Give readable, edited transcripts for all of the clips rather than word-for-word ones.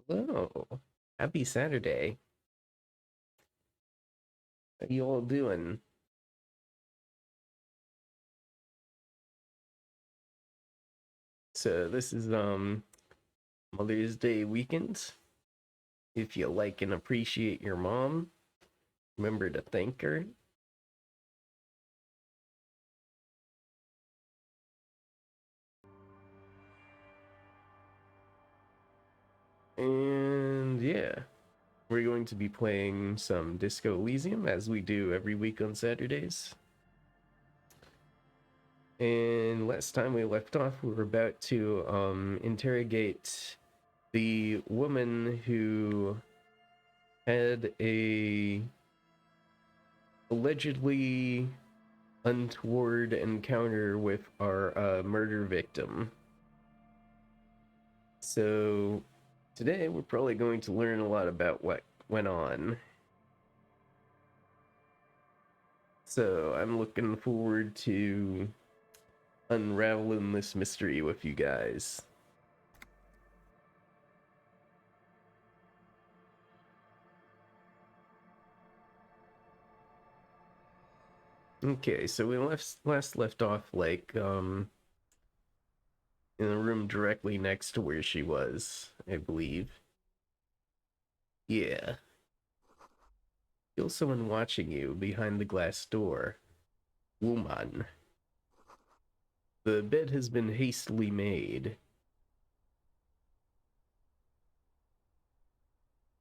Hello. Happy Saturday. How you all doing? So this is Mother's Day weekend. If you like and appreciate your mom, remember to thank her. And yeah, we're going to be playing some Disco Elysium as we do every week on Saturdays. And last time we left off, we were about to interrogate the woman who had a allegedly untoward encounter with our murder victim. So today we're probably going to learn a lot about what went on. So I'm looking forward to unraveling this mystery with you guys. Okay, so we last left off like in the room directly next to where she was, I believe. Yeah. Feel someone watching you behind the glass door. Woman. The bed has been hastily made.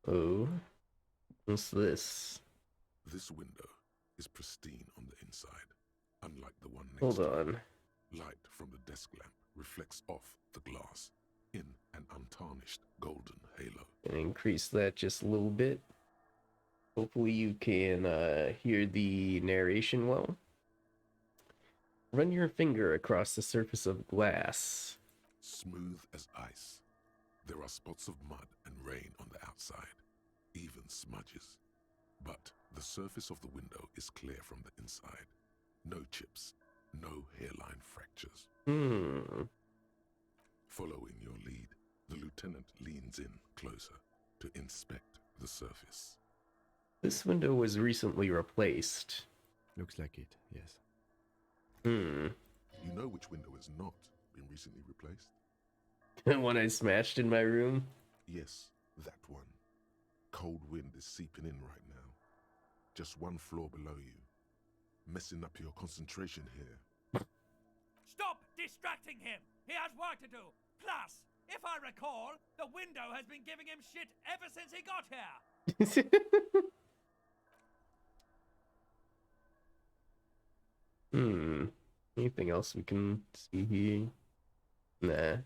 Oh, what's this? This window is pristine on the inside, unlike the one next Hold to on. it. Light from the desk lamp reflects off the glass in an untarnished golden halo. And increase that just a little bit. Hopefully you can hear the narration well. Run your finger across the surface of glass. Smooth as ice. There are spots of mud and rain on the outside, even smudges. But the surface of the window is clear from the inside. No chips, no hairline fractures. Following your lead, the lieutenant leans in closer to inspect the surface. This window was recently replaced. Looks like it, yes. You know which window has not been recently replaced? The one I smashed in my room? Yes, that one. Cold wind is seeping in right now. Just one floor below you. Messing up your concentration here. Stop distracting him! He has work to do! Plus, if I recall, the window has been giving him shit ever since he got here! Anything else we can see here? Nah.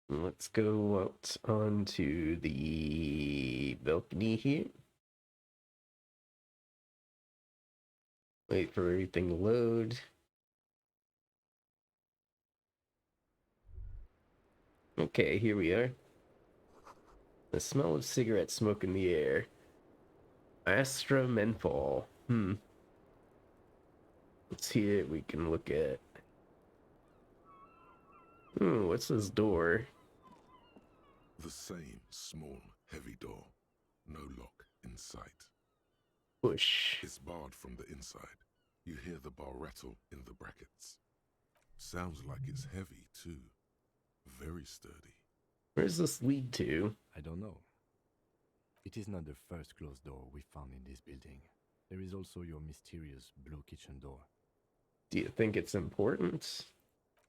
Let's go out onto the balcony here. Wait for everything to load. Okay, here we are. The smell of cigarette smoke in the air. Astra menthol. Let's see it. We can look at. What's this door? The same small, heavy door. No lock in sight. Push. It's barred from the inside. You hear the bar rattle in the brackets. Sounds like it's heavy, too. Very sturdy. Where's this lead to? I don't know. It is not the first closed door we found in this building. There is also your mysterious blue kitchen door. Do you think it's important?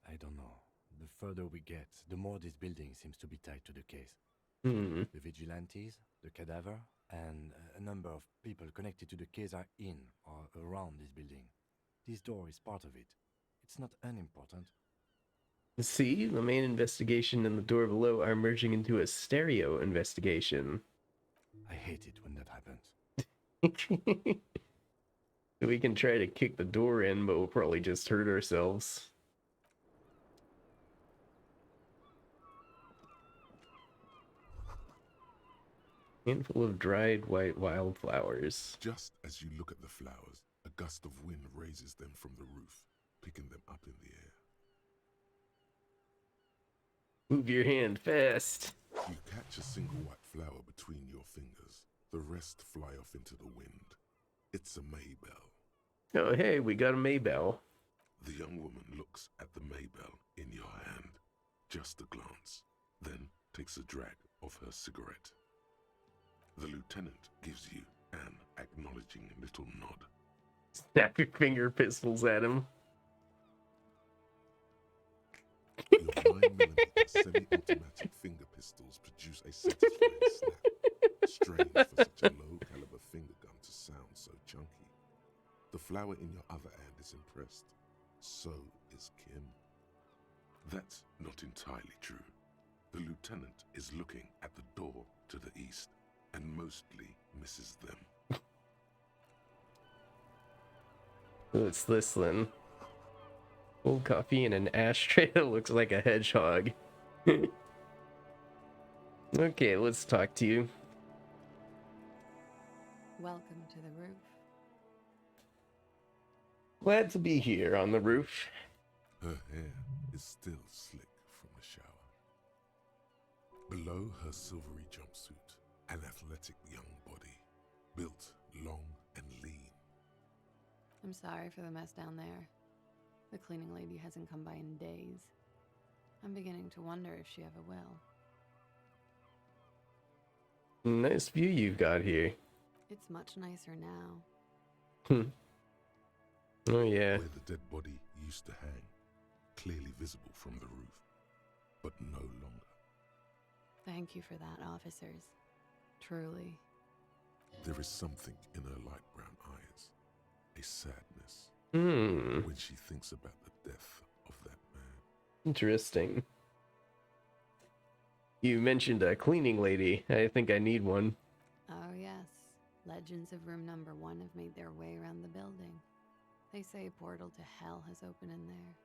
I don't know. The further we get, the more this building seems to be tied to the case. The vigilantes, the cadaver, and a number of people connected to the case are in or around this building. This door is part of it. It's not unimportant. See, the main investigation and the door below are merging into a stereo investigation. I hate it when that happens. We can try to kick the door in, but we'll probably just hurt ourselves. Handful of dried white wildflowers. Just as you look at the flowers, a gust of wind raises them from the roof, picking them up in the air. Move your hand fast. You catch a single white flower between your fingers. The rest fly off into the wind. It's a maybell. Oh, hey, we got a Maybell. The young woman looks at the maybell in your hand, just a glance, then takes a drag of her cigarette. The lieutenant gives you an acknowledging little nod. Snap your finger pistols at him. Your 9mm semi-automatic finger pistols produce a satisfying snap. Strange for such a low-caliber finger gun to sound so chunky. The flower in your other hand is impressed. So is Kim. That's not entirely true. The lieutenant is looking at the door to the east and mostly misses them. What's this then? Cold coffee in an ashtray that looks like a hedgehog. Okay, let's talk to you. Welcome to the roof. Glad to be here on the roof. Her hair is still slick from the shower. Below her silvery jumpsuit, an athletic young body, built long and lean. I'm sorry for the mess down there. The cleaning lady hasn't come by in days. I'm beginning to wonder if she ever will. Nice view you've got here. It's much nicer now. Oh yeah. Where the dead body used to hang, clearly visible from the roof, but no longer. Thank you for that, officers. Truly. There is something in her light brown eyes, a sadness, when she thinks about the death of that man. Interesting. You mentioned a cleaning lady. I think I need one. Oh yes. Legends of room number 1 have made their way around the building. They say a portal to hell has opened in there.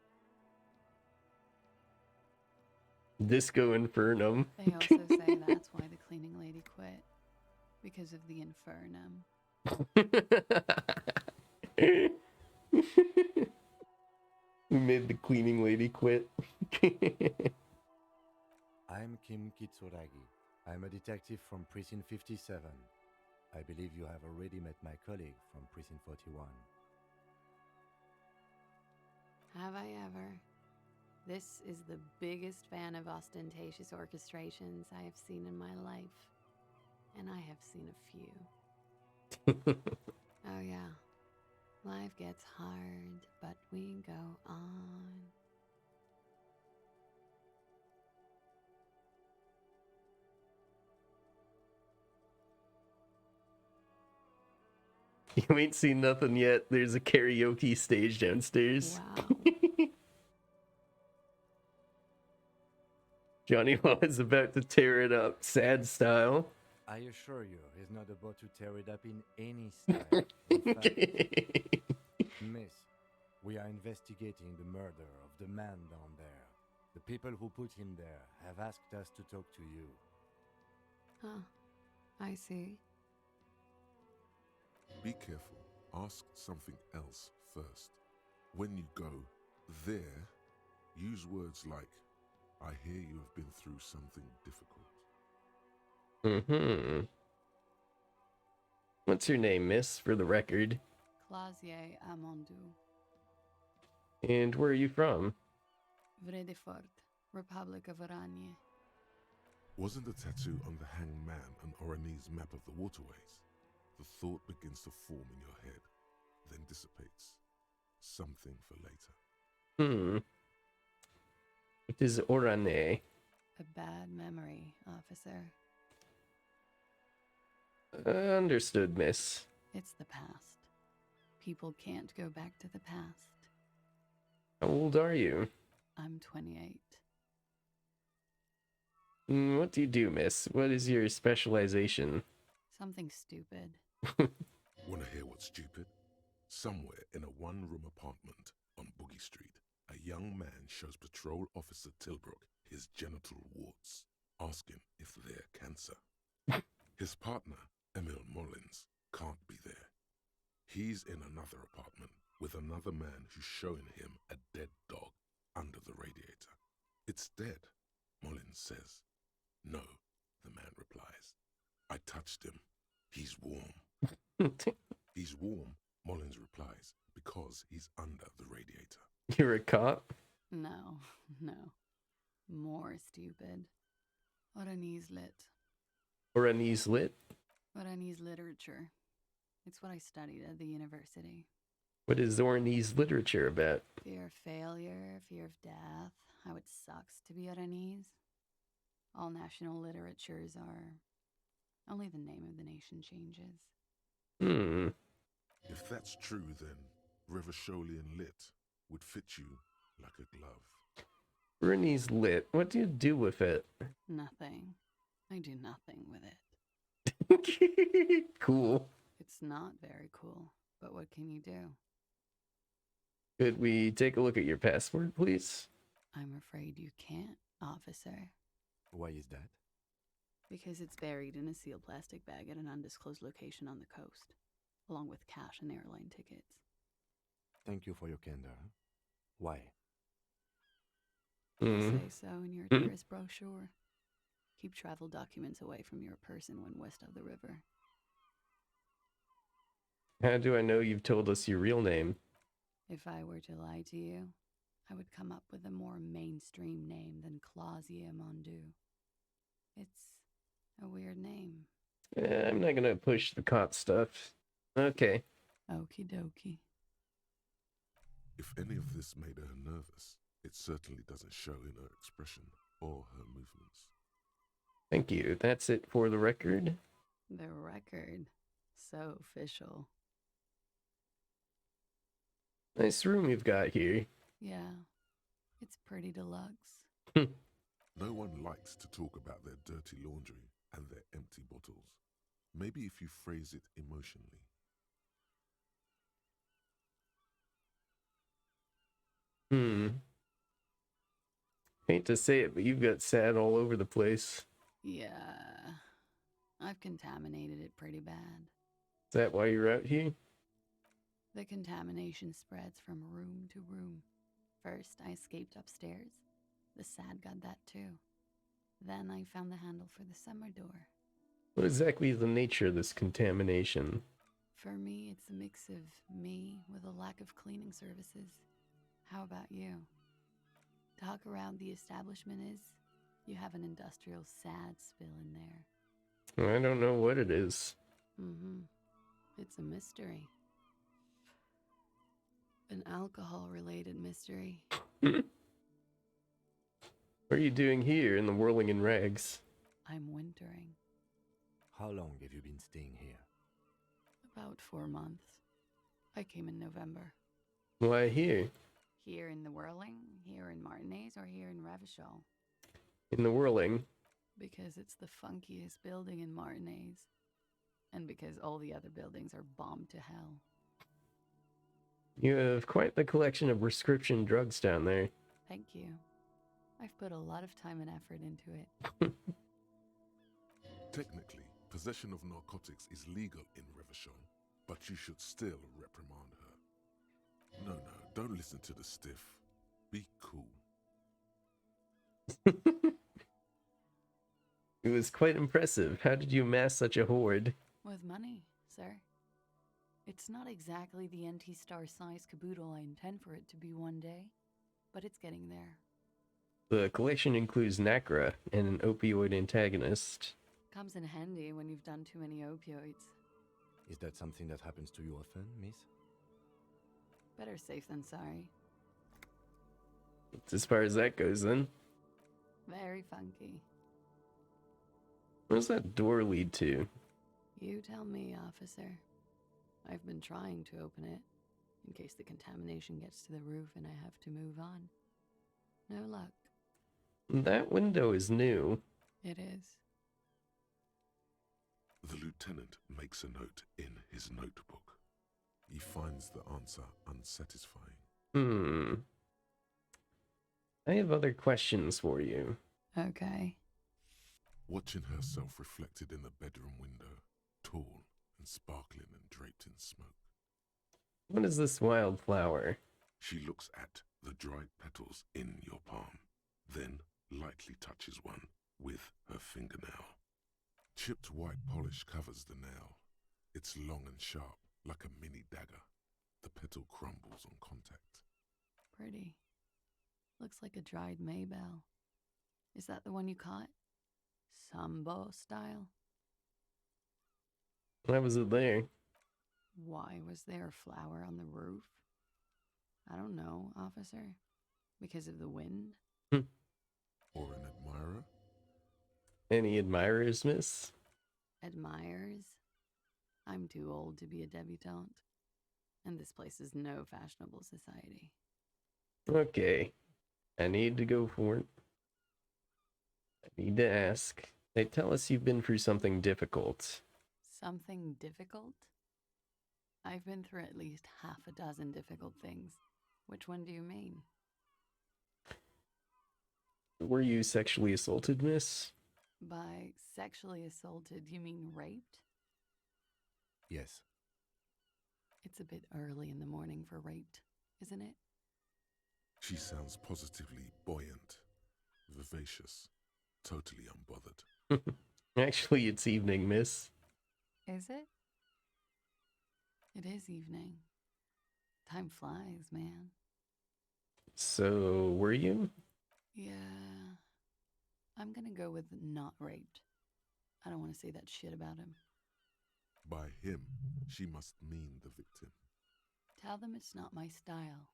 Disco Infernum. They also say that's why the cleaning lady quit. Because of the infernum. We made the cleaning lady quit. I'm Kim Kitsuragi. I'm a detective from Precinct 57. I believe you have already met my colleague from Precinct 41. Have I ever? This is the biggest fan of ostentatious orchestrations I have seen in my life. And I have seen a few. Oh yeah. Life gets hard, but we go on. You ain't seen nothing yet. There's a karaoke stage downstairs. Wow. Johnny Law is about to tear it up, sad style. I assure you, he's not about to tear it up in any style. In fact, Miss, we are investigating the murder of the man down there. The people who put him there have asked us to talk to you. Huh. I see. Be careful. Ask something else first. When you go there, use words like, I hear you have been through something difficult. What's your name, miss, for the record? Clausier Amandou. And where are you from? Vredefort, Republic of Oranje. Wasn't the tattoo on the hanged man an Oranese map of the waterways? The thought begins to form in your head, then dissipates. Something for later. What is Orane? A bad memory, officer. Understood, miss. It's the past. People can't go back to the past. How old are you? I'm 28. What do you do, miss? What is your specialization? Something stupid. Want to hear what's stupid? Somewhere in a one-room apartment on Boogie Street, a young man shows Patrol Officer Tilbrook his genital warts, asking if they're cancer. His partner, Emil Mullins, can't be there. He's in another apartment with another man who's showing him a dead dog under the radiator. It's dead, Mullins says. No, the man replies. I touched him. He's warm. He's warm, Mullins replies, because he's under the radiator. You're a cop? No, no. More stupid. Oranese lit. Oranese lit? Oranese literature. It's what I studied at the university. What is Oranese literature about? Fear of failure, fear of death, how it sucks to be Oranese. All national literatures are. Only the name of the nation changes. If that's true, then Revacholian lit would fit you like a glove. Oranese lit? What do you do with it? Nothing. I do nothing with it. Cool. It's not very cool, but what can you do? Could we take a look at your passport, please? I'm afraid you can't, officer. Why is that? Because it's buried in a sealed plastic bag at an undisclosed location on the coast, along with cash and airline tickets. Thank you for your candor. Why? Say so in your tourist brochure. Keep travel documents away from your person when west of the river. How do I know you've told us your real name? If I were to lie to you, I would come up with a more mainstream name than Clausia Mondu. It's a weird name. I'm not gonna push the cop stuff. Okay. Okie dokie. If any of this made her nervous, it certainly doesn't show in her expression or her movements. Thank you. That's it for the record. The record. So official. Nice room you've got here. Yeah. It's pretty deluxe. No one likes to talk about their dirty laundry and their empty bottles. Maybe if you phrase it emotionally. Hate to say it, but you've got sad all over the place. Yeah. I've contaminated it pretty bad. Is that why you're out here? The contamination spreads from room to room. First, I escaped upstairs. The sad got that too. Then I found the handle for the summer door. What exactly is the nature of this contamination? For me, it's a mix of me with a lack of cleaning services. How about you? Talk around the establishment is, you have an industrial sad spill in there. I don't know what it is. It's a mystery. An alcohol-related mystery. What are you doing here in the whirling in rags? I'm wintering. How long have you been staying here? About 4 months. I came in November. Why here? Here in the Whirling, here in Martinez, or here in Revachol? In the whirling. Because it's the funkiest building in Martinez. And because all the other buildings are bombed to hell. You have quite the collection of prescription drugs down there. Thank you. I've put a lot of time and effort into it. Technically, possession of narcotics is legal in Revachol, but you should still reprimand her. No, don't listen to the stiff. Be cool. It was quite impressive. How did you amass such a hoard? With money, sir. It's not exactly the NT-star size caboodle I intend for it to be one day, but it's getting there. The collection includes Nacra and an opioid antagonist. Comes in handy when you've done too many opioids. Is that something that happens to you often, miss? Better safe than sorry. As far as that goes, then. Very funky. Where does that door lead to? You tell me, officer. I've been trying to open it, in case the contamination gets to the roof and I have to move on. No luck. That window is new. It is. The lieutenant makes a note in his notebook. He finds the answer unsatisfying. I have other questions for you. Okay. watching herself reflected in the bedroom window, tall and sparkling and draped in smoke. What is this wildflower? She looks at the dried petals in your palm, then lightly touches one with her fingernail. Chipped white polish covers the nail. It's long and sharp, like a mini dagger. The petal crumbles on contact. Pretty. Looks like a dried maybell. Is that the one you caught? Sambo style? Why was it there? Why was there a flower on the roof? I don't know, officer. Because of the wind? Or an admirer? Any admirers, miss? Admirers? I'm too old to be a debutante. And this place is no fashionable society. Okay. I need to go for it. I need to ask. They tell us you've been through something difficult. Something difficult? I've been through at least half a dozen difficult things. Which one do you mean? Were you sexually assaulted, miss? By sexually assaulted, you mean raped? Yes. It's a bit early in the morning for raped, isn't it? She sounds positively buoyant, vivacious, totally unbothered. Actually, it's evening, miss. Is it? It is evening. Time flies, man. So, were you? Yeah. I'm gonna go with not raped. I don't want to say that shit about him. By him, she must mean the victim. Tell them it's not my style.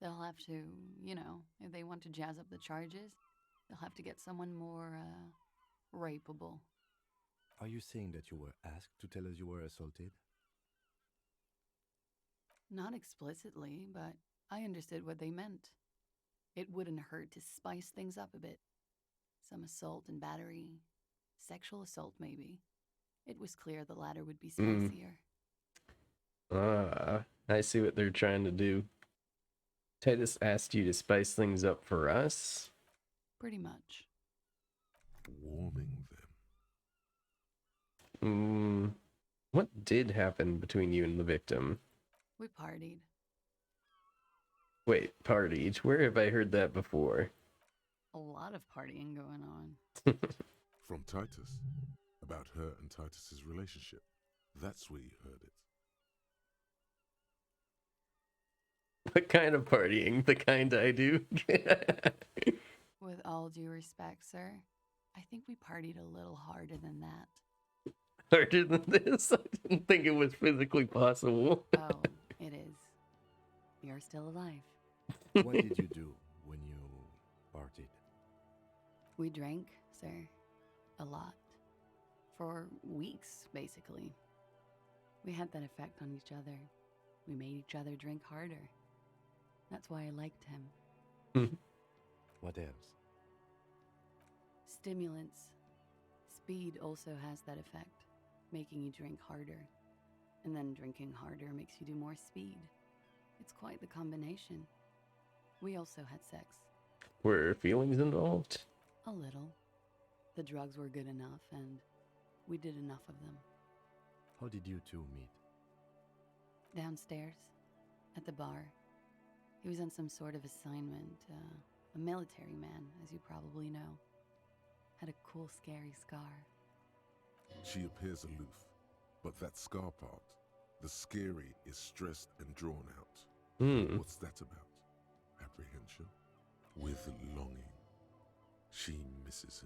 They'll have to, if they want to jazz up the charges, they'll have to get someone more, rapeable. Are you saying that you were asked to tell us you were assaulted? Not explicitly, but I understood what they meant. It wouldn't hurt to spice things up a bit. Some assault and battery. Sexual assault, maybe. It was clear the latter would be spicier. I see what they're trying to do. Titus asked you to spice things up for us? Pretty much. Warming them. What did happen between you and the victim? We partied. Wait, partied? Where have I heard that before? A lot of partying going on. From Titus, about her and Titus's relationship. That's where you heard it. What kind of partying? The kind I do? With all due respect, sir, I think we partied a little harder than that. Harder than this? I didn't think it was physically possible. Oh, it is. You're still alive. What did you do when you partied? We drank, sir. A lot. For weeks, basically. We had that effect on each other. We made each other drink harder. That's why I liked him. What else? Stimulants. Speed also has that effect, making you drink harder. And then drinking harder makes you do more speed. It's quite the combination. We also had sex. Were feelings involved? A little. The drugs were good enough, and we did enough of them. How did you two meet? Downstairs, at the bar. He was on some sort of assignment, a military man, as you probably know. Had a cool, scary scar. She appears aloof, but that scar part, the scary, is stressed and drawn out. What's that about? Apprehension? With longing. She misses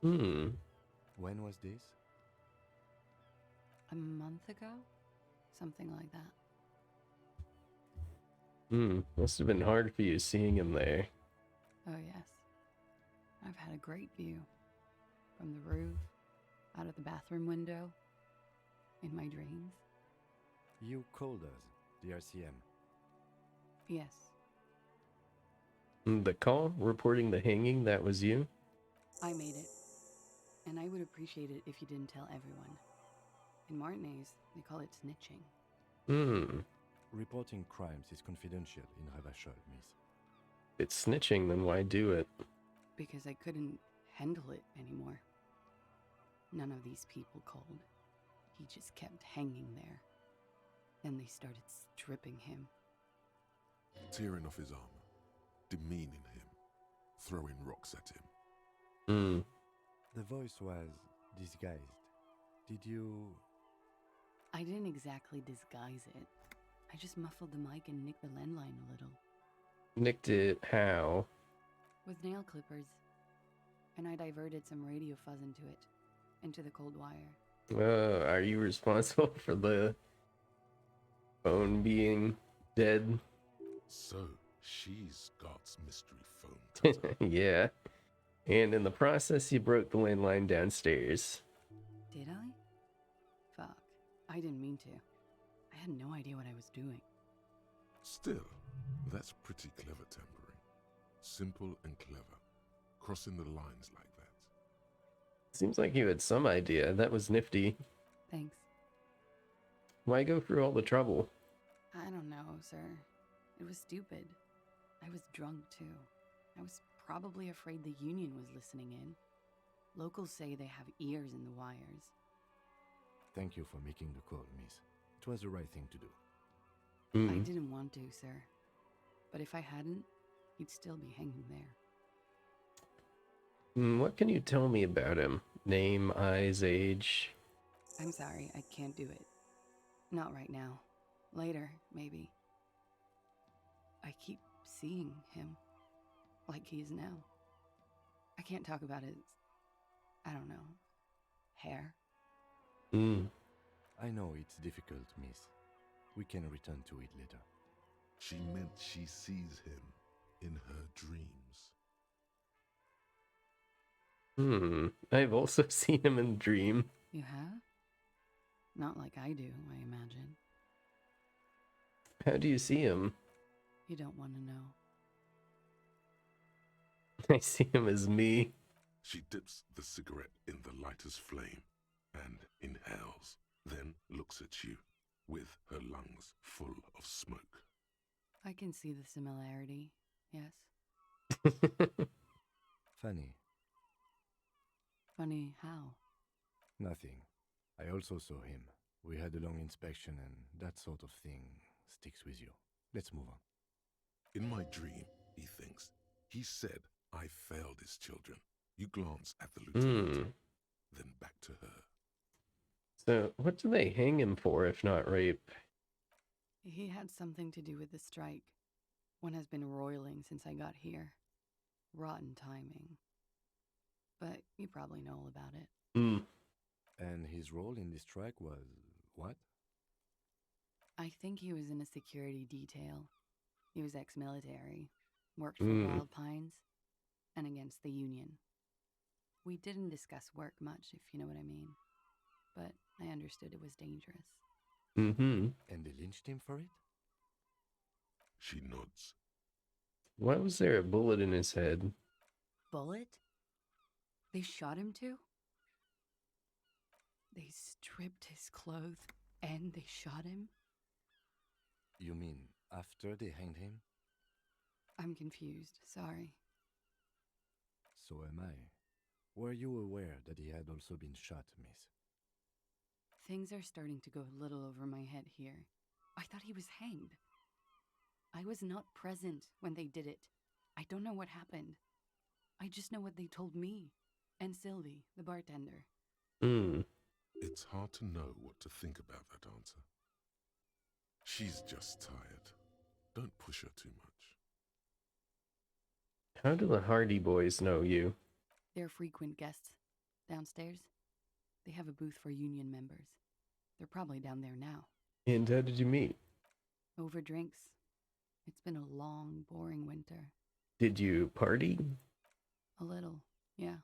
him. When was this? A month ago? Something like that. Must have been hard for you seeing him there. Oh, yes. I've had a great view. From the roof, out of the bathroom window, in my dreams. You called us, the RCM. Yes. The call reporting the hanging, that was you? I made it. And I would appreciate it if you didn't tell everyone. In Martinez, they call it snitching. Reporting crimes is confidential in Ravachol, miss. If it's snitching, then why do it? Because I couldn't handle it anymore. None of these people called. He just kept hanging there. Then they started stripping him. Tearing off his armor, demeaning him, throwing rocks at him. Hmm. The voice was disguised. Did you... I didn't exactly disguise it. I just muffled the mic and nicked the landline a little. Nicked it how? With nail clippers. And I diverted some radio fuzz into the cold wire. Are you responsible for the phone being dead? So, she's God's mystery phone cutter. Yeah. And in the process, you broke the landline downstairs. Did I? Fuck. I didn't mean to. I had no idea what I was doing. Still, that's pretty clever tampering. Simple and clever. Crossing the lines like that. Seems like you had some idea. That was nifty. Thanks. Why go through all the trouble? I don't know, sir. It was stupid. I was drunk, too. I was probably afraid the Union was listening in. Locals say they have ears in the wires. Thank you for making the call, miss. It was the right thing to do. I didn't want to, sir. But if I hadn't, he'd still be hanging there. What can you tell me about him? Name, eyes, age? I'm sorry, I can't do it. Not right now. Later, maybe. I keep seeing him. Like he is now. I can't talk about his... I don't know. Hair. I know it's difficult, miss. We can return to it later. She meant she sees him in her dreams. I've also seen him in Dream. You have? Not like I do, I imagine. How do you see him? You don't want to know. I see him as me. She dips the cigarette in the lighter's flame and inhales, then looks at you with her lungs full of smoke. I can see the similarity, yes. Funny. Funny how? Nothing. I also saw him. We had a long inspection and that sort of thing sticks with you. Let's move on. In my dream, he thinks, he said, I failed his children. You glance at the lieutenant, then back to her. So, what do they hang him for if not rape? He had something to do with the strike. One has been roiling since I got here. Rotten timing. But you probably know all about it. And his role in this strike was what? I think he was in a security detail. He was ex-military, worked for Wild Pines, and against the Union. We didn't discuss work much, if you know what I mean. But I understood it was dangerous. And they lynched him for it? She nods. Why was there a bullet in his head? Bullet? They shot him too? They stripped his clothes and they shot him? You mean after they hanged him? I'm confused, sorry. So am I. Were you aware that he had also been shot, miss? Things are starting to go a little over my head here. I thought he was hanged. I was not present when they did it. I don't know what happened. I just know what they told me. And Sylvie, the bartender. It's hard to know what to think about that answer. She's just tired. Don't push her too much. How do the Hardy Boys know you? They're frequent guests. Downstairs, they have a booth for Union members. They're probably down there now. And how did you meet? Over drinks. It's been a long, boring winter. Did you party? A little, yeah.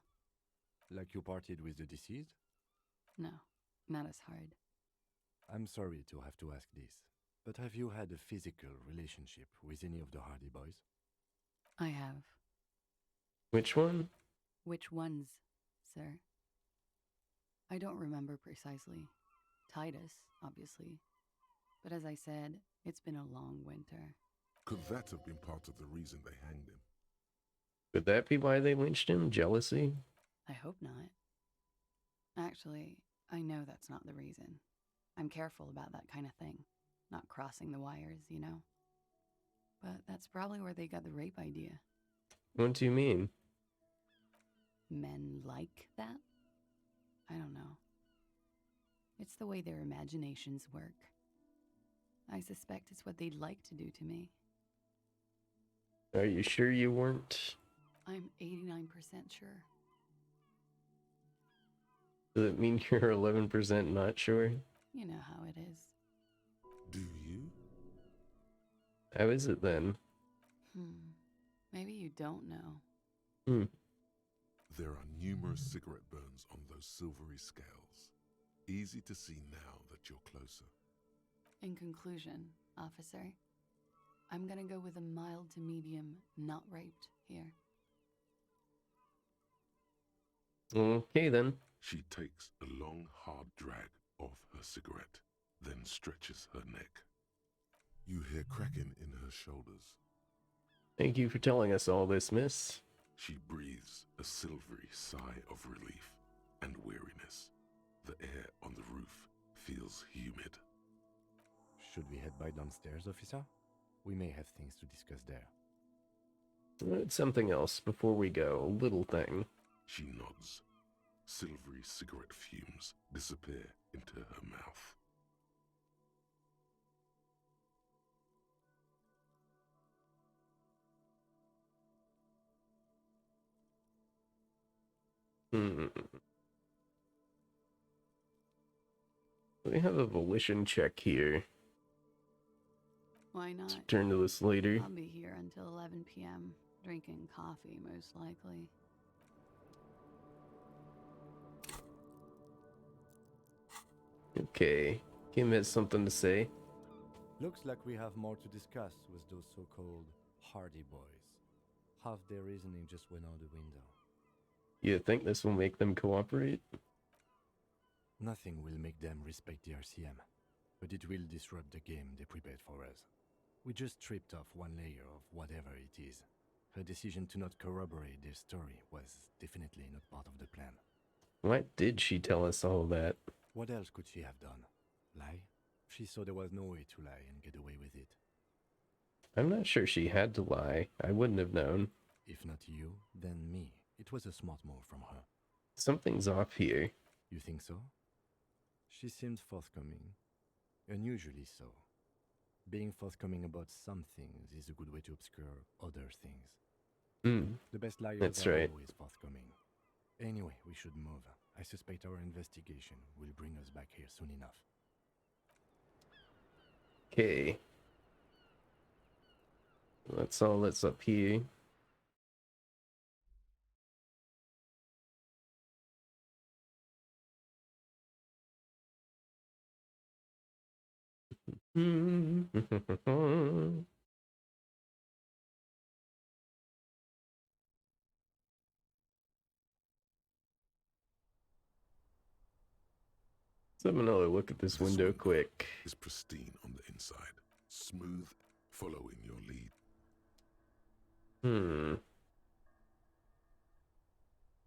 Like you partied with the deceased? No, not as hard. I'm sorry to have to ask this, but have you had a physical relationship with any of the Hardy Boys? I have. Which one? Which ones, sir? I don't remember precisely. Titus, obviously. But as I said, it's been a long winter. Could that have been part of the reason they hanged him? Could that be why they lynched him? Jealousy? I hope not. Actually, I know that's not the reason. I'm careful about that kind of thing. Not crossing the wires, you know? But that's probably where they got the rape idea. What do you mean? Men like that? I don't know. It's the way their imaginations work. I suspect it's what they'd like to do to me. Are you sure you weren't? I'm 89% sure. Does it mean you're 11% not sure? You know how it is. Do you? How is it then? Maybe you don't know. There are numerous cigarette burns on those silvery scales. Easy to see now that you're closer. In conclusion, officer, I'm gonna go with a mild to medium not raped here. Okay then. She takes a long, hard drag off her cigarette, then stretches her neck. You hear cracking in her shoulders. Thank you for telling us all this, miss. She breathes a silvery sigh of relief and weariness. The air on the roof feels humid. Should we head by downstairs, officer? We may have things to discuss there. It's something else before we go. A little thing. She nods. Silvery cigarette fumes disappear into her mouth. We have a volition check here. Why not? Turn to this later. I'll be here until 11 p.m., drinking coffee, most likely. Okay. Kim has something to say. Looks like we have more to discuss with those so-called Hardy Boys. Half their reasoning just went out the window. You think this will make them cooperate? Nothing will make them respect the RCM, but it will disrupt the game they prepared for us. We just stripped off one layer of whatever it is. Her decision to not corroborate their story was definitely not part of the plan. Why did she tell us all that? What else could she have done? Lie? She saw there was no way to lie and get away with it. I'm not sure she had to lie. I wouldn't have known. If not you, then me. It was a smart move from her. Something's off here. You think so? She seemed forthcoming. Unusually so. Being forthcoming about some things is a good way to obscure other things. The best liars That's are right. always forthcoming. Anyway, we should move. I suspect our investigation will bring us back here soon enough. Okay. That's all that's up here. Let's have another look at this window quick. Is pristine on the inside, smooth, following your lead.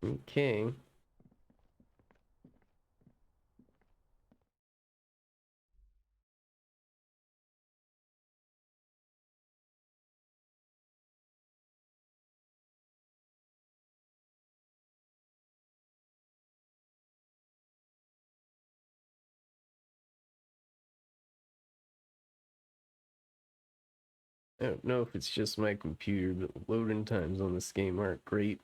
Okay. I don't know if it's just my computer, but loading times on this game aren't great.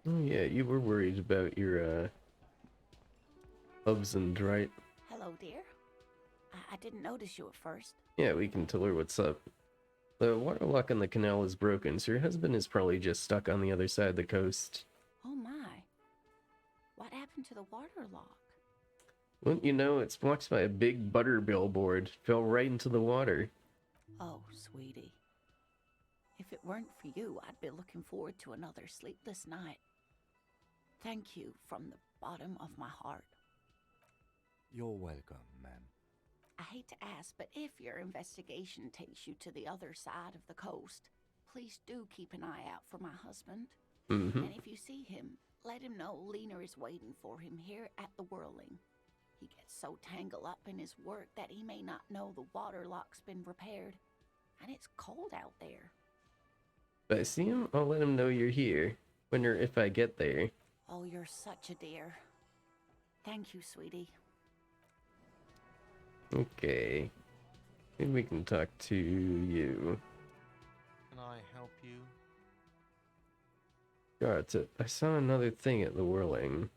Oh yeah, you were worried about your hubs, right? Hello, dear. I didn't notice you at first. Yeah, we can tell her what's up. The water lock on the canal is broken, so your husband is probably just stuck on the other side of the coast. Oh, my. happened to the water lock? Well, you know, it's blocked by a big butter billboard. Fell right into the water. Oh, sweetie. If it weren't for you, I'd be looking forward to another sleepless night. Thank you from the bottom of my heart. You're welcome, ma'am. I hate to ask, but if your investigation takes you to the other side of the coast, please do keep an eye out for my husband. Mm-hmm. And if you see him, let him know Lena is waiting for him here at the Whirling. He gets so tangled up in his work that he may not know the water lock's been repaired. And it's cold out there. If I see him, I'll let him know you're here. When or if I get there. Oh, you're such a dear. Thank you, sweetie. Okay. Maybe we can talk to you. Can I help you? God, I saw another thing at the Whirling.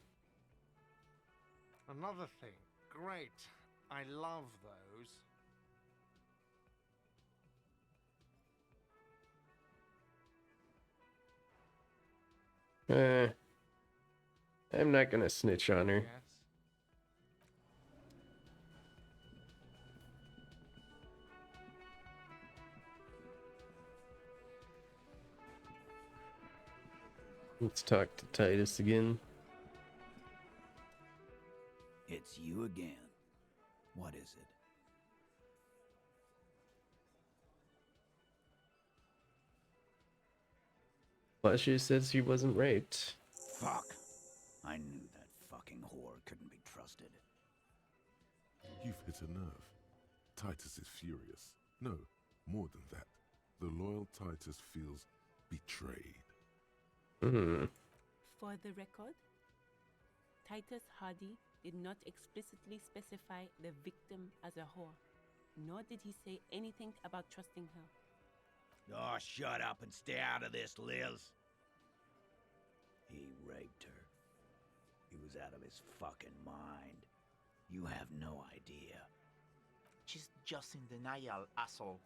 Another thing. Great. I love those. I'm not gonna snitch on her. Yes. Let's talk to Titus again. It's you again. What is it? Flasher says she wasn't raped. Fuck. I knew that fucking whore couldn't be trusted. You've hit a nerve. Titus is furious. No, more than that. The loyal Titus feels betrayed. For the record, Titus Hardy did not explicitly specify the victim as a whore, nor did he say anything about trusting her. Oh, shut up and stay out of this, Liz. He raped her. He was out of his fucking mind. You have no idea. She's just in denial, asshole.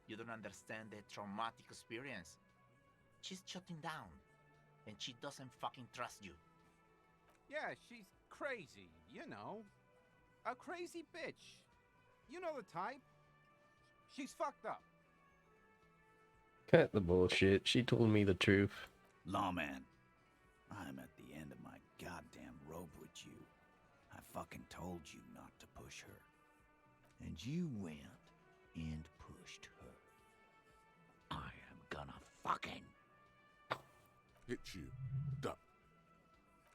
You don't understand the traumatic experience. She's shutting down, and she doesn't fucking trust you. Yeah, she's crazy, you know. A crazy bitch. You know the type. She's fucked up. Cut the bullshit. She told me the truth. Lawman, I'm at the end of my goddamn rope with you. I fucking told you not to push her. And you went and pushed her. I am gonna fucking... Hit you. Duck.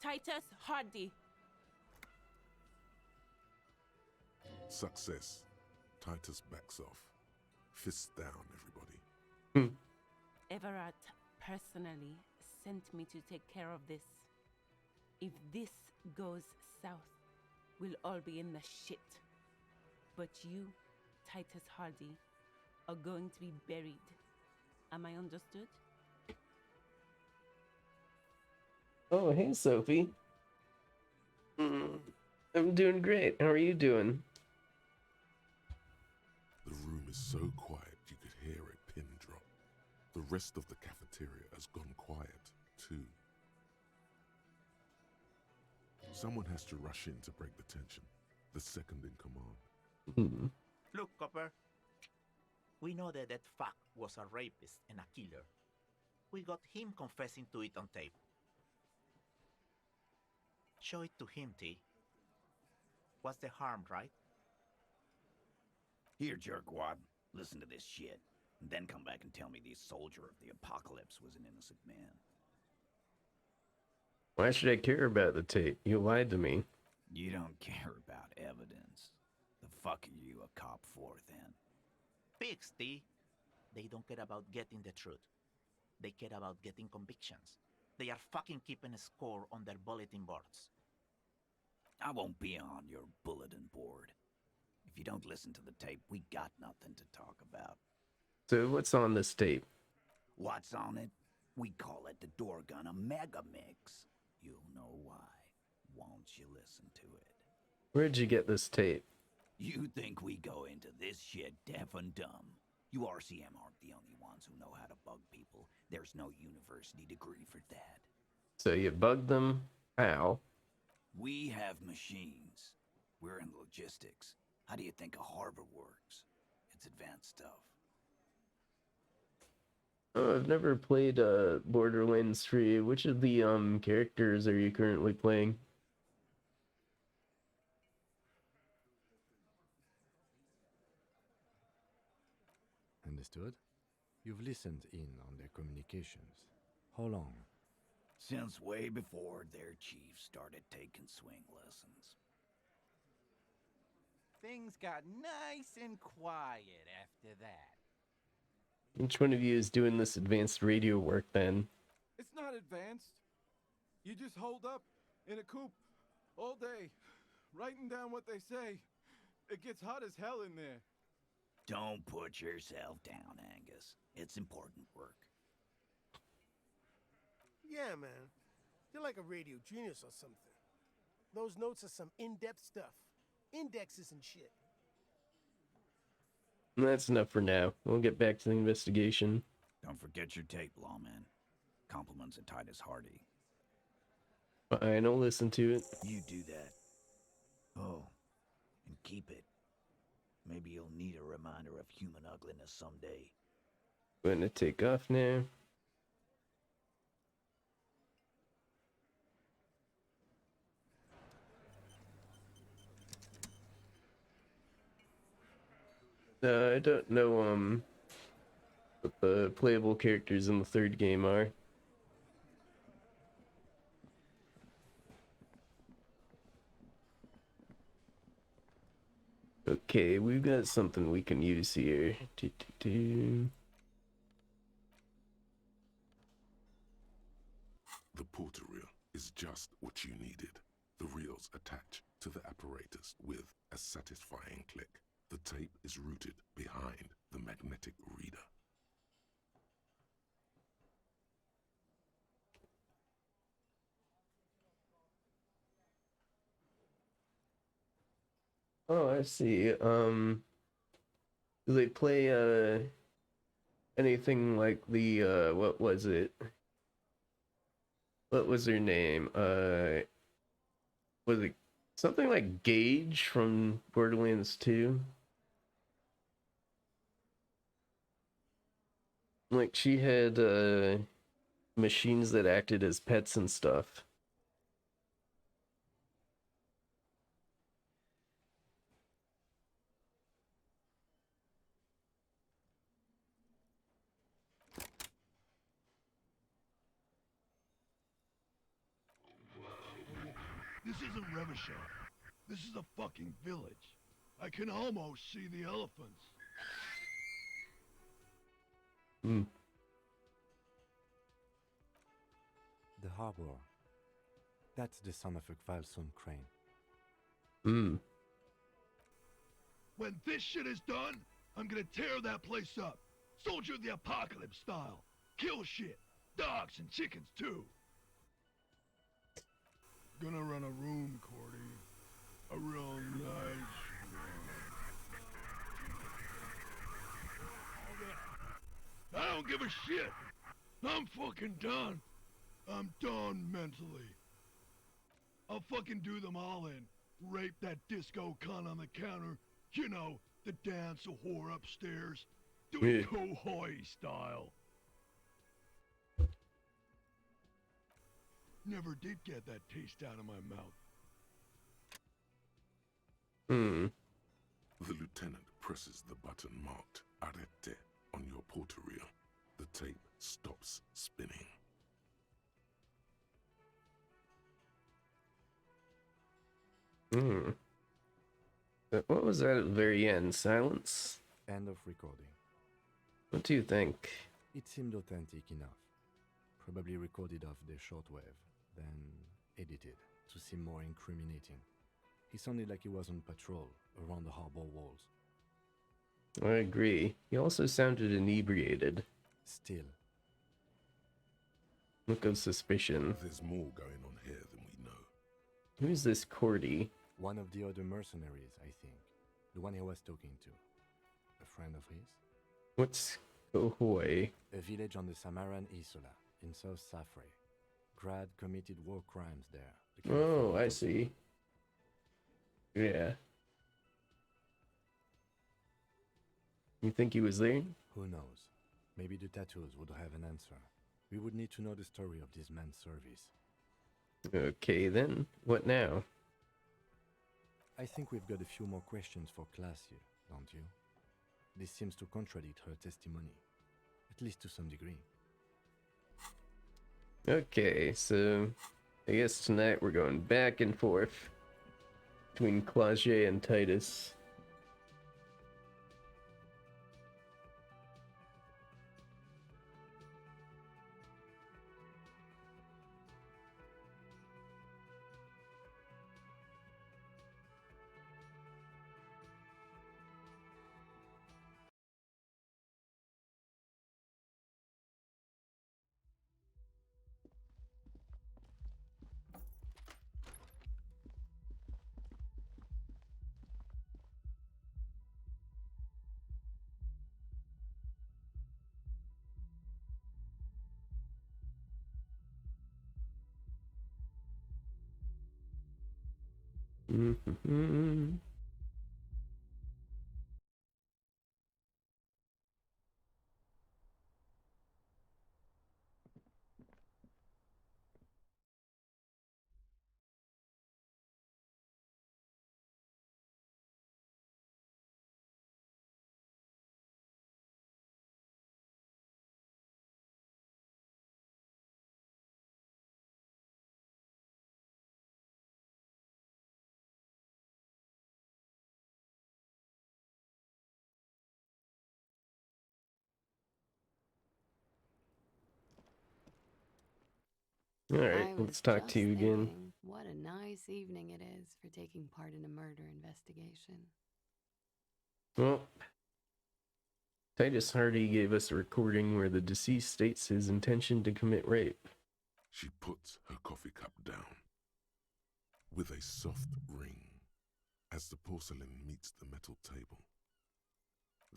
Titus Hardy. Success. Titus backs off. Fists down, everybody. Everard personally sent me to take care of this. If this goes south, we'll all be in the shit. But you, Titus Hardy, are going to be buried. Am I understood? Oh, hey, Sophie. I'm doing great. How are you doing? The room is so quiet you could hear a pin drop. The rest of the cafeteria has gone quiet, too. Someone has to rush in to break the tension. The second in command. Look, Copper. We know that that fuck was a rapist and a killer. We got him confessing to it on tape. Show it to him, T. What's the harm, right? Here, jerkwad, listen to this shit. And then come back and tell me the soldier of the apocalypse was an innocent man. Why should I care about the tape? You lied to me. You don't care about evidence. The fuck are you a cop for, then? Pigs, T. They don't care about getting the truth. They care about getting convictions. They are fucking keeping a score on their bulletin boards. I won't be on your bulletin board. If you don't listen to the tape, we got nothing to talk about. So what's on this tape? What's on it? We call it the door gun a mega mix. You'll know why. Won't you listen to it? Where'd you get this tape? You think we go into this shit deaf and dumb? You RCM aren't the only ones who know how to bug people. There's no university degree for that. So you bugged them? How? We have machines. We're in logistics. How do you think a harbor works? It's advanced stuff. Oh, I've never played Borderlands 3. Which of the characters are you currently playing? Understood? You've listened in on their communications. How long? Since way before their chief started taking swing lessons. Things got nice and quiet after that. Which one of you is doing this advanced radio work then? It's not advanced. You just hold up in a coop all day, writing down what they say. It gets hot as hell in there. Don't put yourself down, Angus. It's important work. Yeah, man. You're like a radio genius or something. Those notes are some in-depth stuff. Indexes and shit. That's enough for now. We'll get back to the investigation. Don't forget your tape, lawman. Compliments of Titus Hardy. Fine, I'll listen to it. You do that. Oh, and keep it. Maybe you'll need a reminder of human ugliness someday. Gonna take off now. I don't know what the playable characters in the third game are. Okay, we've got something we can use here. The porter reel is just what you needed. The reels attach to the apparatus with a satisfying click. The tape is routed behind the magnetic reader. Oh, I see. Do they play anything like the what was it? What was her name? Was it something like Gage from Borderlands 2? Like she had machines that acted as pets and stuff. This isn't Revachol. This is a fucking village. I can almost see the elephants. Hmm. The harbor. That's the son of a Kvalsund crane. Hmm. When this shit is done, I'm gonna tear that place up. Soldier of the Apocalypse style. Kill shit. Dogs and chickens too. Gonna run a room, Cordy. A real nice room. I don't give a shit. I'm fucking done. I'm done mentally. I'll fucking do them all in. Rape that disco cunt on the counter. You know, the dance a whore upstairs. Do it Kohoi style. Never did get that taste out of my mouth. Hmm. The lieutenant presses the button marked Arete on your porter reel. The tape stops spinning. Hmm. What was that at the very end? Silence? End of recording. What do you think? It seemed authentic enough. Probably recorded off the shortwave, then edited to seem more incriminating. He sounded like he was on patrol around the harbor walls. I agree. He also sounded inebriated. Still. Look of suspicion. There's more going on here than we know. Who's this Cordy? One of the other mercenaries, I think. The one he was talking to. A friend of his? What's Kohoi? A village on the Samaran Isola, in South Safre. Grad committed war crimes there, Oh, I see. Yeah. You think he was there? Who knows? Maybe the tattoos would have an answer. We would need to know the story of this man's service. Okay, then. What now? I think we've got a few more questions for class here, don't you? This seems to contradict her testimony, at least to some degree. Okay, so I guess tonight we're going back and forth between Claude and Titus. Mm-hmm. All right, I let's was talk just to you again. thinking, what a nice evening it is for taking part in a murder investigation. Well, Titus Hardy gave us a recording where the deceased states his intention to commit rape. She puts her coffee cup down with a soft ring as the porcelain meets the metal table.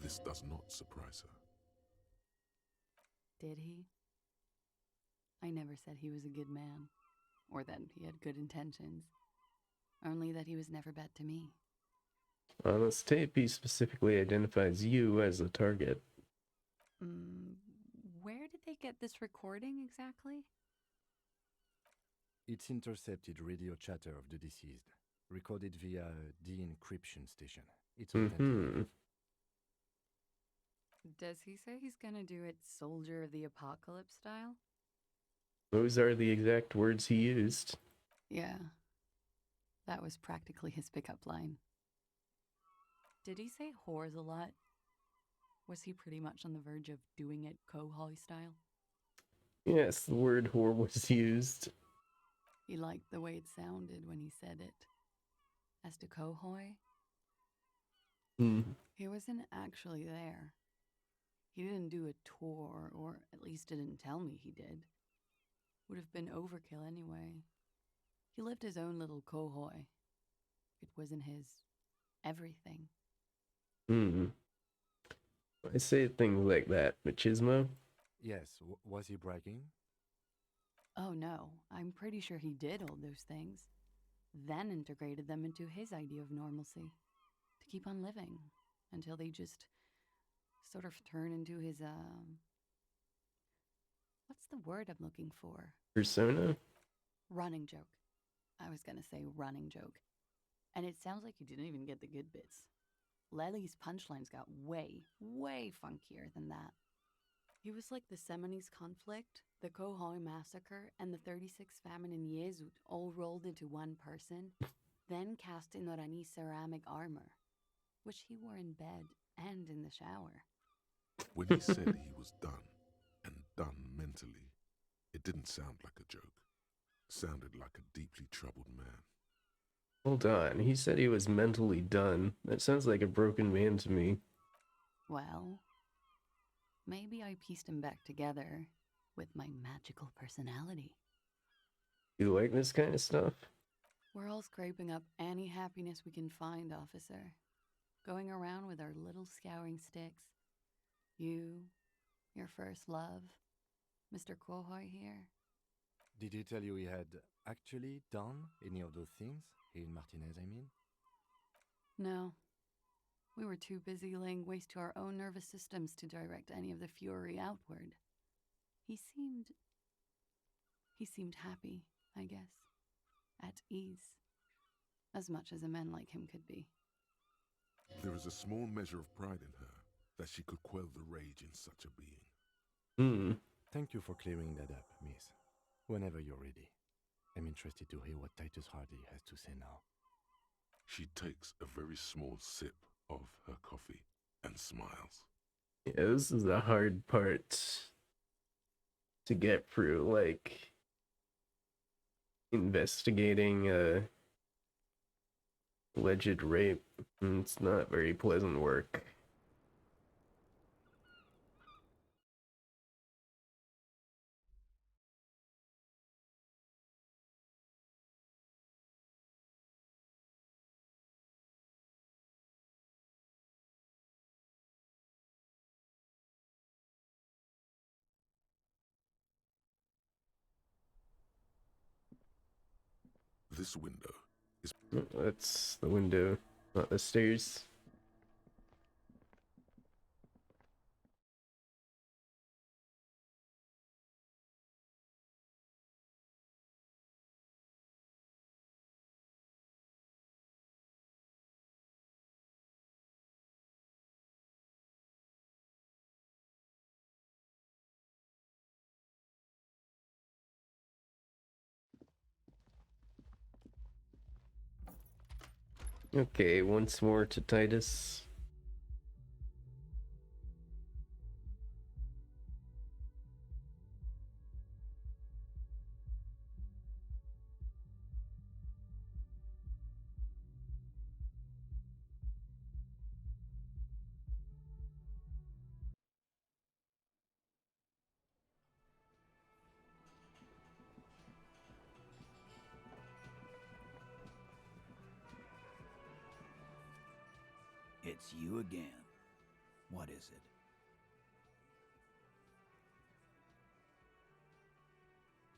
This does not surprise her. Did he? I never said he was a good man, or that he had good intentions. Only that he was never bad to me. On this tape, he specifically identifies you as the target. Where did they get this recording exactly? It's intercepted radio chatter of the deceased, recorded via a de-encryption station. It's authentic. Does he say he's gonna do it Soldier of the Apocalypse style? Those are the exact words he used. Yeah. That was practically his pickup line. Did he say whores a lot? Was he pretty much on the verge of doing it Kohoi style? Yes, the word whore was used. He liked the way it sounded when he said it. As to Kohoi, he wasn't actually there. He didn't do a tour, or at least didn't tell me he did. Would have been overkill anyway. He lived his own little Kohoi. It wasn't his everything. I say things like that, machismo. Yes, was he bragging? Oh no, I'm pretty sure he did all those things, then integrated them into his idea of normalcy, to keep on living, until they just sort of turn into his, what's the word I'm looking for? Persona? Running joke. I was gonna say running joke. And it sounds like you didn't even get the good bits. Lely's punchlines got way, way funkier than that. He was like the Seminoles conflict, the Kohoi massacre, and the 36 famine in Yezut all rolled into one person, then cast in Orani ceramic armor, which he wore in bed and in the shower. When he said he was done, and done mentally, it didn't sound like a joke. It sounded like a deeply troubled man. Hold on, he said he was mentally done. That sounds like a broken man to me. Well, maybe I pieced him back together with my magical personality. You like this kind of stuff? We're all scraping up any happiness we can find, officer. Going around with our little scouring sticks. You, your first love, Mr. Kohoi here. Did he tell you he had actually done any of those things? Here in Martinez, I mean? No. We were too busy laying waste to our own nervous systems to direct any of the fury outward. He seemed happy, I guess. At ease. As much as a man like him could be. There is a small measure of pride in her that she could quell the rage in such a being. Thank you for clearing that up, miss. Whenever you're ready. I'm interested to hear what Titus Hardy has to say now. She takes a very small sip of her coffee and smiles. Yeah, this is the hard part to get through, like investigating alleged rape. It's not very pleasant work. This window is... That's the window, not the stairs. Okay, once more to Titus. It's you again. What is it?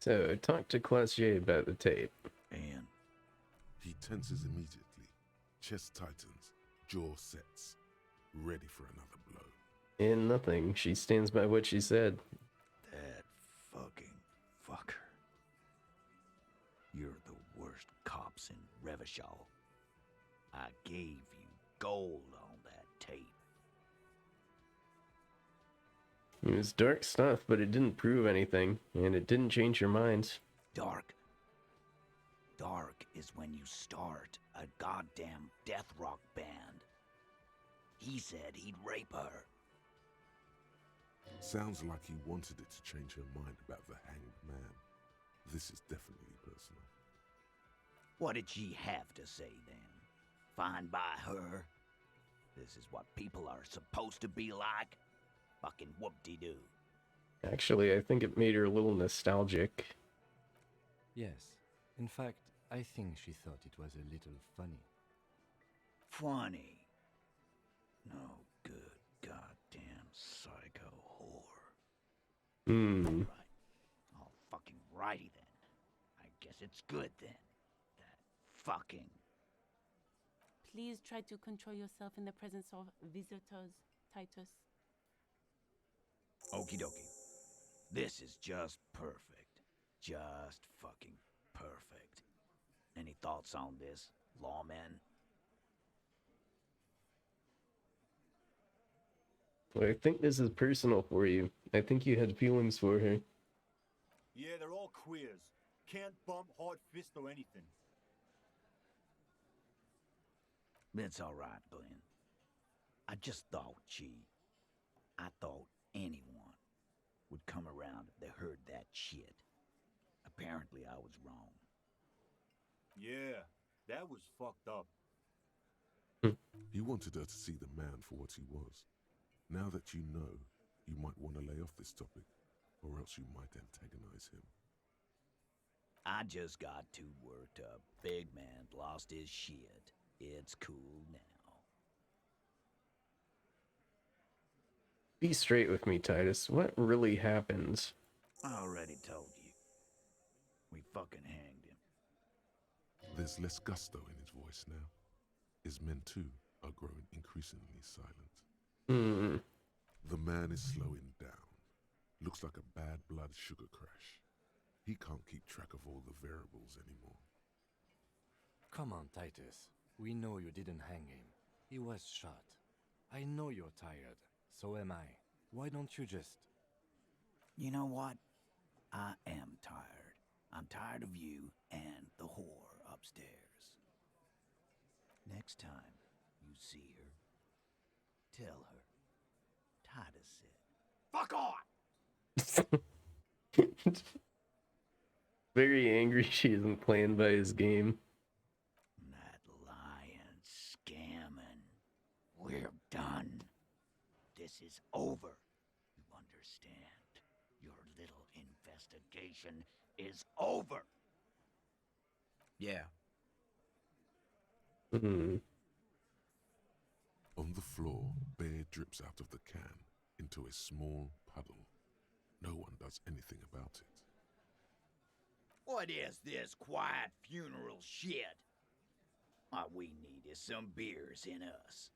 So, talk to Classier about the tape. And? He tenses immediately. Chest tightens. Jaw sets. Ready for another blow. And nothing. She stands by what she said. That fucking fucker. You're the worst cops in Revachol. I gave you gold on that tape. It was dark stuff, but it didn't prove anything, and it didn't change your mind. Dark? Dark is when you start a goddamn death rock band. He said he'd rape her. Sounds like he wanted it to change her mind about the hanged man. This is definitely personal. What did she have to say then? Fine by her? This is what people are supposed to be like? Fucking whoop-de-doo. Actually, I think it made her a little nostalgic. Yes. In fact, I think she thought it was a little funny. Funny? No good goddamn psycho whore. Hmm. Right. All fucking righty then. I guess it's good then. That fucking... Please try to control yourself in the presence of visitors, Titus. Okie dokie. This is just perfect. Just fucking perfect. Any thoughts on this, lawman? Well, I think this is personal for you. I think you had feelings for her. Yeah, they're all queers. Can't bump, hard fist, or anything. That's all right, Glenn. I just thought I thought anyone would come around if they heard that shit. Apparently I was wrong. Yeah, that was fucked up. You wanted her to see the man for what he was. Now that you know, you might want to lay off this topic, or else you might antagonize him. I just got too worked up. Big man lost his shit. It's cool now. Be straight with me, Titus. What really happened? I already told you. We fucking hanged him. There's less gusto in his voice now. His men too are growing increasingly silent. Hmm. The man is slowing down. Looks like a bad blood sugar crash. He can't keep track of all the variables anymore. Come on, Titus. We know you didn't hang him. He was shot. I know you're tired. So am I. Why don't you just... You know what? I am tired. I'm tired of you and the whore upstairs. Next time you see her, tell her Titus said, Fuck off! Very angry she isn't playing by his game. that lying scamming. We're done. This is over. You understand? Your little investigation is over. Yeah. Hmm. On the floor, beer drips out of the can into a small puddle. No one does anything about it. What is this quiet funeral shit? All we need is some beers in us.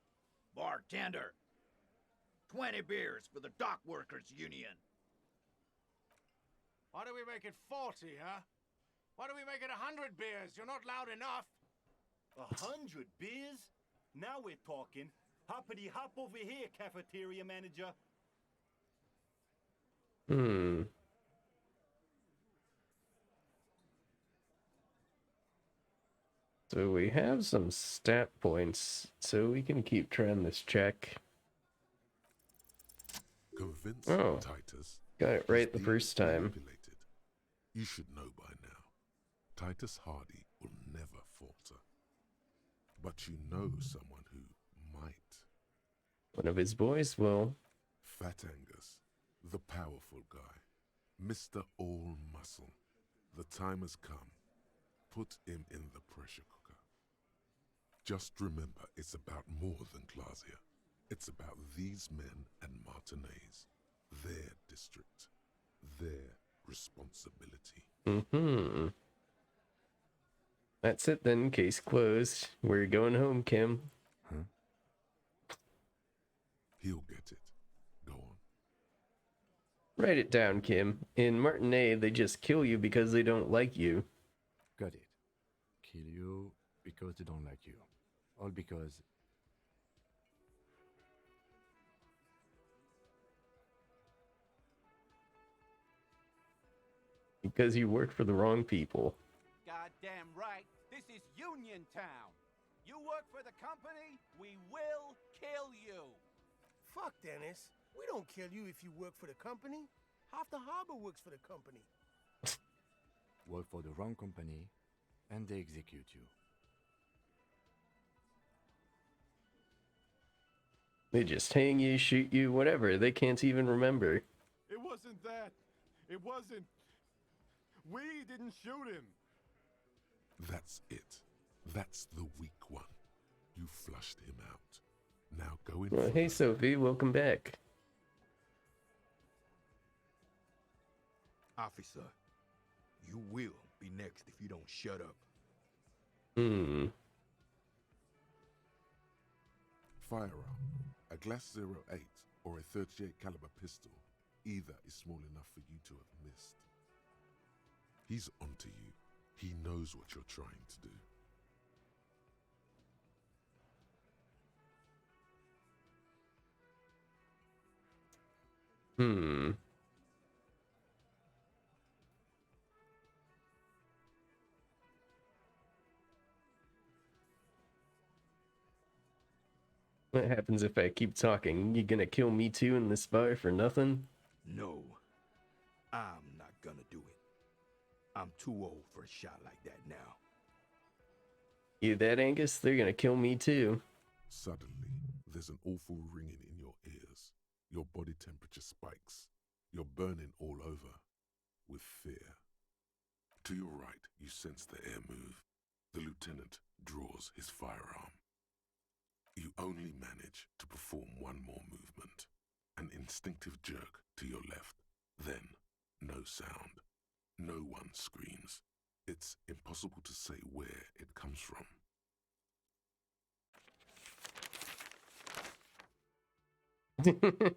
Bartender, 20 beers for the Dock Workers Union. Why do we make it 40, huh? Why do we make it 100 beers? You're not loud enough. 100 beers? Now we're talking. Hoppity hop over here, cafeteria manager. Hmm. So we have some stat points, so we can keep trying this check. Convince Oh, Titus. got it he's right the being first time. manipulated. You should know by now. Titus Hardy will never falter. But you know someone who might. One of his boys will. Fat Angus, the powerful guy, Mr. All Muscle. The time has come. Put him in the pressure cooker. Just remember, it's about more than Glasia. It's about these men and Martinez, their district, their responsibility. Mm-hmm. That's it then, case closed. We're going home, Kim. Huh? He'll get it. Go on. Write it down, Kim. In Martinet, they just kill you because they don't like you. Got it. Kill you because they don't like you. All because... Because you work for the wrong people. Goddamn right. This is Union Town. You work for the company, we will kill you. Fuck, Dennis. We don't kill you if you work for the company. Half the harbor works for the company. Work for the wrong company, and they execute you. They just hang you, shoot you, whatever. They can't even remember. It wasn't that. It wasn't. We didn't shoot him. That's it. That's the weak one. You flushed him out. Now go in. Well, hey, Sophie, welcome back. Officer, you will be next if you don't shut up. Hmm. Firearm. A Glass 08 or a 38 caliber pistol. Either is small enough for you to have missed. He's onto you. He knows what you're trying to do. Hmm. What happens if I keep talking? You gonna kill me too in this bar for nothing? No, I'm not gonna do it. I'm too old for a shot like that now. You that, Angus? They're gonna kill me too. Suddenly, there's an awful ringing in your ears. Your body temperature spikes. You're burning all over with fear. To your right, you sense the air move. The lieutenant draws his firearm. You only manage to perform one more movement. An instinctive jerk to your left. Then, no sound. No one screams. It's impossible to say where it comes from.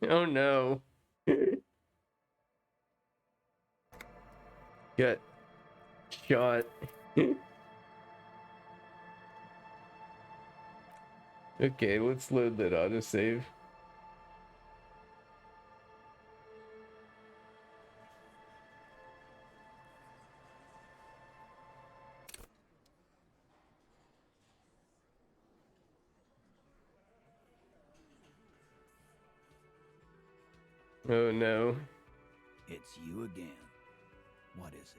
Oh no. Got shot. Okay, let's load that autosave. Oh no. It's you again. What is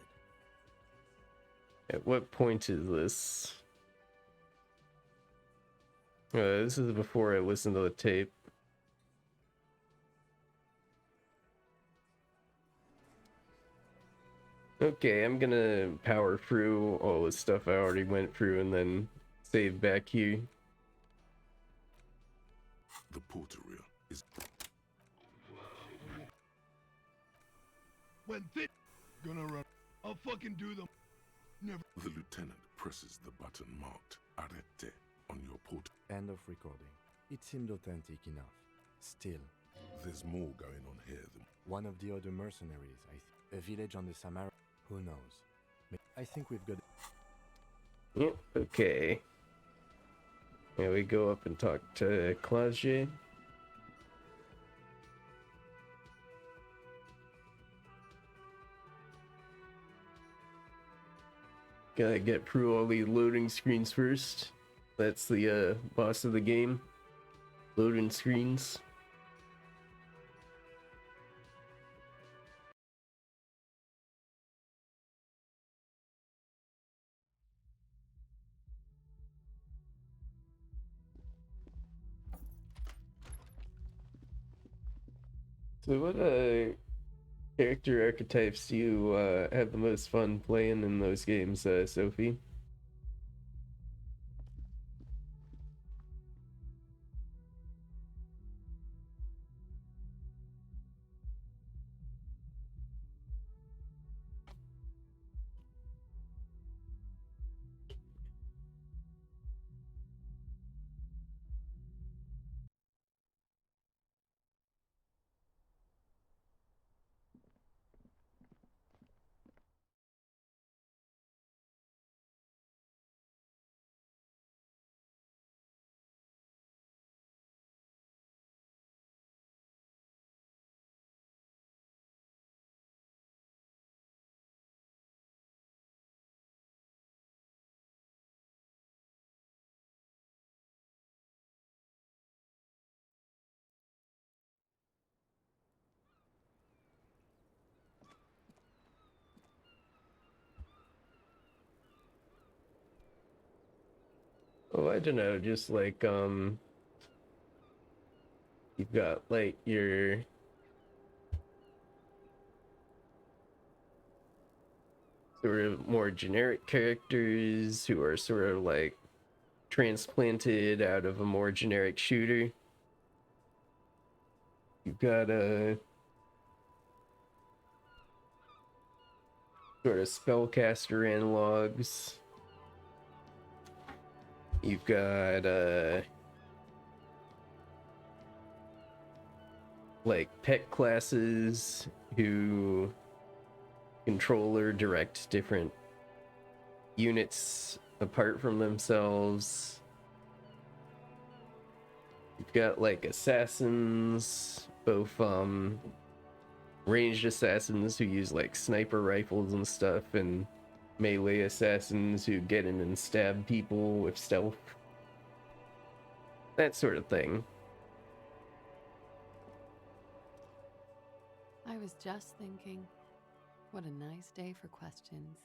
it? At what point is this? This is before I listen to the tape. Okay, I'm gonna power through all the stuff I already went through and then save back here. The porter reel is... When this gonna run, I'll fucking do them. Never. The lieutenant presses the button marked Arrete on your porter. End of recording. It seemed authentic enough. Still, there's more going on here than... One of the other mercenaries, a village on the Samara. Who knows? I think we've got... Yep, okay. Here we go up and talk to Claude. Gotta get through all the loading screens first. That's the boss of the game. Loading screens. So what character archetypes do you have the most fun playing in those games, Sophie? Oh, I don't know, just like you've got like your sort of more generic characters who are sort of like transplanted out of a more generic shooter. You've got a sort of spellcaster analogs. You've got like pet classes who control or direct different units apart from themselves. You've got like assassins, both ranged assassins who use like sniper rifles and stuff, and melee assassins who get in and stab people with stealth. That sort of thing. I was just thinking, what a nice day for questions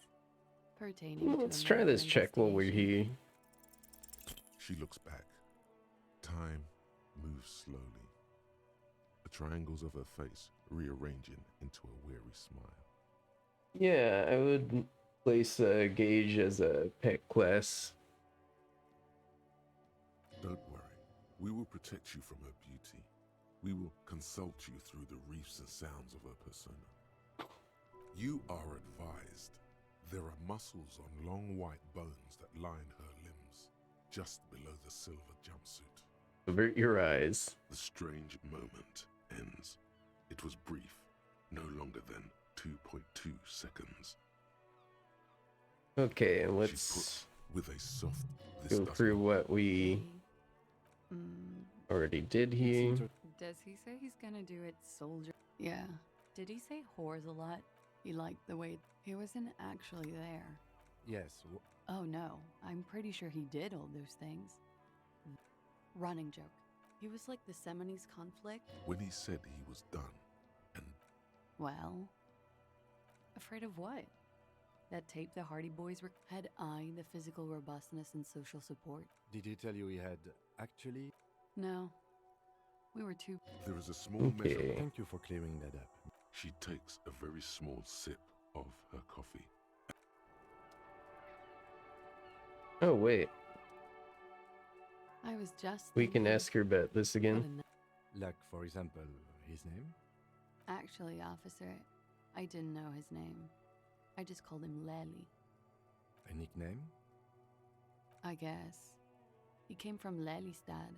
pertaining to Let's a try murder this check while we're investigation. here. She looks back. Time moves slowly. The triangles of her face rearranging into a weary smile. Yeah, I would place Gage as a pet class. Don't worry. We will protect you from her beauty. We will consult you through the reefs and sounds of her persona. You are advised There are muscles on long white bones that line her limbs, just below the silver jumpsuit. Avert your eyes. The strange moment ends. It was brief, no longer than 2.2 seconds. Okay, and let's with a soft go through what we already did here. Does he say he's gonna do it soldier? Yeah. Did he say whores a lot? He liked the way he wasn't actually there. Yes. Oh no, I'm pretty sure he did all those things. Running joke. He was like the Seminoles conflict. When he said he was done, and... Well, afraid of what? That tape the Hardy Boys had I the physical robustness and social support? Did he tell you he had actually? No. We were too... There is a small measure... Thank you for clearing that up. She takes a very small sip of her coffee. Oh, wait. I was just We can ask her about this again. Like, for example, his name? Actually, officer, I didn't know his name. I just called him Lely. A nickname? I guess. He came from Lelystad.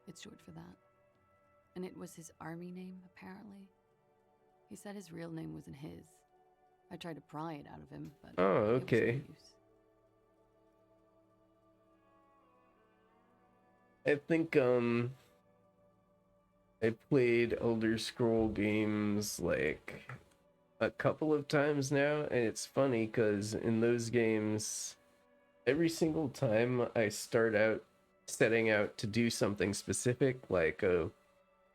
It's short for that. And it was his army name, apparently. He said his real name wasn't his. I tried to pry it out of him, but Oh, okay. it was no use. I think I played Elder Scroll games like a couple of times now, and it's funny because in those games, every single time I start out setting out to do something specific, like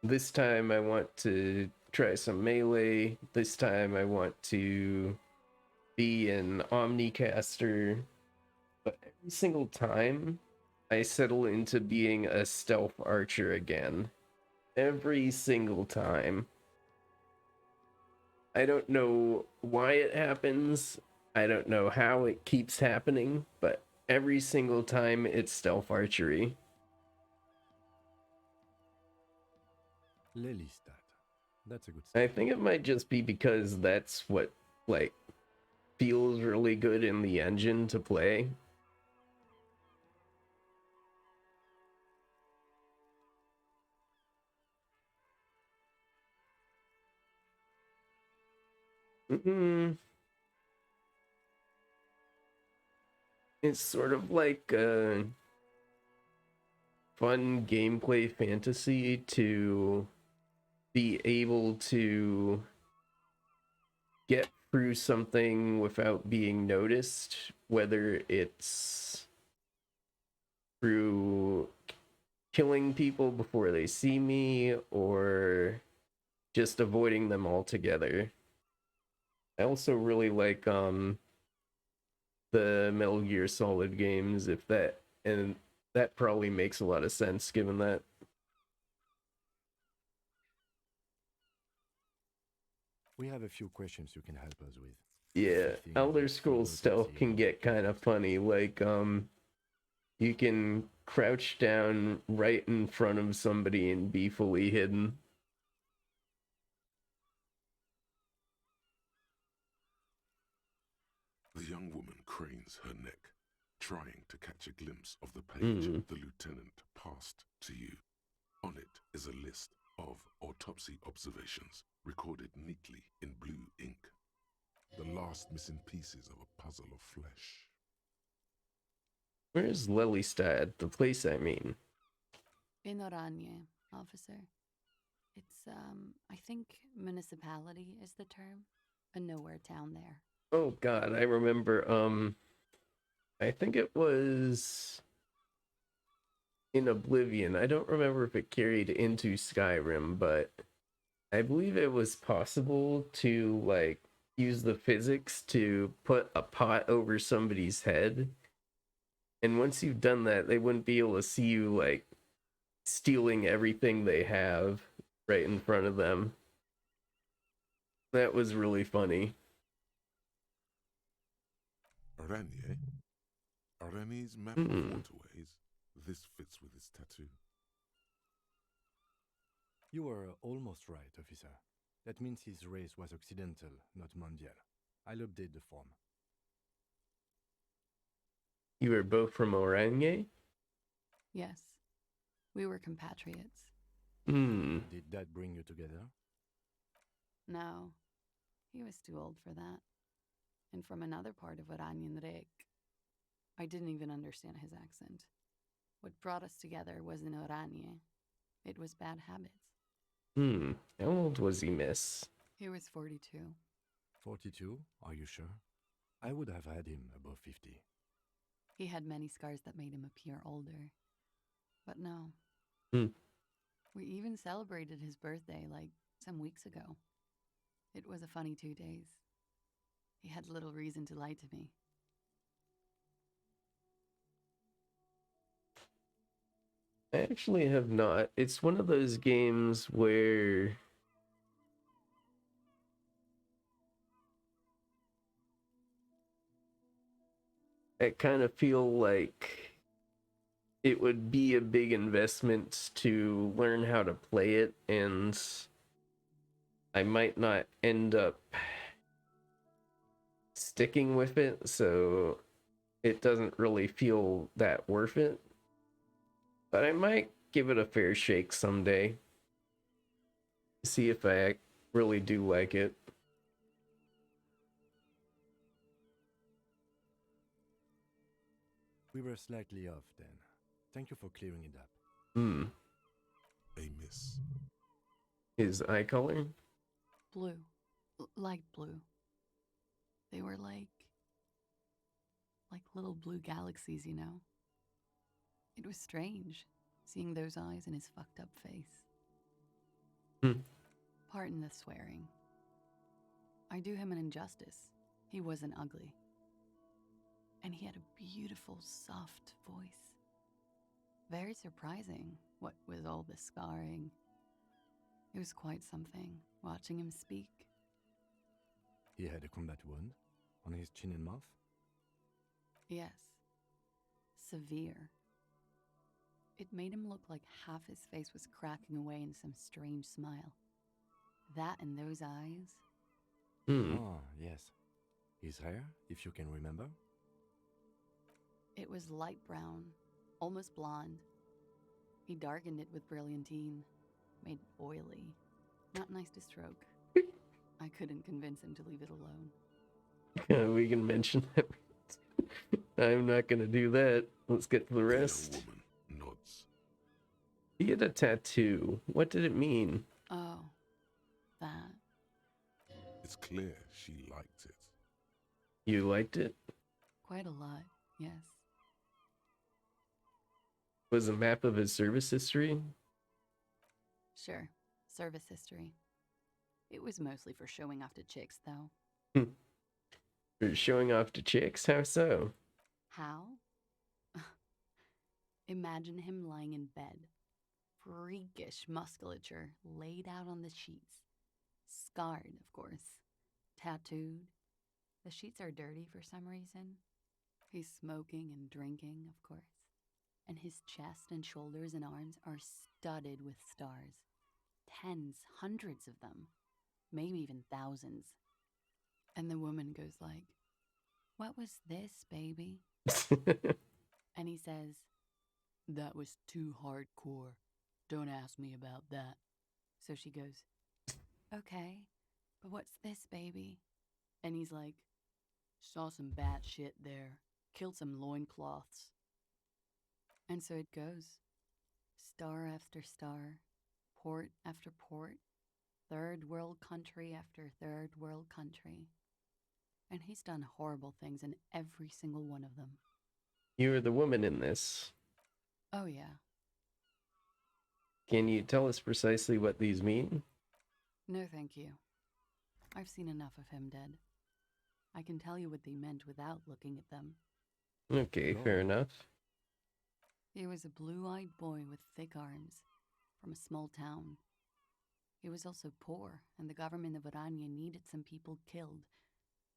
this time I want to try some melee, this time I want to be an Omnicaster, but every single time I settle into being a stealth archer again. Every single time. I don't know why it happens. I don't know how it keeps happening, but every single time it's stealth archery. Lelystad. That's a good I think it might just be because that's what, like, feels really good in the engine to play. It's sort of like a fun gameplay fantasy to be able to get through something without being noticed, whether it's through killing people before they see me or just avoiding them altogether. I also really like the Metal Gear Solid games, and that probably makes a lot of sense given that. We have a few questions you can help us with. Yeah, Elder Scrolls stealth can get kind of funny. Like, you can crouch down right in front of somebody and be fully hidden. The young woman cranes her neck, trying to catch a glimpse of the page the lieutenant passed to you. On it is a list of autopsy observations recorded neatly in blue ink. The last missing pieces of a puzzle of flesh. Where's Lelystad? The place, I mean. In Oranje, officer. It's, I think municipality is the term. A nowhere town there. Oh god, I remember, I think it was in Oblivion. I don't remember if it carried into Skyrim, but I believe it was possible to, like, use the physics to put a pot over somebody's head. And once you've done that, they wouldn't be able to see you, like, stealing everything they have right in front of them. That was really funny. Oranje? Oranje's map of waterways. This fits with his tattoo. You were almost right, officer. That means his race was occidental, not mondial. I'll update the form. You were both from Oranje? Yes, we were compatriots. Hmm. Did that bring you together? No, he was too old for that. And from another part of Oranjenrek. I didn't even understand his accent. What brought us together wasn't Oranje. It was bad habits. Hmm. How old was he, miss? He was 42. 42? Are you sure? I would have had him above 50. He had many scars that made him appear older. But no. Hmm. We even celebrated his birthday like some weeks ago. It was a funny 2 days. He had little reason to lie to me. I actually have not. It's one of those games where I kind of feel like it would be a big investment to learn how to play it, and I might not end up sticking with it, so it doesn't really feel that worth it. But I might give it a fair shake someday. See if I really do like it. We were slightly off then. Thank you for clearing it up. Hmm. A miss. His eye color? Blue. Light blue. They were like little blue galaxies, you know? It was strange, seeing those eyes in his fucked up face. Hmm. Pardon the swearing. I do him an injustice. He wasn't ugly. And he had a beautiful, soft voice. Very surprising, what with all the scarring. It was quite something, watching him speak. He had a combat wound on his chin and mouth? Yes. Severe. It made him look like half his face was cracking away in some strange smile. That and those eyes. Hmm. Oh, yes. His hair, if you can remember? It was light brown, almost blonde. He darkened it with brilliantine, made it oily. Not nice to stroke. I couldn't convince him to leave it alone. We can mention that. I'm not gonna do that. Let's get to the rest. The woman nods. He had a tattoo. What did it mean? Oh, that. It's clear she liked it. You liked it? Quite a lot, yes. Was a map of his service history? Sure, service history. It was mostly for showing off to chicks, though. For showing off to chicks? How so? How? Imagine him lying in bed. Freakish musculature laid out on the sheets. Scarred, of course. Tattooed. The sheets are dirty for some reason. He's smoking and drinking, of course. And his chest and shoulders and arms are studded with stars. Tens, hundreds of them. Maybe even thousands. And the woman goes like, "What was this, baby?" And he says, "That was too hardcore. Don't ask me about that." So she goes, "Okay, but what's this, baby?" And he's like, "Saw some bat shit there. Killed some loincloths." And so it goes. Star after star. Port after port. Third world country after third world country. And he's done horrible things in every single one of them. You were the woman in this. Oh, yeah. Can you tell us precisely what these mean? No, thank you. I've seen enough of him dead. I can tell you what they meant without looking at them. Okay, fair enough. He was a blue-eyed boy with thick arms, from a small town. He was also poor, and the government of Oranje needed some people killed,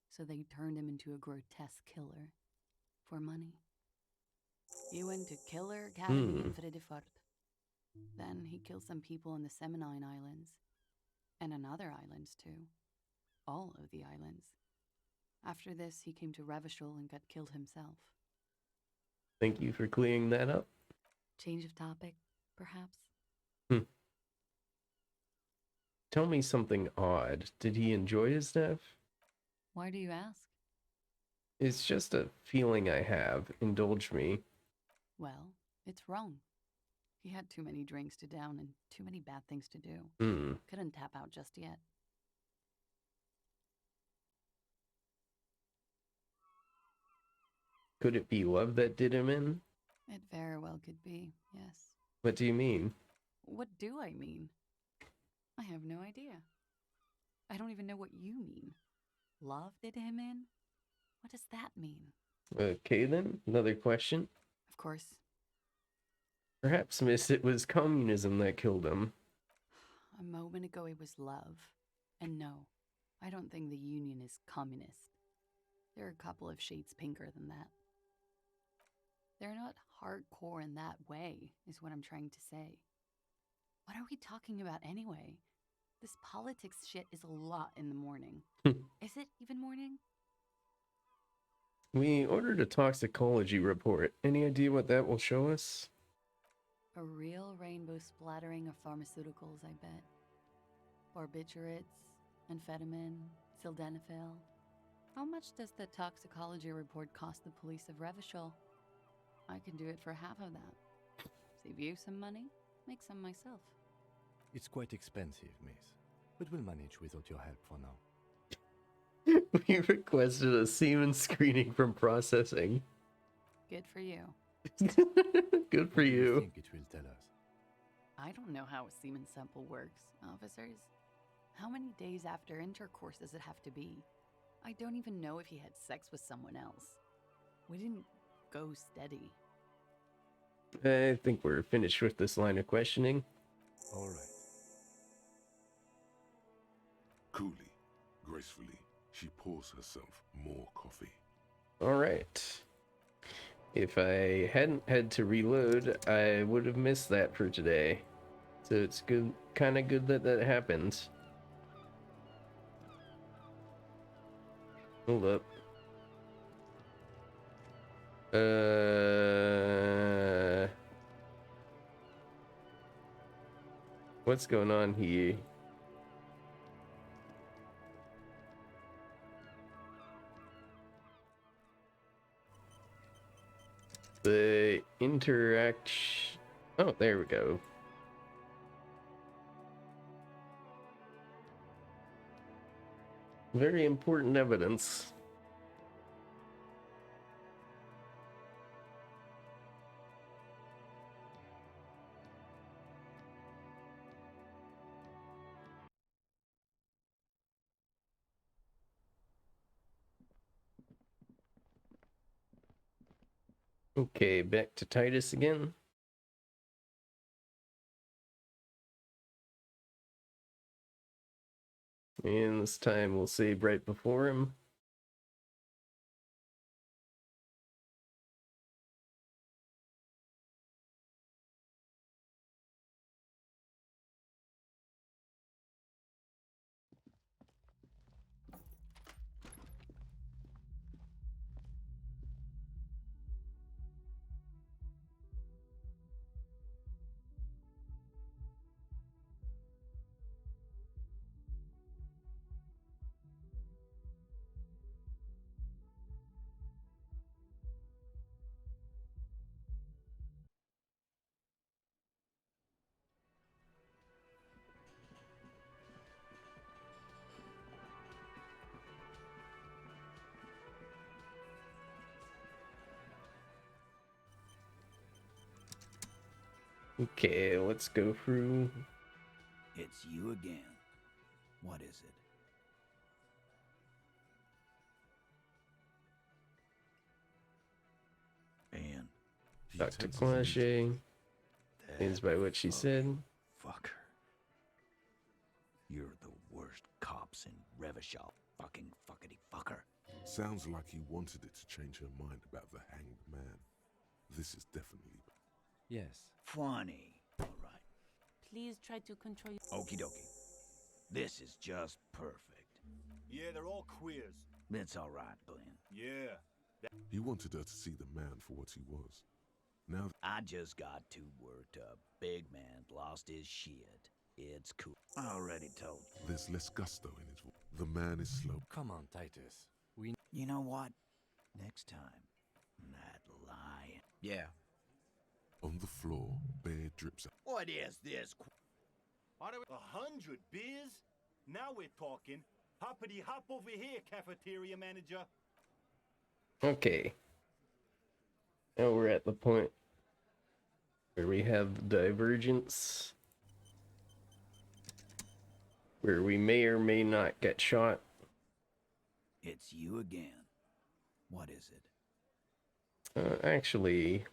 so they turned him into a grotesque killer. For money. He went to Killer Academy in Fredefort. Then he killed some people in the Semenine Islands. And on other islands, too. All of the islands. After this, he came to Revachol and got killed himself. Thank you for clearing that up. Change of topic, perhaps? Tell me something odd. Did he enjoy his death? Why do you ask? It's just a feeling I have. Indulge me. Well, it's wrong. He had too many drinks to down and too many bad things to do. Couldn't tap out just yet. Could it be love that did him in? It very well could be, yes. What do you mean? What do I mean? I have no idea. I don't even know what you mean. Love did him in? What does that mean? Okay then, another question. Of course. Perhaps, miss, it was communism that killed him. A moment ago it was love. And no, I don't think the Union is communist. They're a couple of shades pinker than that. They're not hardcore in that way, is what I'm trying to say. What are we talking about anyway? This politics shit is a lot in the morning. Is it even morning? We ordered a toxicology report. Any idea what that will show us? A real rainbow splattering of pharmaceuticals, I bet. Barbiturates, amphetamine, sildenafil. How much does the toxicology report cost the police of Revachol? I can do it for half of that. Save you some money, make some myself. It's quite expensive, miss, but we'll manage without your help for now. We requested a semen screening from processing. Good for you. Good for What do you. think it will tell us? I don't know how a semen sample works, officers. How many days after intercourse does it have to be? I don't even know if he had sex with someone else. We didn't go steady. I think we're finished with this line of questioning. All right. Coolly, gracefully, she pours herself more coffee. All right. If I hadn't had to reload, I would have missed that for today. So it's good, kind of good that that happened. Hold up. What's going on here? The interaction. Oh, there we go. Very important evidence. Okay, back to Titus again. And this time we'll save right before him. Okay, let's go through. It's you again. What is it? And Dr. Quashe ends by what she said. Fucker. You're the worst cops in Revachol, fucking fuckity fucker. Sounds like he wanted it to change her mind about the hanged man. This is definitely... Yes. Funny. All right. Please try to control your... Okie dokie. This is just perfect. Yeah, they're all queers. That's all right, Glenn. Yeah. He wanted her to see the man for what he was. Now I just got too worked up. Big man lost his shit. It's cool. I already told you. there's less gusto in his voice. The man is slow. Come on, Titus. We. You know what? Next time, that lion. Yeah. On the floor, bear drips out. What is this? What are we? 100 beers? Now we're talking. Hoppity hop over here, cafeteria manager. Okay. Now we're at the point where we have divergence, where we may or may not get shot. It's you again. What is it? Actually,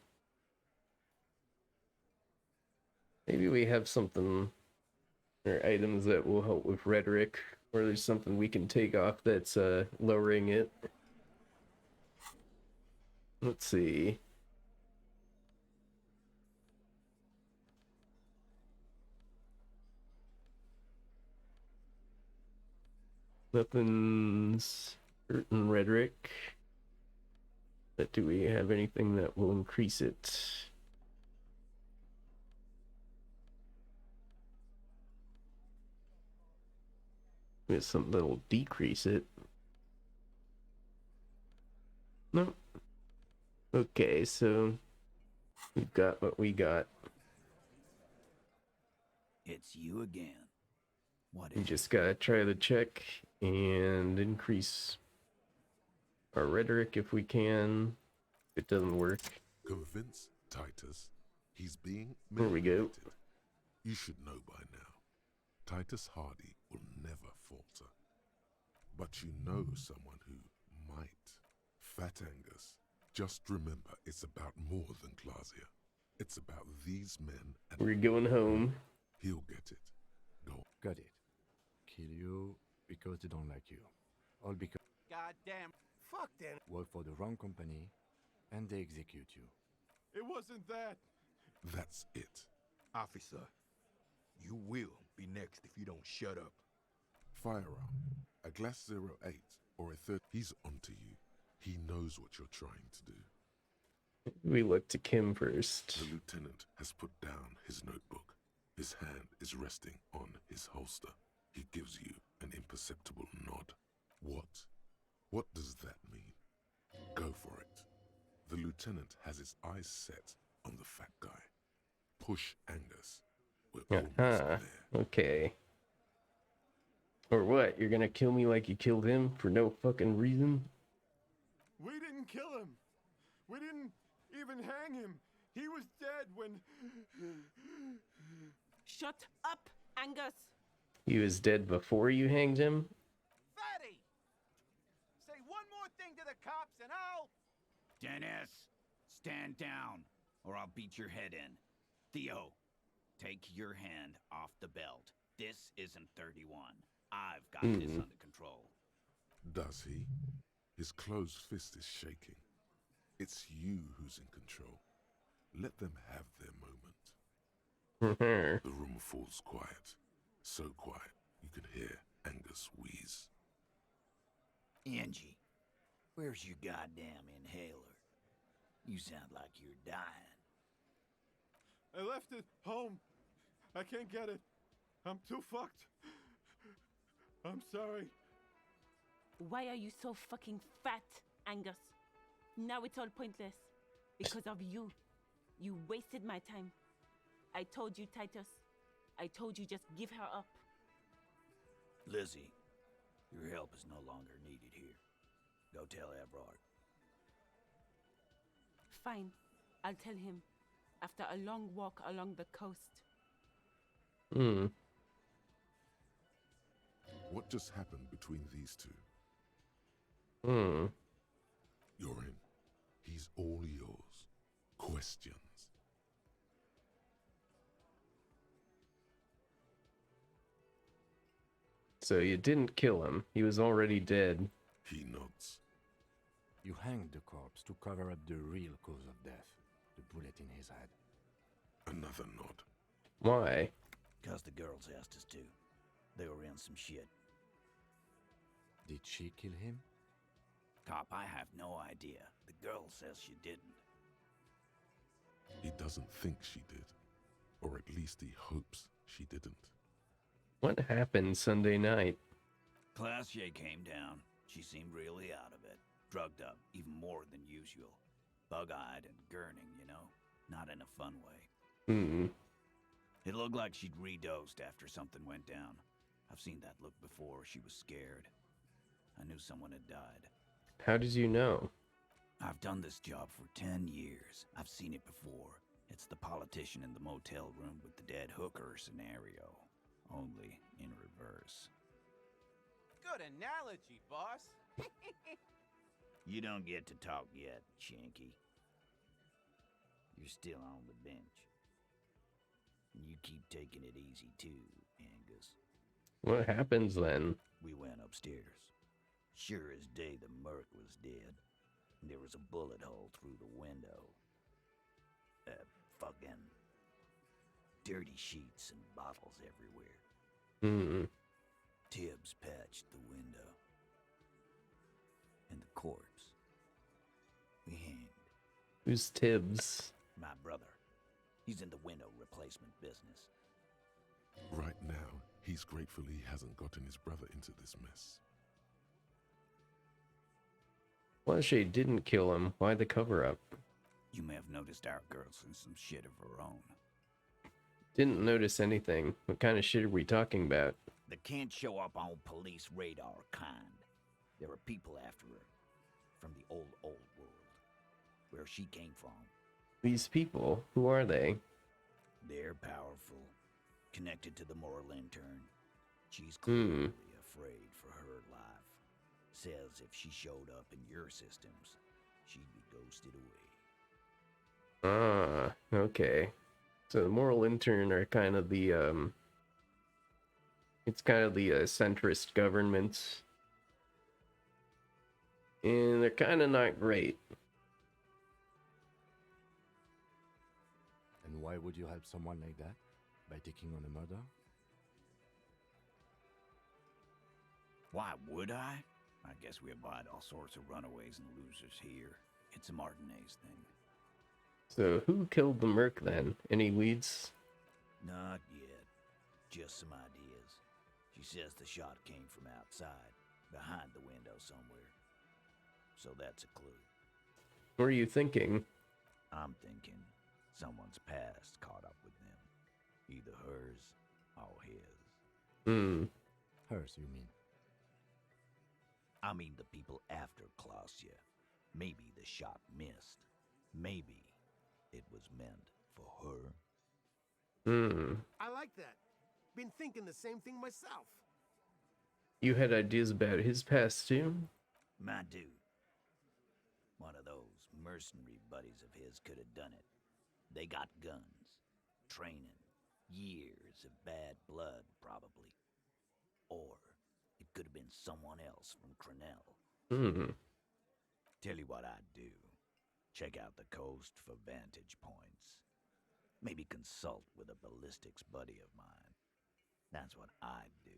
maybe we have something or items that will help with rhetoric, or there's something we can take off that's lowering it. Let's see. Weapons, certain rhetoric. But do we have anything that will increase it? We have something that'll decrease it. No. Okay, so we've got what we got. It's you again. What We is just gotta try the check and increase our rhetoric if we can. If it doesn't work, Convince Titus he's being there we go. manipulated. You should know by now. Titus Hardy will never falter. But you know someone who might. Fat Angus. Just remember, it's about more than Clausia. It's about these men and We're going home. he'll get it. Go. Got it. Kill you because they don't like you. All because Goddamn. Fuck them. work for the wrong company and they execute you. It wasn't that. That's it. Officer, you will be next if you don't shut up. Firearm. A glass 08 or a 30. He's onto you. He knows what you're trying to do. We look to Kim first. The lieutenant has put down his notebook. His hand is resting on his holster. He gives you an imperceptible nod. What? What does that mean? Go for it. The lieutenant has his eyes set on the fat guy. Push Angus. We're almost there. Okay. Or what? You're gonna kill me like you killed him for no fucking reason? We didn't kill him. We didn't even hang him. He was dead when... Shut up, Angus! He was dead before you hanged him? Fatty! Say one more thing to the cops and I'll... Dennis, stand down, or I'll beat your head in. Theo, take your hand off the belt. This isn't 31. I've got this under control. Does he? His closed fist is shaking. It's you who's in control. Let them have their moment. The room falls quiet. So quiet, you can hear Angus wheeze. Angie, where's your goddamn inhaler? You sound like you're dying. I left it home. I can't get it. I'm too fucked. I'm sorry. Why are you so fucking fat, Angus? Now it's all pointless. Because of you. You wasted my time. I told you, Titus. I told you just give her up. Lizzie, your help is no longer needed here. Go tell Everard. Fine. I'll tell him. After a long walk along the coast. What just happened between these two? You're in. He's all yours. Questions. So you didn't kill him. He was already dead. He nods. You hanged the corpse to cover up the real cause of death, the bullet in his head. Another nod. Why? Because the girls asked us to. They were in some shit. Did she kill him? Cop, I have no idea. The girl says she didn't. He doesn't think she did. Or at least he hopes she didn't. What happened Sunday night? Classier came down. She seemed really out of it. Drugged up, even more than usual. Bug-eyed and gurning, you know? Not in a fun way. Hmm. It looked like she'd redosed after something went down. I've seen that look before. She was scared. I knew someone had died. How did you know? I've done this job for 10 years. I've seen it before. It's the politician in the motel room with the dead hooker scenario. Only in reverse. Good analogy, boss. You don't get to talk yet, Shanky. You're still on the bench. And you keep taking it easy too, Angus. What happens then? We went upstairs. Sure as day the Merc was dead. And there was a bullet hole through the window. Fucking dirty sheets and bottles everywhere. Hmm. Tibbs patched the window. And the corpse. We hanged. Who's Tibbs? My brother. He's in the window replacement business. Right now, he's grateful he hasn't gotten his brother into this mess. Lachey didn't kill him. Why the cover-up? You may have noticed our girl's in some shit of her own. Didn't notice anything. What kind of shit are we talking about? That can't show up on police radar kind. There are people after her. From the old world. Where she came from. These people, who are they? They're powerful. Connected to the moral intern. She's clearly afraid for her life. Says if she showed up in your systems, she'd be ghosted away. Ah, okay. So the moral intern are kind of the, it's kind of the centrist government. And they're kind of not great. And why would you help someone like that? By taking on a murder? Why would I? I guess we abide all sorts of runaways and losers here. It's a Martinez thing. So who killed the Merc then? Any leads? Not yet. Just some ideas. She says the shot came from outside, behind the window somewhere. So that's a clue. What are you thinking? I'm thinking someone's past caught up with them. Either hers or his. Hers, you mean? I mean the people after Klausya. Maybe the shot missed. Maybe it was meant for her. I like that. Been thinking the same thing myself. You had ideas about his past too? My dude. One of those mercenary buddies of his could have done it. They got guns, training, years of bad blood, probably. Or it could have been someone else from Crenell. Tell you what I'd do. Check out the coast for vantage points. Maybe consult with a ballistics buddy of mine. That's what I'd do.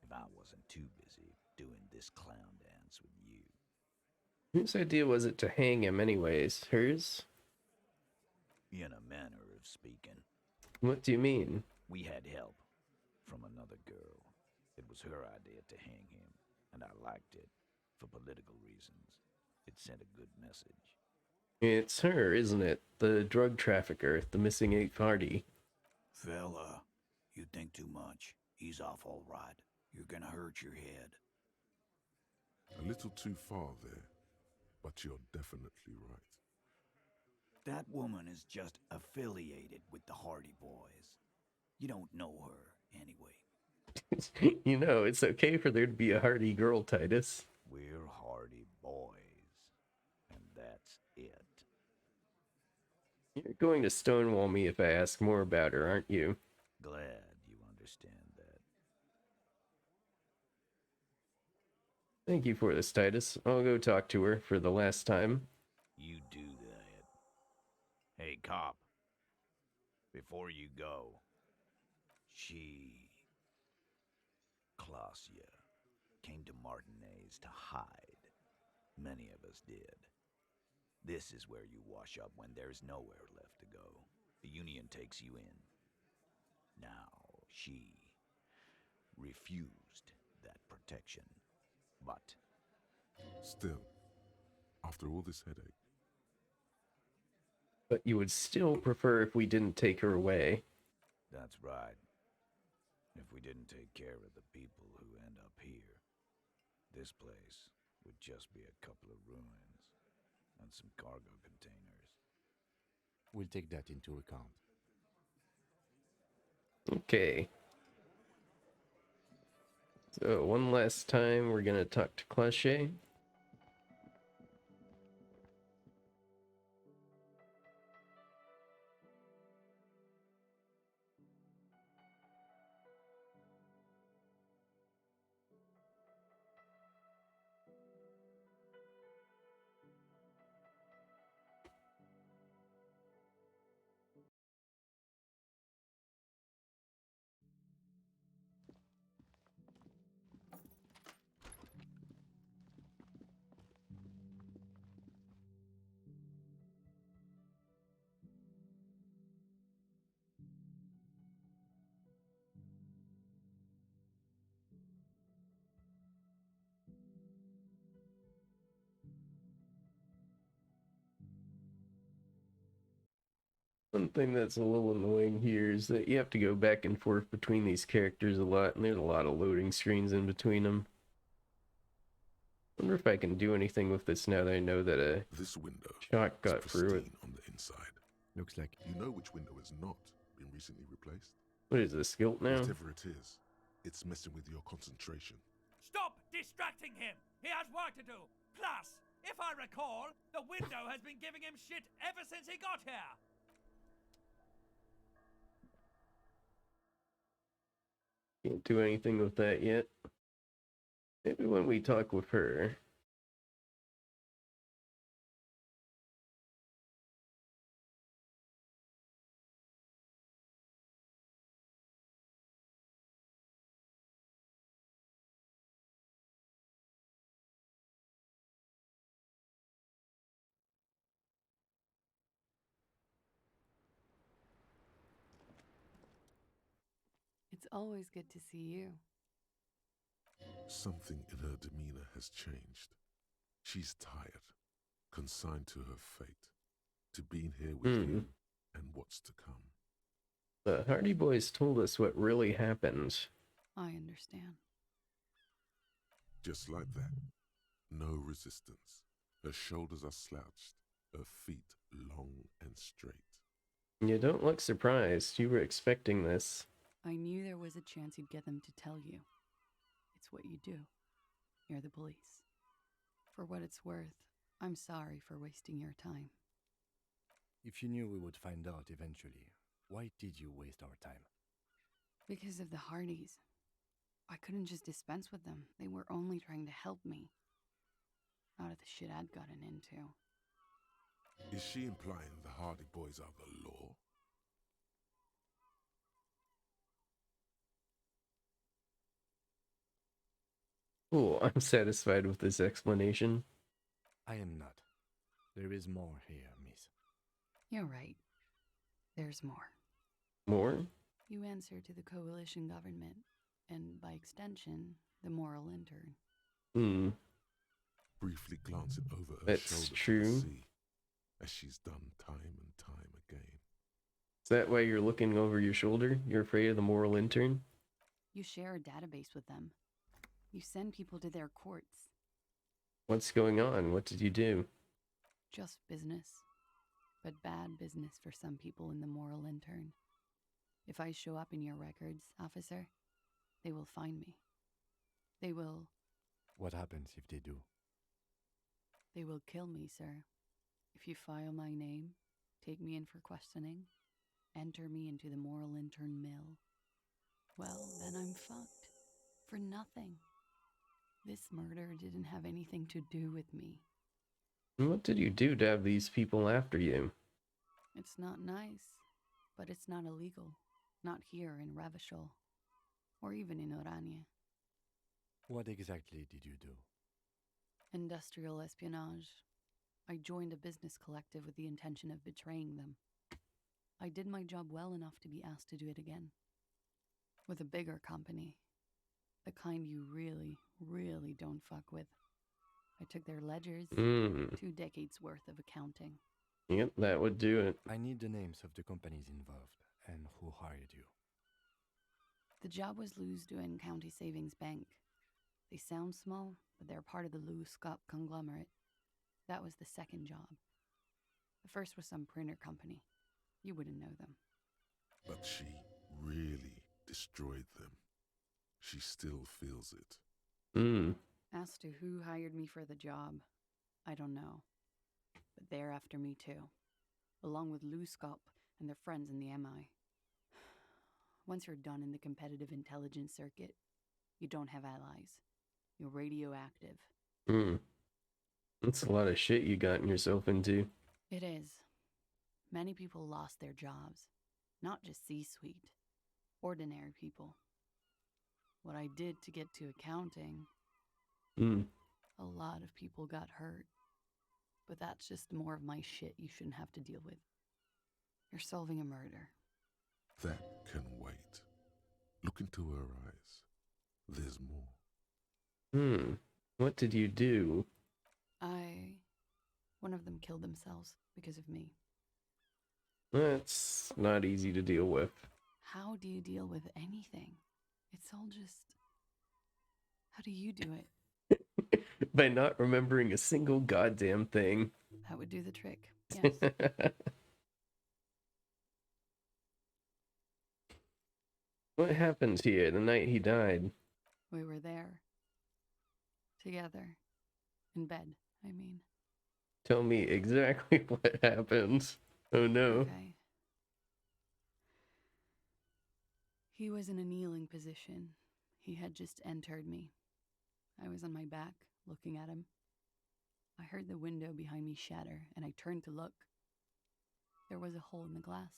If I wasn't too busy doing this clown dance with you. Whose idea was it to hang him anyways? Hers? In a manner of speaking. What do you mean? We had help from another girl. It was her idea to hang him, and I liked it. For political reasons. It sent a good message. It's her, isn't it? The drug trafficker, the missing 8 party. Fella, you think too much. He's off all right. You're gonna hurt your head. A little too far there, but you're definitely right. That woman is just affiliated with the Hardy Boys. You don't know her, anyway. You know, it's okay for there to be a Hardy girl, Titus. We're Hardy Boys. And that's it. You're going to stonewall me if I ask more about her, aren't you? Glad you understand that. Thank you for this, Titus. I'll go talk to her for the last time. You do that. Hey, cop. Before you go, Klausya, came to Martinez to hide. Many of us did. This is where you wash up when there's nowhere left to go. The Union takes you in. Now, she refused that protection. But Still, after all this headache, But you would still prefer if we didn't take her away. that's right. If we didn't take care of the people who end up here, this place would just be a couple of ruins and some cargo containers. We'll take that into account. Okay. So one last time, we're gonna talk to Cliché. One thing that's a little annoying here is that you have to go back and forth between these characters a lot, and there's a lot of loading screens in between them. Wonder if I can do anything with this now that I know that a this window shot got is through it. pristine on the inside. Looks like You know which window has not been recently replaced? What is this, guilt now? Whatever it is, it's messing with your concentration. Stop distracting him! He has work to do! Plus, if I recall, the window has been giving him shit ever since he got here! Can't do anything with that yet. Maybe when we talk with her. It's always good to see you. Something in her demeanor has changed. She's tired, consigned to her fate, to being here with you and what's to come. The Hardy Boys told us what really happened. I understand. Just like that. No resistance. Her shoulders are slouched, her feet long and straight. You don't look surprised. You were expecting this. I knew there was a chance you'd get them to tell you. It's what you do. You're the police. For what it's worth, I'm sorry for wasting your time. if you knew we would find out eventually, why did you waste our time? Because of the Hardys. I couldn't just dispense with them. They were only trying to help me. Out of the shit I'd gotten into. Is she implying the Hardy Boys are the law? Cool, I'm satisfied with this explanation. I am not. There is more here, miss. You're right. There's more. More? You answer to the coalition government, and by extension, the moral intern. Briefly glancing over her That's shoulder true. to the sea, as she's done time and time again. Is that why you're looking over your shoulder? You're afraid of the moral intern? You share a database with them. You send people to their courts. What's going on? What did you do? Just business. But bad business for some people in the moral intern. If I show up in your records, officer, they will find me. They will... What happens if they do? They will kill me, sir. If you file my name, take me in for questioning, enter me into the moral intern mill, well, then I'm fucked. For nothing. This murder didn't have anything to do with me. And what did you do to have these people after you? It's not nice, but it's not illegal. Not here in Revachol, or even in Orania. What exactly did you do? Industrial espionage. I joined a business collective with the intention of betraying them. I did my job well enough to be asked to do it again. With a bigger company. The kind you really, really don't fuck with. I took their ledgers, 2 decades worth of accounting. Yep, that would do it. I need the names of the companies involved and who hired you. The job was Lou's County Savings Bank. They sound small, but they're part of the Lou Scott conglomerate. That was the second job. The first was some printer company. You wouldn't know them. But she really destroyed them. She still feels it. As to who hired me for the job, I don't know. But they're after me too, along with Lou Scott and their friends in the MI. Once you're done in the competitive intelligence circuit, you don't have allies. You're radioactive. That's a lot of shit you gotten yourself into. It is. Many people lost their jobs. Not just C-suite. Ordinary people. What I did to get to accounting, a lot of people got hurt. But that's just more of my shit you shouldn't have to deal with. You're solving a murder. That can wait. Look into her eyes. There's more. What did you do? One of them killed themselves because of me. That's not easy to deal with. How do you deal with anything? It's all just... How do you do it? By not remembering a single goddamn thing. That would do the trick, yes. What happened here the night he died? We were there. Together. In bed, I mean. Tell me exactly what happened. Oh no. Okay. He was in a kneeling position. He had just entered me. I was on my back, looking at him. I heard the window behind me shatter, and I turned to look. There was a hole in the glass.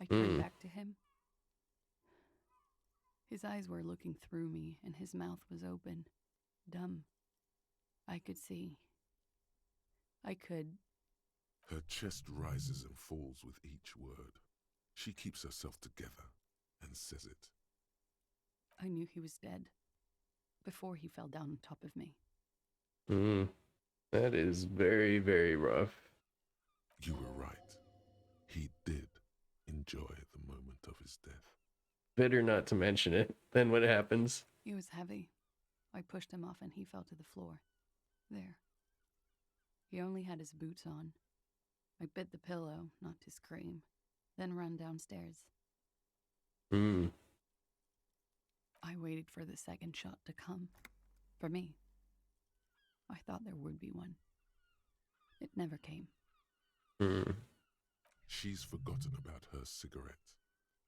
I turned back to him. His eyes were looking through me, and his mouth was open. Dumb. I could see. I could... Her chest rises and falls with each word. She keeps herself together and says it. I knew he was dead. Before he fell down on top of me. That is very, very rough. You were right. He did enjoy the moment of his death. Better not to mention it. Then what happens? He was heavy. I pushed him off and he fell to the floor. There. He only had his boots on. I bit the pillow, not to scream, then ran downstairs. I waited for the second shot to come. For me. I thought there would be one. It never came. She's forgotten about her cigarette.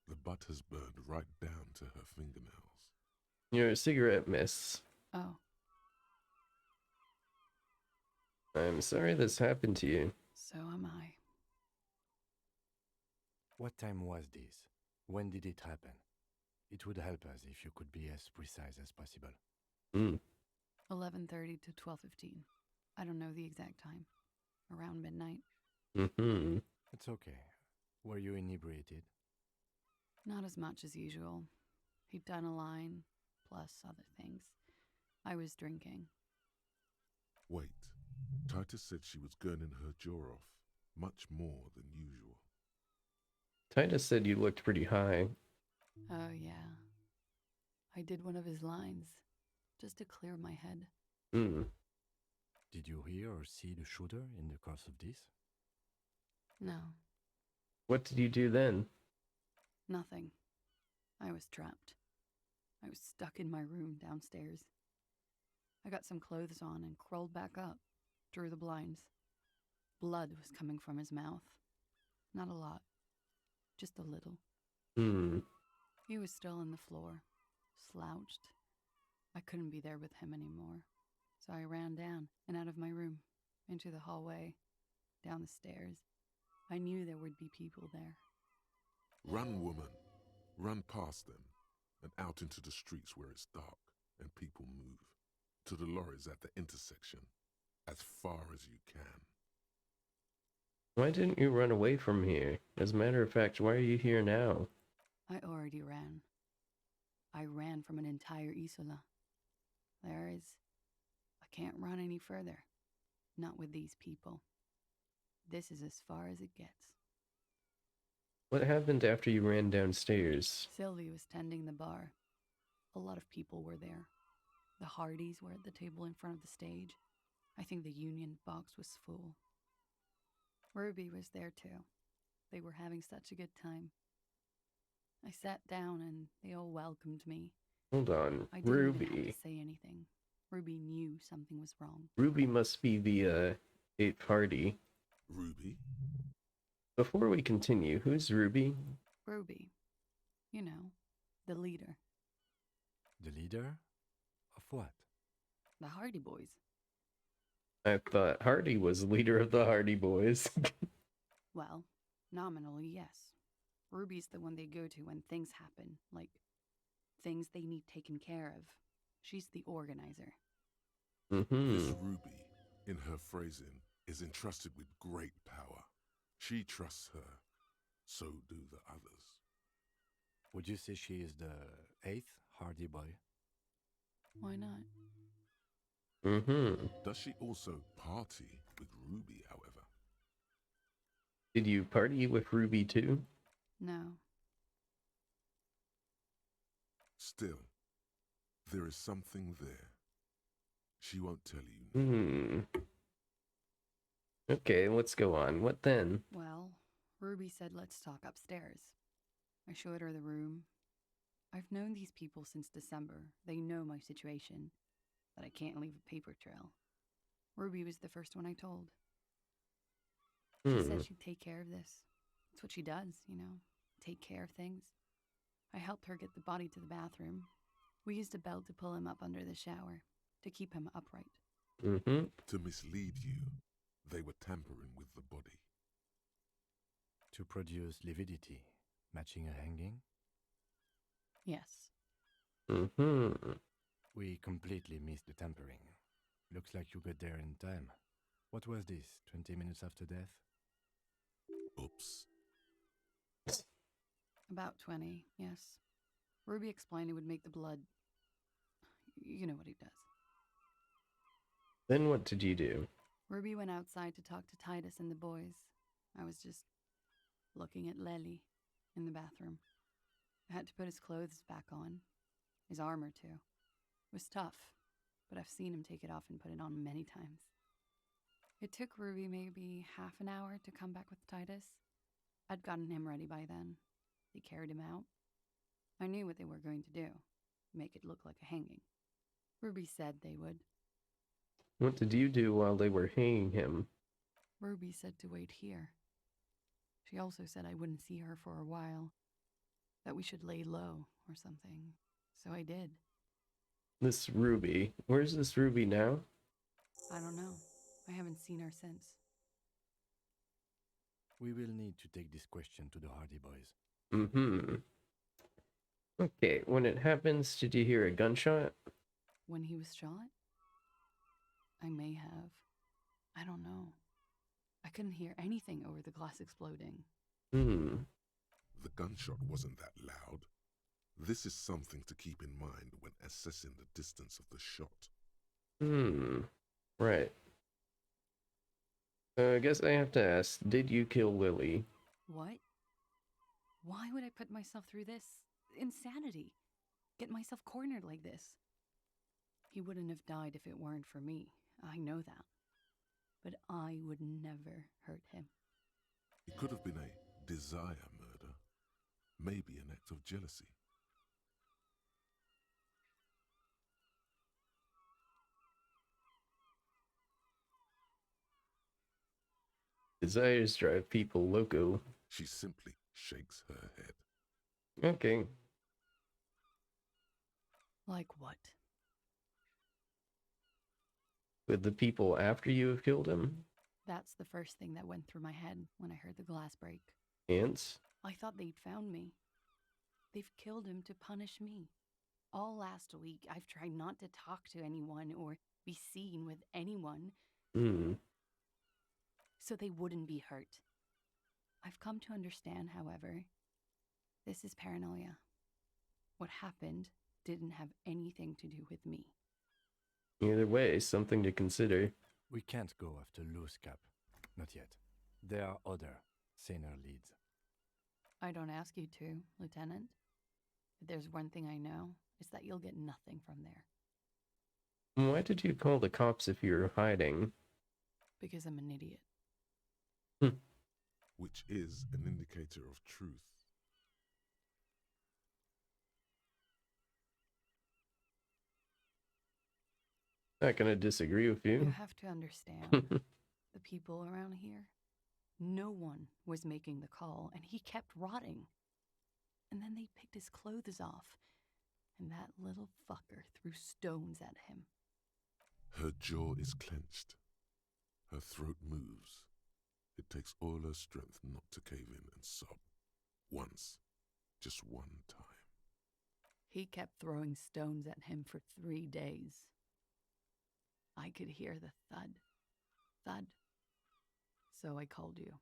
The butt has burned right down to her fingernails. You're a cigarette miss. Oh. I'm sorry this happened to you. So am I. What time was this? When did it happen? It would help us if you could be as precise as possible. 11:30 to 12:15. I don't know the exact time. Around midnight. It's okay. Were you inebriated? Not as much as usual. He'd done a line, plus other things. I was drinking. Wait. Titus said she was gurning her jaw off, much more than usual. Titus said you looked pretty high. Oh, yeah. I did one of his lines, just to clear my head. Did you hear or see the shooter in the course of this? No. What did you do then? Nothing. I was trapped. I was stuck in my room downstairs. I got some clothes on and crawled back up, drew the blinds. Blood was coming from his mouth. Not a lot. Just a little. He was still on the floor, slouched. I couldn't be there with him anymore. So I ran down and out of my room, into the hallway, down the stairs. I knew there would be people there. Run, woman. Run past them and out into the streets where it's dark and people move. to the lorries at the intersection, as far as you can. Why didn't you run away from here? As a matter of fact, why are you here now? I already ran. I ran from an entire Isola. I can't run any further. Not with these people. This is as far as it gets. What happened after you ran downstairs? Sylvie was tending the bar. A lot of people were there. The Hardys were at the table in front of the stage. I think the Union box was full. Ruby was there too. They were having such a good time. I sat down and they all welcomed me. Hold on, I didn't Ruby. even have to say anything. Ruby knew something was wrong. Ruby must be the 8th Hardy. Ruby? Before we continue, who's Ruby? Ruby. You know, the leader. The leader? Of what? The Hardy Boys. I thought Hardy was leader of the Hardy Boys. Well, nominally, yes. Ruby's the one they go to when things happen, like things they need taken care of. She's the organizer. This Ruby, in her phrasing, is entrusted with great power. She trusts her. So do the others. Would you say she is the 8th Hardy Boy? Why not? Does she also party with Ruby, however? Did you party with Ruby too? No. Still, there is something there. She won't tell you. Okay, let's go on. What then? Well, Ruby said let's talk upstairs. I showed her the room. I've known these people since December. They know my situation, that I can't leave a paper trail. Ruby was the first one I told. She said she'd take care of this. It's what she does, you know, take care of things. I helped her get the body to the bathroom. We used a belt to pull him up under the shower, to keep him upright. To mislead you, they were tampering with the body. To produce lividity, matching a hanging? Yes. We completely missed the tampering. Looks like you got there in time. What was this, 20 minutes after death? Oops. About 20, yes. Ruby explained it would make the blood... You know what he does. Then what did you do? Ruby went outside to talk to Titus and the boys. I was just looking at Lely in the bathroom. I had to put his clothes back on. His armor, too. It was tough, but I've seen him take it off and put it on many times. It took Ruby maybe half an hour to come back with Titus. I'd gotten him ready by then. They carried him out. I knew what they were going to do. Make it look like a hanging. Ruby said they would. What did you do while they were hanging him? Ruby said to wait here. She also said I wouldn't see her for a while. That we should lay low or something. So I did. This Ruby. Where's this Ruby now? I don't know. I haven't seen her since. We will need to take this question to the Hardy Boys. Okay, when it happens, did you hear a gunshot? When he was shot? I may have. I don't know. I couldn't hear anything over the glass exploding. The gunshot wasn't that loud. This is something to keep in mind when assessing the distance of the shot. Right. I guess I have to ask, did you kill Lily? What? Why would I put myself through this? Insanity. Get myself cornered like this. He wouldn't have died if it weren't for me. I know that. But I would never hurt him. It could have been a desire murder. Maybe an act of jealousy. Desires drive people loco. She simply shakes her head. Okay. Like what? With the people after you have killed him? That's the first thing that went through my head when I heard the glass break. Ants? I thought they'd found me. They've killed him to punish me. All last week, I've tried not to talk to anyone or be seen with anyone so they wouldn't be hurt. I've come to understand, however, this is paranoia. What happened didn't have anything to do with me. Either way, something to consider. We can't go after Loose Cap. Not yet. There are other, saner leads. I don't ask you to, Lieutenant. If there's one thing I know, it's that you'll get nothing from there. Why did you call the cops if you were hiding? Because I'm an idiot. Which is an indicator of truth. Not gonna disagree with you. You have to understand, the people around here, no one was making the call, and he kept rotting. And then they picked his clothes off, and that little fucker threw stones at him. Her jaw is clenched. Her throat moves. It takes all her strength not to cave in and sob. Once. Just one time. He kept throwing stones at him for 3 days. I could hear the thud. Thud. So I called you.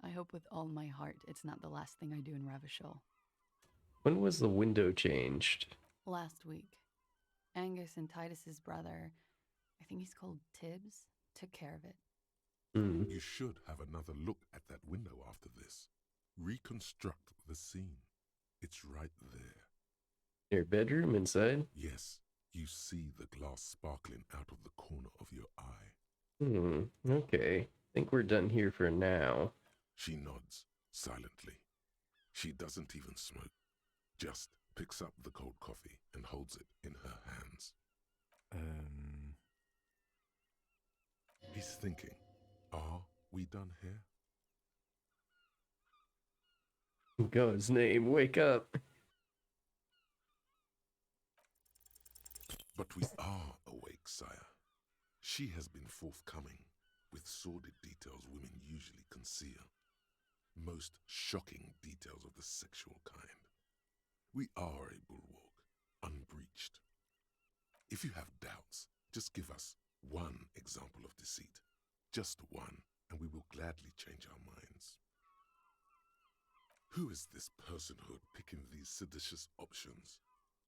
I hope with all my heart it's not the last thing I do in Ravishol. When was the window changed? Last week. Angus and Titus's brother, I think he's called Tibbs, took care of it. You should have another look at that window after this. Reconstruct the scene. It's right there. Your bedroom inside? Yes, you see the glass sparkling out of the corner of your eye. Okay. Think we're done here for now. She nods, silently. She doesn't even smoke. Just picks up the cold coffee and holds it in her hands. He's thinking, are we done here? In God's name, wake up. But we are awake, sire. She has been forthcoming with sordid details women usually conceal. Most shocking details of the sexual kind. We are a bulwark, unbreached. If you have doubts, just give us one example of deceit. Just one, and we will gladly change our minds. Who is this personhood picking these seditious options?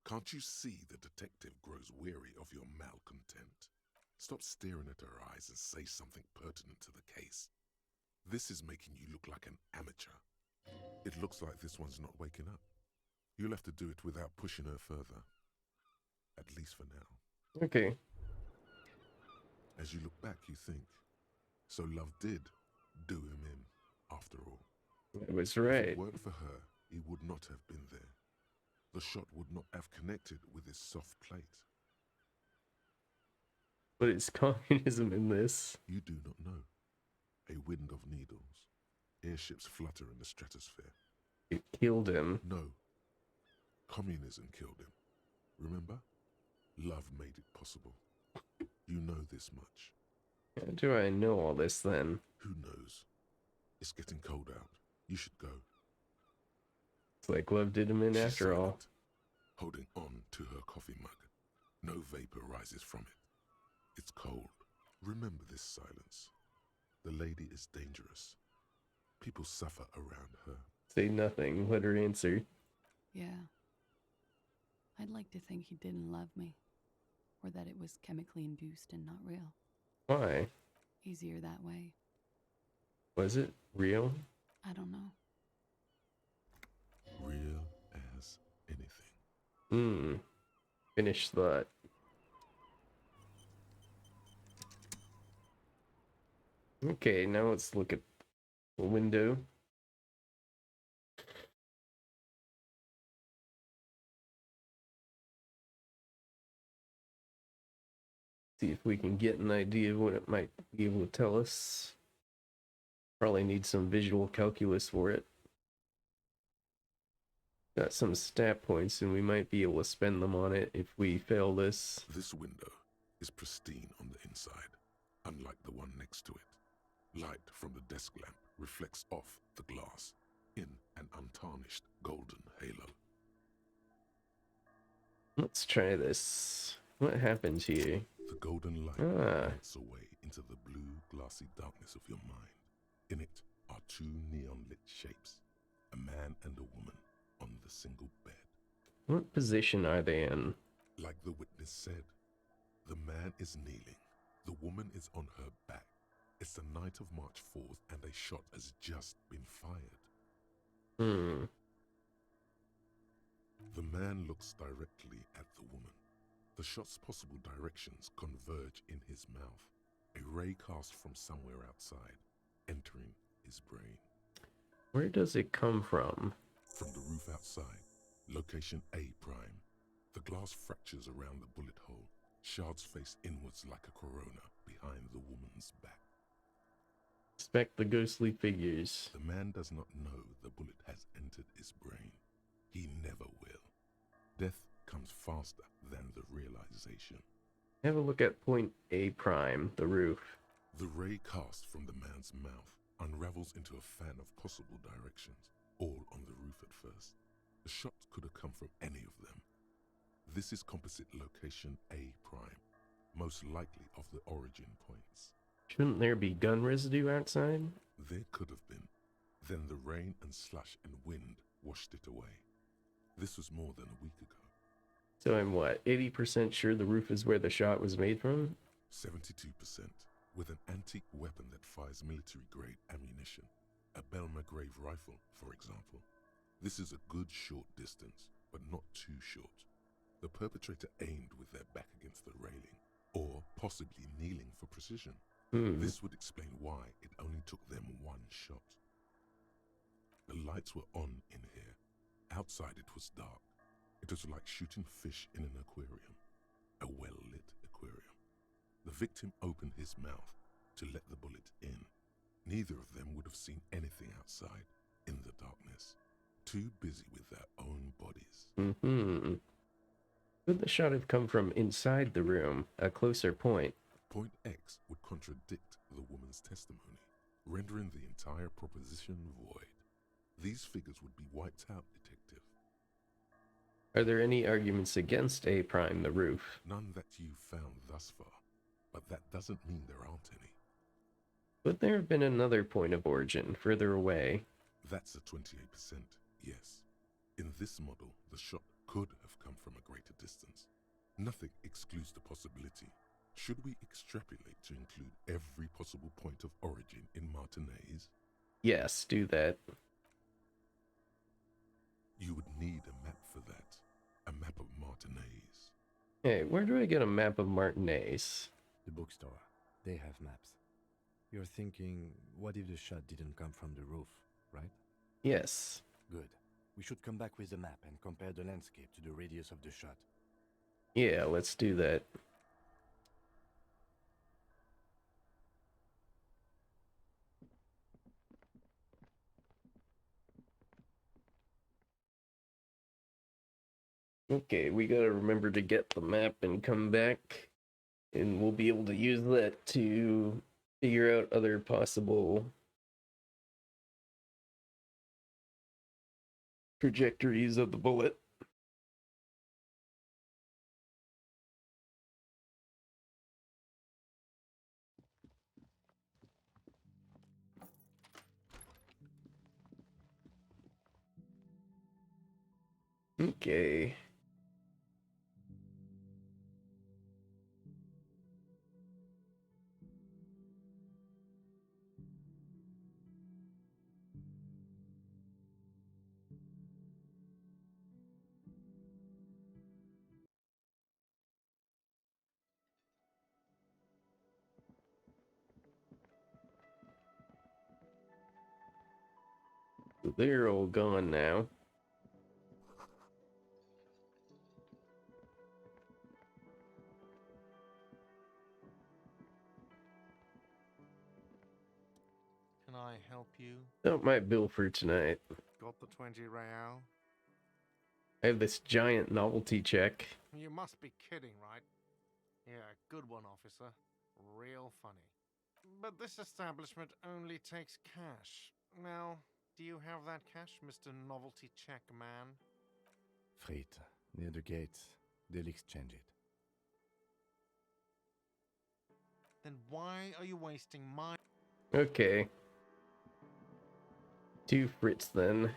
Can't you see the detective grows weary of your malcontent? Stop staring at her eyes and say something pertinent to the case. This is making you look like an amateur. It looks like this one's not waking up. You'll have to do it without pushing her further. At least for now. Okay. As you look back, you think, so love did do him in, after all. That was right. If it weren't for her, he would not have been there. The shot would not have connected with his soft plate. What is communism in this? You do not know. A wind of needles. Airships flutter in the stratosphere. It killed him. No. Communism killed him. Remember? Love made it possible. You know this much. How do I know all this then? Who knows? It's getting cold out. You should go. It's like love did him in She's after all. silent, holding on to her coffee mug. No vapor rises from it. It's cold. Remember this silence. The lady is dangerous. People suffer around her. Say nothing. Let her answer. Yeah. I'd like to think he didn't love me. Or that it was chemically induced and not real. Why? Easier that way. Was it real? I don't know. Real as anything. Finished thought. Okay, now let's look at the window. See if we can get an idea of what it might be able to tell us. Probably need some visual calculus for it. Got some stat points and we might be able to spend them on it if we fail this. This window is pristine on the inside, unlike the one next to it. Light from the desk lamp reflects off the glass in an untarnished golden halo. Let's try this. What happens here? The golden light Ah. melts away into the blue, glassy darkness of your mind. In it are two neon-lit shapes, a man and a woman on the single bed. What position are they in? Like the witness said, the man is kneeling, the woman is on her back. It's the night of March 4th and a shot has just been fired. The man looks directly at the woman. The shot's possible directions converge in his mouth, a ray cast from somewhere outside, entering his brain. Where does it come from? From the roof outside, location A prime. The glass fractures around the bullet hole, shards face inwards like a corona behind the woman's back. Inspect the ghostly figures. The man does not know the bullet has entered his brain. He never will. Death comes faster than the realization. Have a look at point A prime, the roof. The ray cast from the man's mouth unravels into a fan of possible directions, all on the roof at first. The shot could have come from any of them. This is composite location A prime, most likely of the origin points. Shouldn't there be gun residue outside? There could have been. Then the rain and slush and wind washed it away. This was more than a week ago. So I'm what, 80% sure the roof is where the shot was made from? 72%, with an antique weapon that fires military-grade ammunition. A Belmagrave rifle, for example. This is a good short distance, but not too short. The perpetrator aimed with their back against the railing, or possibly kneeling for precision. This would explain why it only took them one shot. The lights were on in here. Outside it was dark. It was like shooting fish in an aquarium, a well-lit aquarium. The victim opened his mouth to let the bullet in. Neither of them would have seen anything outside in the darkness, too busy with their own bodies. Could the shot have come from inside the room, a closer point? Point X would contradict the woman's testimony, rendering the entire proposition void. These figures would be wiped out, detective. Are there any arguments against A prime, the roof? None that you've found thus far, but that doesn't mean there aren't any. Would there have been another point of origin, further away? That's a 28%, yes. In this model, the shot could have come from a greater distance. Nothing excludes the possibility. Should we extrapolate to include every possible point of origin in Martinez? Yes, do that. You would need a map for that. A map of Martinez. Hey, where do I get a map of Martinez? The bookstore. They have maps. You're thinking, what if the shot didn't come from the roof, right? Yes. Good. We should come back with a map and compare the landscape to the radius of the shot. Yeah, let's do that. Okay, we gotta remember to get the map and come back, and we'll be able to use that to figure out other possible trajectories of the bullet. Okay. They're all gone now. Can I help you? Not my bill for tonight. Got the 20 real? I have this giant novelty check. You must be kidding, right? Yeah, good one, officer. Real funny. But this establishment only takes cash. Now, do you have that cash, Mr. Novelty Check Man? Freight, near the gate. They'll exchange it. Then why are you wasting my... Okay. 2 Fritz then.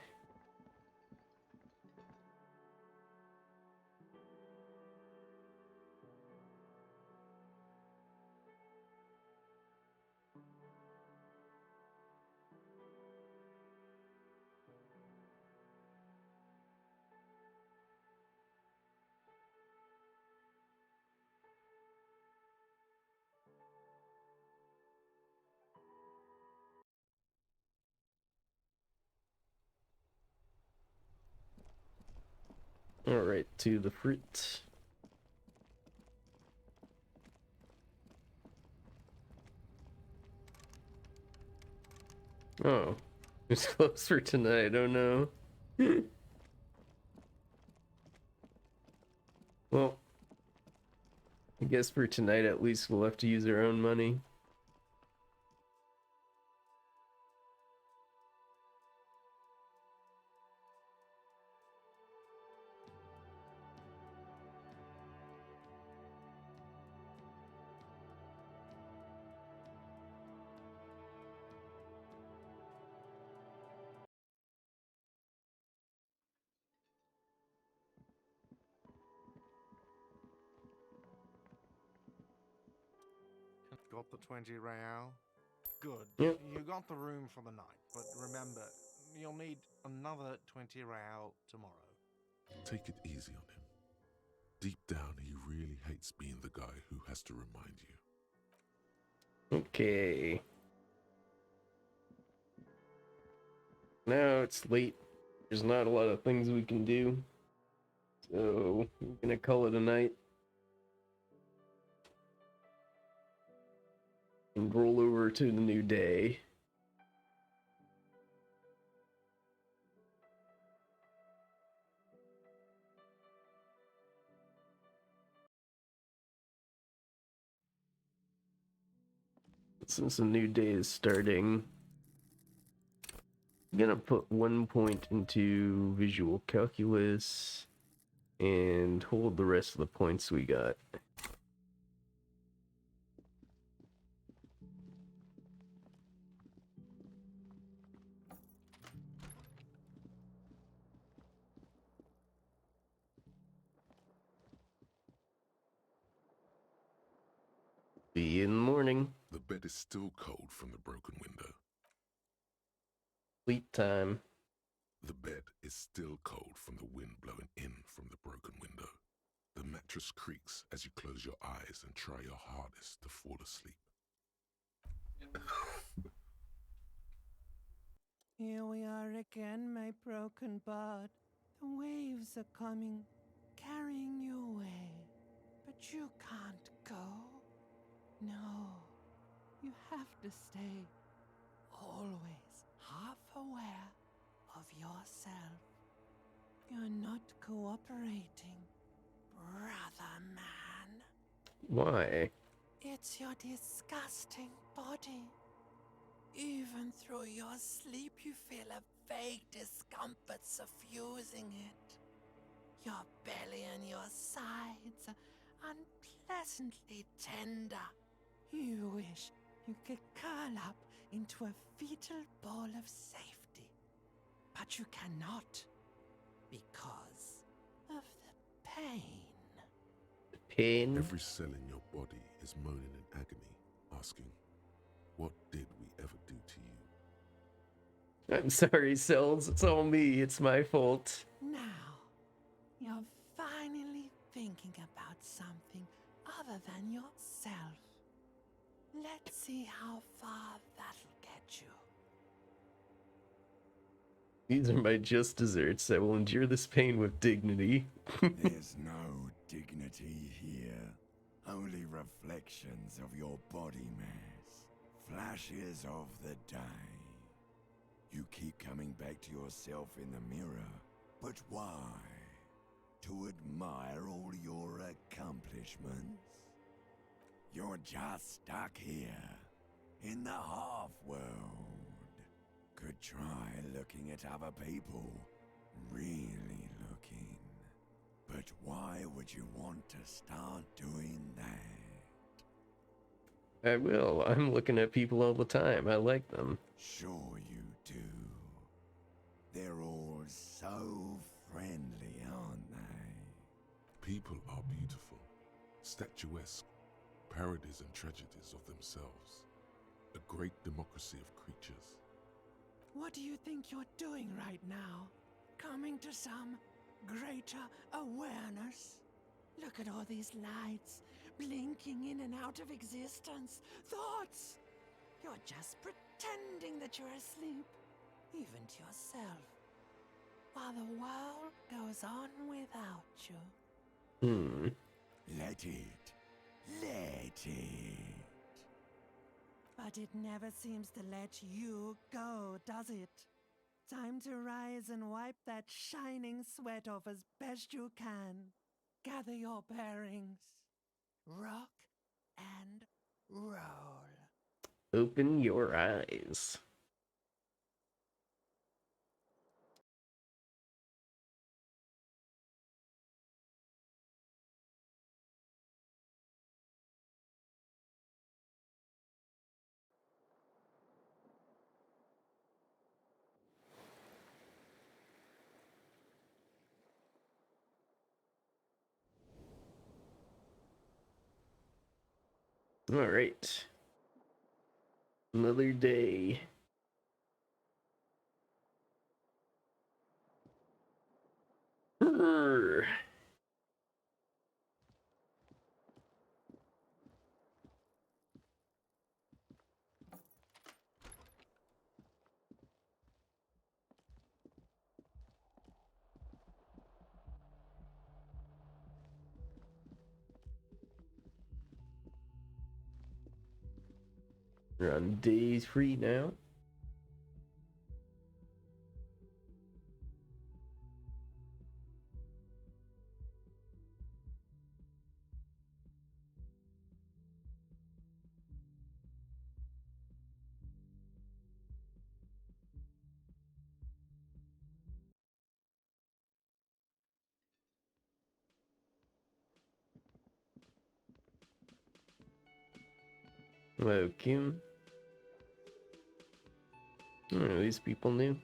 Alright, to the Fritz. Oh, it's closed for tonight. Oh no. Well, I guess for tonight at least we'll have to use our own money. Got the 20 real? Good. Yep. You got the room for the night, but remember, you'll need another 20 real tomorrow. Take it easy on him. Deep down, he really hates being the guy who has to remind you. Okay. Now it's late. There's not a lot of things we can do. So, we're gonna call it a night. And roll over to the new day. Since a new day is starting, I'm gonna put 1 point into visual calculus and hold the rest of the points we got. Be in the morning. The bed is still cold from the broken window. Sleep time. The bed is still cold from the wind blowing in from the broken window. The mattress creaks as you close your eyes and try your hardest to fall asleep. Here we are again, my broken bud. The waves are coming, carrying you away. But you can't go. No, you have to stay. Always half aware of yourself. You're not cooperating, brother man. Why? It's your disgusting body. Even through your sleep, you feel a vague discomfort suffusing it. Your belly and your sides are unpleasantly tender. You wish you could curl up into a fetal ball of safety. But you cannot, because of the pain. Pain? Every cell in your body is moaning in agony, asking, what did we ever do to you? I'm sorry, cells. It's all me. It's my fault. Now, you're finally thinking about something other than yourself. Let's see how far that'll get you. These are my just desserts. I will endure this pain with dignity. There's no dignity here. Only reflections of your body mass. Flashes of the day. You keep coming back to yourself in the mirror. But why? To admire all your accomplishments? You're just stuck here, in the half-world. Could try looking at other people. Really looking. But why would you want to start doing that? I will. I'm looking at people all the time. I like them. Sure you do. They're all so friendly, aren't they? People are beautiful, statuesque, parodies and tragedies of themselves. A great democracy of creatures. What do you think you're doing right now? Coming to some greater awareness? Look at all these lights, blinking in and out of existence. Thoughts! You're just pretending that you're asleep, even to yourself, while the world goes on without you. Let it. Let it. But it never seems to let you go, does it? Time to rise and wipe that shining sweat off as best you can. Gather your bearings. Rock and roll. Open your eyes. All right. Another day. Brrr. We're on day 3 now. Hello, Kim. Are these people new?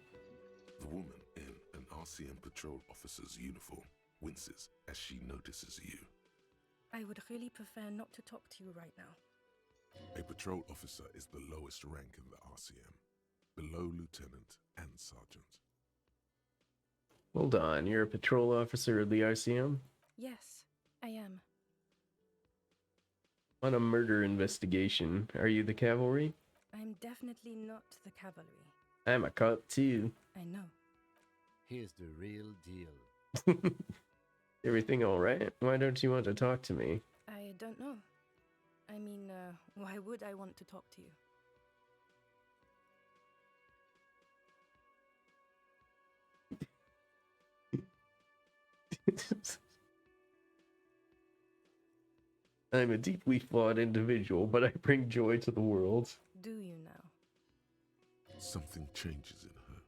The woman in an RCM patrol officer's uniform winces as she notices you. I would really prefer not to talk to you right now. A patrol officer is the lowest rank in the RCM, below lieutenant and sergeant. Hold on, you're a patrol officer of the RCM? Yes, I am. On a murder investigation. Are you the cavalry? I'm definitely not the cavalry. I'm a cop too. I know. Here's the real deal. Everything all right? Why don't you want to talk to me? I don't know. I mean, why would I want to talk to you? I'm a deeply flawed individual, but I bring joy to the world. Do you now? Something changes in her.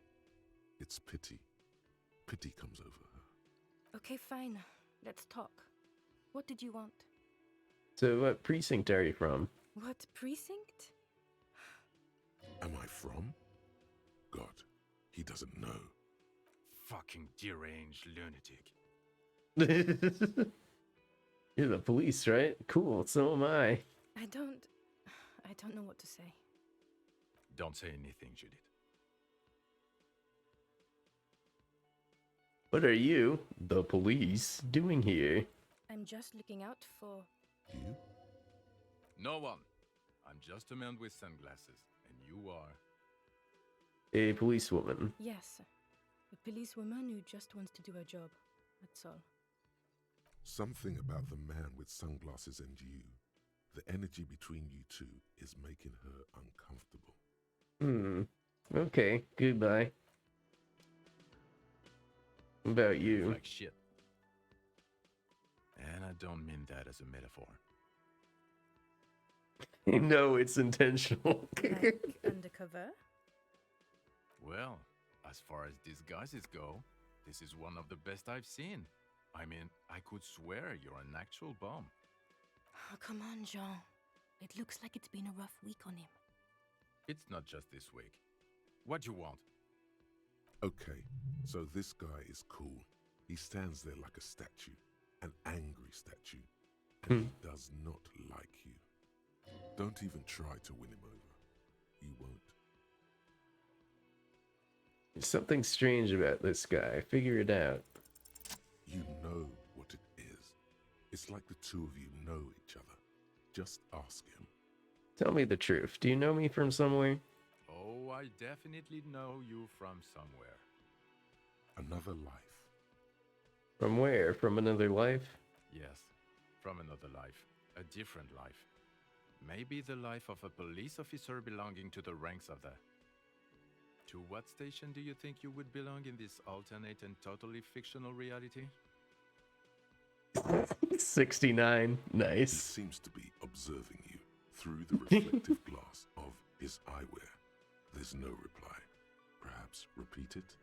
It's pity. Pity comes over her. Okay, fine. Let's talk. What did you want? So what precinct are you from? What precinct? Am I from? God, he doesn't know. Fucking deranged lunatic. You're the police, right? Cool, so am I. I don't know what to say. Don't say anything, Judith. What are you, the police, doing here? I'm just looking out for... You? No one. I'm just a man with sunglasses, and you are... A policewoman. Yes, a policewoman who just wants to do her job. That's all. Something about the man with sunglasses and you, the energy between you two, is making her uncomfortable. Okay, goodbye. What about you? Like shit. And I don't mean that as a metaphor. No, it's intentional. Like undercover? Well, as far as disguises go, this is one of the best I've seen. I mean, I could swear you're an actual bum. Oh, come on, Jean. It looks like it's been a rough week on him. It's not just this week. What you want? Okay, so this guy is cool. He stands there like a statue, an angry statue, and he does not like you. Don't even try to win him over. You won't. There's something strange about this guy. Figure it out. You know what it is. It's like the two of you know each other. Just ask him. Tell me the truth. Do you know me from somewhere? Oh, I definitely know you from somewhere. Another life. From where? From another life? Yes, from another life. A different life. Maybe the life of a police officer belonging to the ranks of the... To what station do you think you would belong in this alternate and totally fictional reality? 69. He Nice. seems to be observing you through the reflective glass of his eyewear. There's no reply. Perhaps repeat it?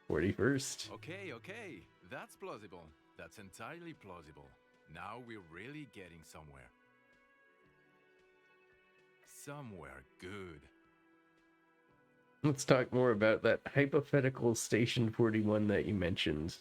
41st. Okay. That's plausible. That's entirely plausible. Now we're really getting somewhere. Somewhere good. Let's talk more about that hypothetical Station 41 that you mentioned.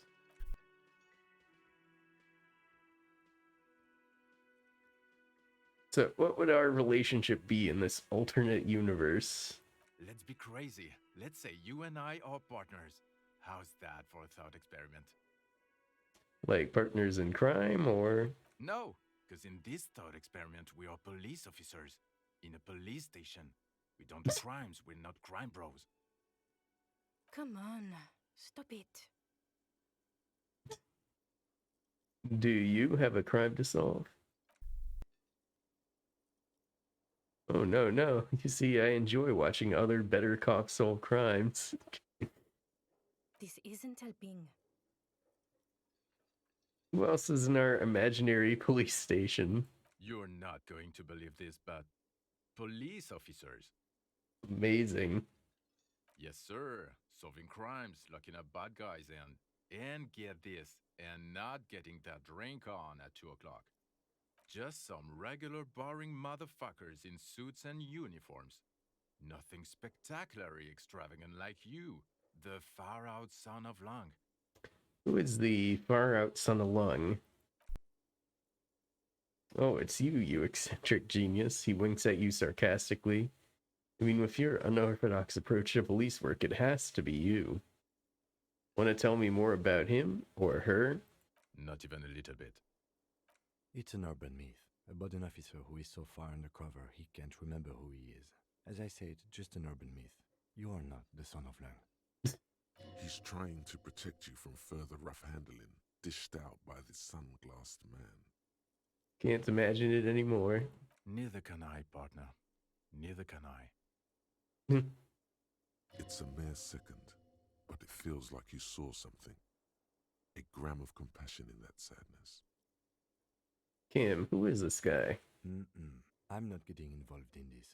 So, what would our relationship be in this alternate universe? Let's be crazy. Let's say you and I are partners. How's that for a thought experiment? Like partners in crime, or? No, because in this thought experiment, we are police officers in a police station. We don't do crimes. We're not crime bros. Come on, stop it. Do you have a crime to solve? Oh, no. You see, I enjoy watching other better cops solve crimes. This isn't helping. Who else is in our imaginary police station? You're not going to believe this, but police officers. Amazing. Yes, sir. Solving crimes, locking up bad guys, and get this, and not getting that drink on at 2 o'clock. Just some regular boring motherfuckers in suits and uniforms. Nothing spectacularly extravagant like you, the far-out son of Lung. Who is the far-out son of Lung? Oh, it's you, you eccentric genius. He winks at you sarcastically. I mean, with your unorthodox approach to police work, it has to be you. Want to tell me more about him or her? Not even a little bit. It's an urban myth about an officer who is so far undercover he can't remember who he is. As I said, just an urban myth. You are not the son of Lang. He's trying to protect you from further rough handling, dished out by the sunglassed man. Can't imagine it anymore. Neither can I, partner. Neither can I. It's a mere second, but it feels like you saw something. A gram of compassion in that sadness. Kim, who is this guy? I'm not getting involved in this.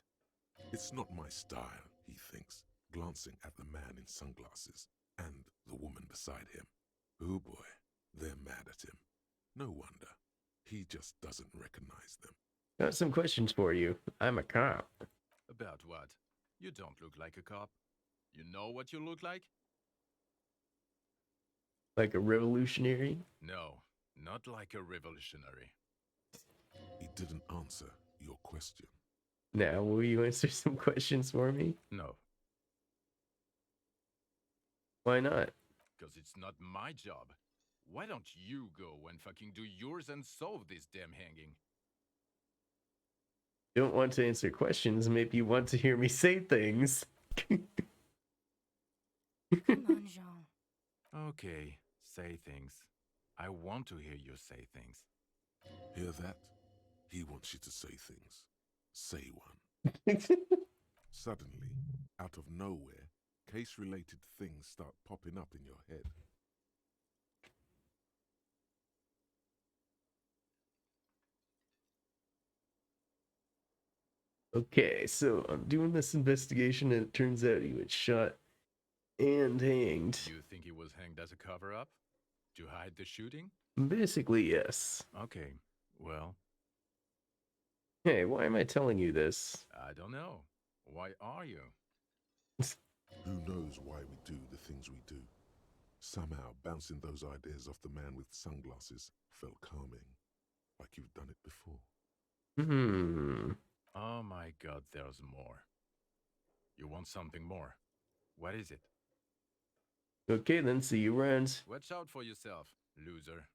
It's not my style, he thinks, glancing at the man in sunglasses and the woman beside him. Oh boy, they're mad at him. No wonder. He just doesn't recognize them. Got some questions for you. I'm a cop. About what? You don't look like a cop. You know what you look like? Like a revolutionary? No, not like a revolutionary. He didn't answer your question. Now, will you answer some questions for me? No. Why not? Because it's not my job. Why don't you go and fucking do yours and solve this damn hanging? Don't want to answer questions, maybe you want to hear me say things. Come on, Jean. Okay, say things. I want to hear you say things. Hear that? He wants you to say things. Say one. Suddenly, out of nowhere, case-related things start popping up in your head. Okay, so I'm doing this investigation and it turns out he was shot and hanged. You think he was hanged as a cover-up? To hide the shooting? Basically, yes. Okay, well, Hey, why am I telling you this? I don't know. Why are you? Who knows why we do the things we do? Somehow, bouncing those ideas off the man with sunglasses felt calming, like you've done it before. Oh my god, there's more. You want something more? What is it? Okay, then see you around. Watch out for yourself, loser.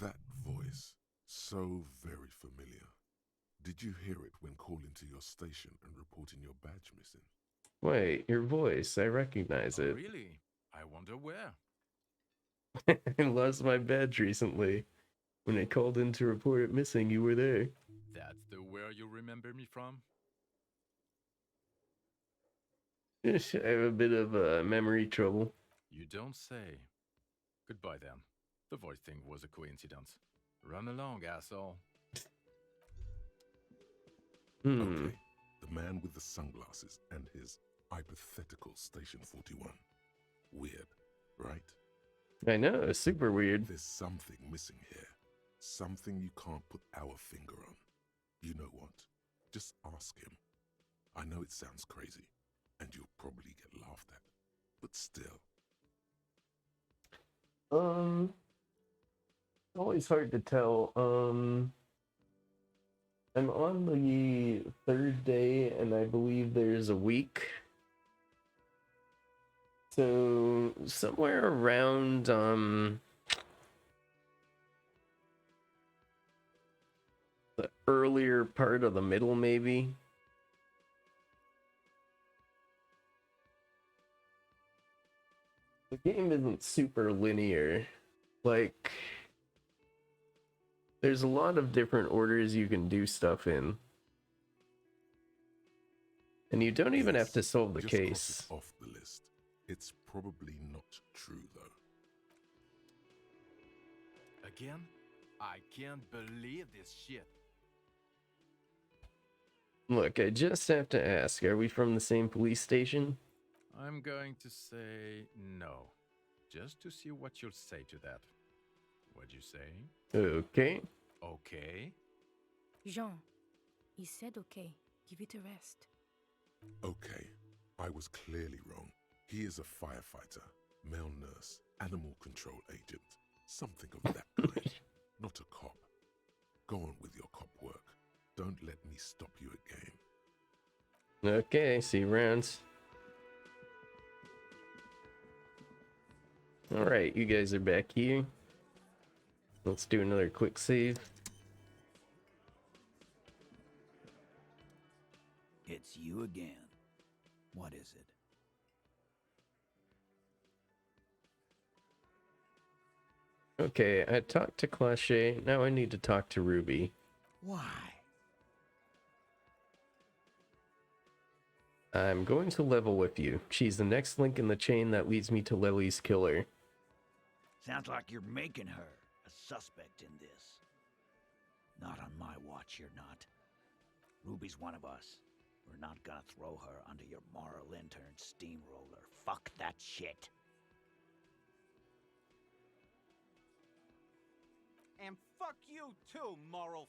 That voice, so very familiar. Did you hear it when calling to your station and reporting your badge missing? Wait, your voice. I recognize it. Really? I wonder where. I lost my badge recently. When I called in to report it missing, you were there. That's the where you remember me from? I have a bit of memory trouble. You don't say. Goodbye then. The voice thing was a coincidence. Run along, asshole. Okay, the man with the sunglasses and his hypothetical Station 41. Weird, right? I know, it's super weird. There's something missing here. Something you can't put our finger on. You know what? Just ask him. I know it sounds crazy, and you'll probably get laughed at. But still. Always hard to tell. I'm on the third day, and I believe there's a week. So somewhere around the earlier part of the middle, maybe. The game isn't super linear. Like, there's a lot of different orders you can do stuff in. And you don't even have to solve the just case. cross it off the list. It's probably not true, though. Again? I can't believe this shit. Look, I just have to ask, are we from the same police station? I'm going to say no. Just to see what you'll say to that. What'd you say? Okay. Okay? Jean, he said okay. Give it a rest. Okay, I was clearly wrong. He is a firefighter, male nurse, animal control agent, something of that kind. Not a cop. Go on with your cop work. Don't let me stop you again. Okay, see you around. Alright, you guys are back here. Let's do another quick save. It's you again. What is it? Okay, I talked to Clache, now I need to talk to Ruby. Why? I'm going to level with you. She's the next link in the chain that leads me to Lily's killer. Sounds like you're making her a suspect in this. Not on my watch, you're not. Ruby's one of us. We're not gonna throw her under your moral intern steamroller. Fuck that shit. And fuck you too, moral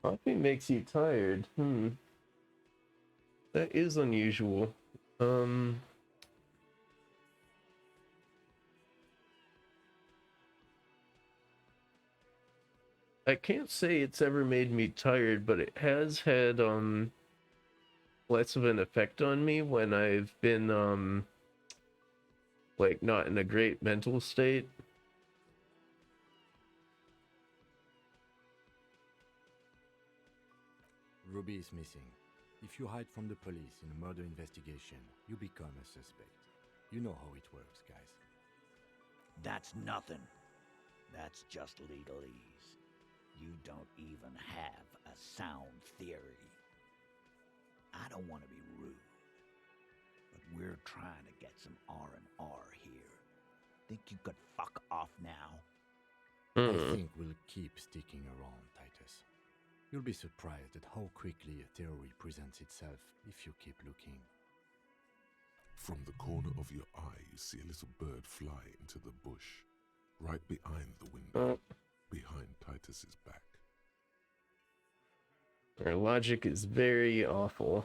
Coffee makes you tired. That is unusual. I can't say it's ever made me tired, but it has had less of an effect on me when I've been like not in a great mental state. Ruby is missing. If you hide from the police in a murder investigation, you become a suspect. You know how it works, guys. That's nothing. That's just legalese. You don't even have a sound theory. I don't want to be rude, but we're trying to get some R&R here. Think you could fuck off now? I think we'll keep sticking around, Titus. You'll be surprised at how quickly a theory presents itself if you keep looking. From the corner of your eye, you see a little bird fly into the bush, right behind the window, behind Titus's back. Our logic is very awful.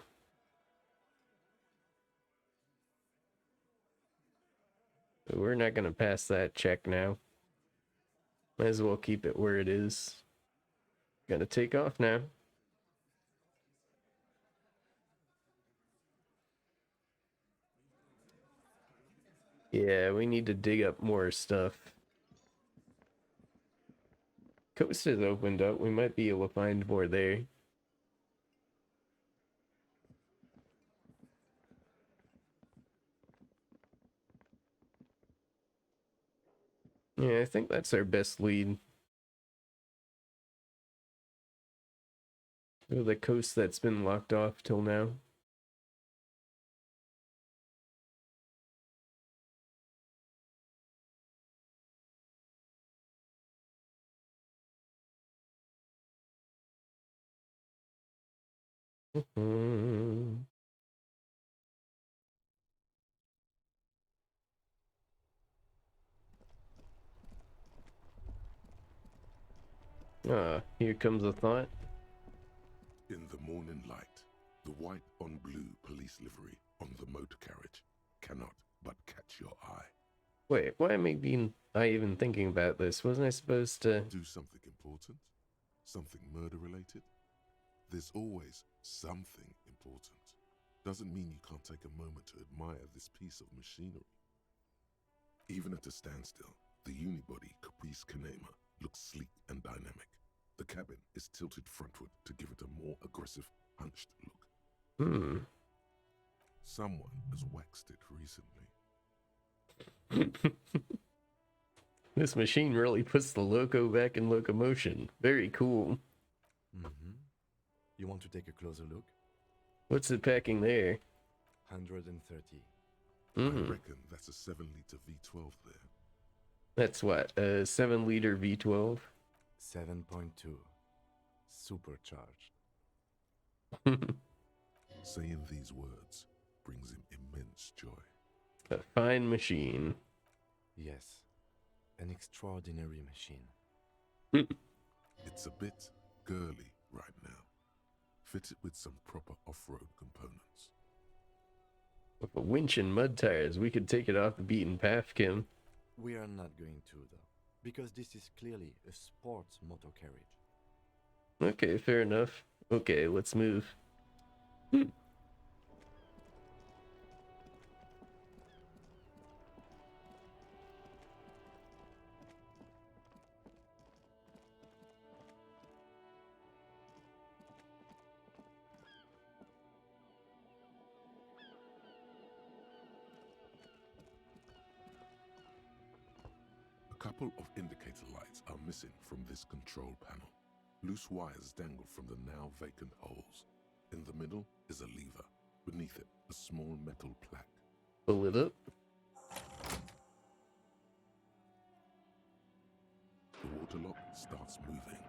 But we're not going to pass that check now. Might as well keep it where it is. Gonna take off now. Yeah, we need to dig up more stuff. Coast has opened up. We might be able to find more there. Yeah, I think that's our best lead. The coast that's been locked off till now. Here comes a thought. In the morning light, the white on blue police livery on the motor carriage cannot but catch your eye. Wait, why am I even thinking about this? Wasn't I supposed to do something important? Something murder related? There's always something important. Doesn't mean you can't take a moment to admire this piece of machinery. Even at a standstill, the unibody Caprice Kanema looks sleek and dynamic. The cabin is tilted frontward to give it a more aggressive, hunched look. Someone has waxed it recently. This machine really puts the loco back in locomotion. Very cool. You want to take a closer look? What's it packing there? 130. I reckon that's a 7-liter V12 there. That's what, a 7-liter V12? 7.2. Supercharged. Saying these words brings him immense joy. A fine machine. Yes, an extraordinary machine. It's a bit girly right now. Fitted with some proper off-road components. With a winch and mud tires, we could take it off the beaten path, Kim. We are not going to, though, because this is clearly a sports motor carriage. Okay, fair enough. Okay, let's move. A couple of indicator lights are missing from this control panel. Loose wires dangle from the now vacant holes. In the middle is a lever. Beneath it, a small metal plaque. Pull it up. The water lock starts moving.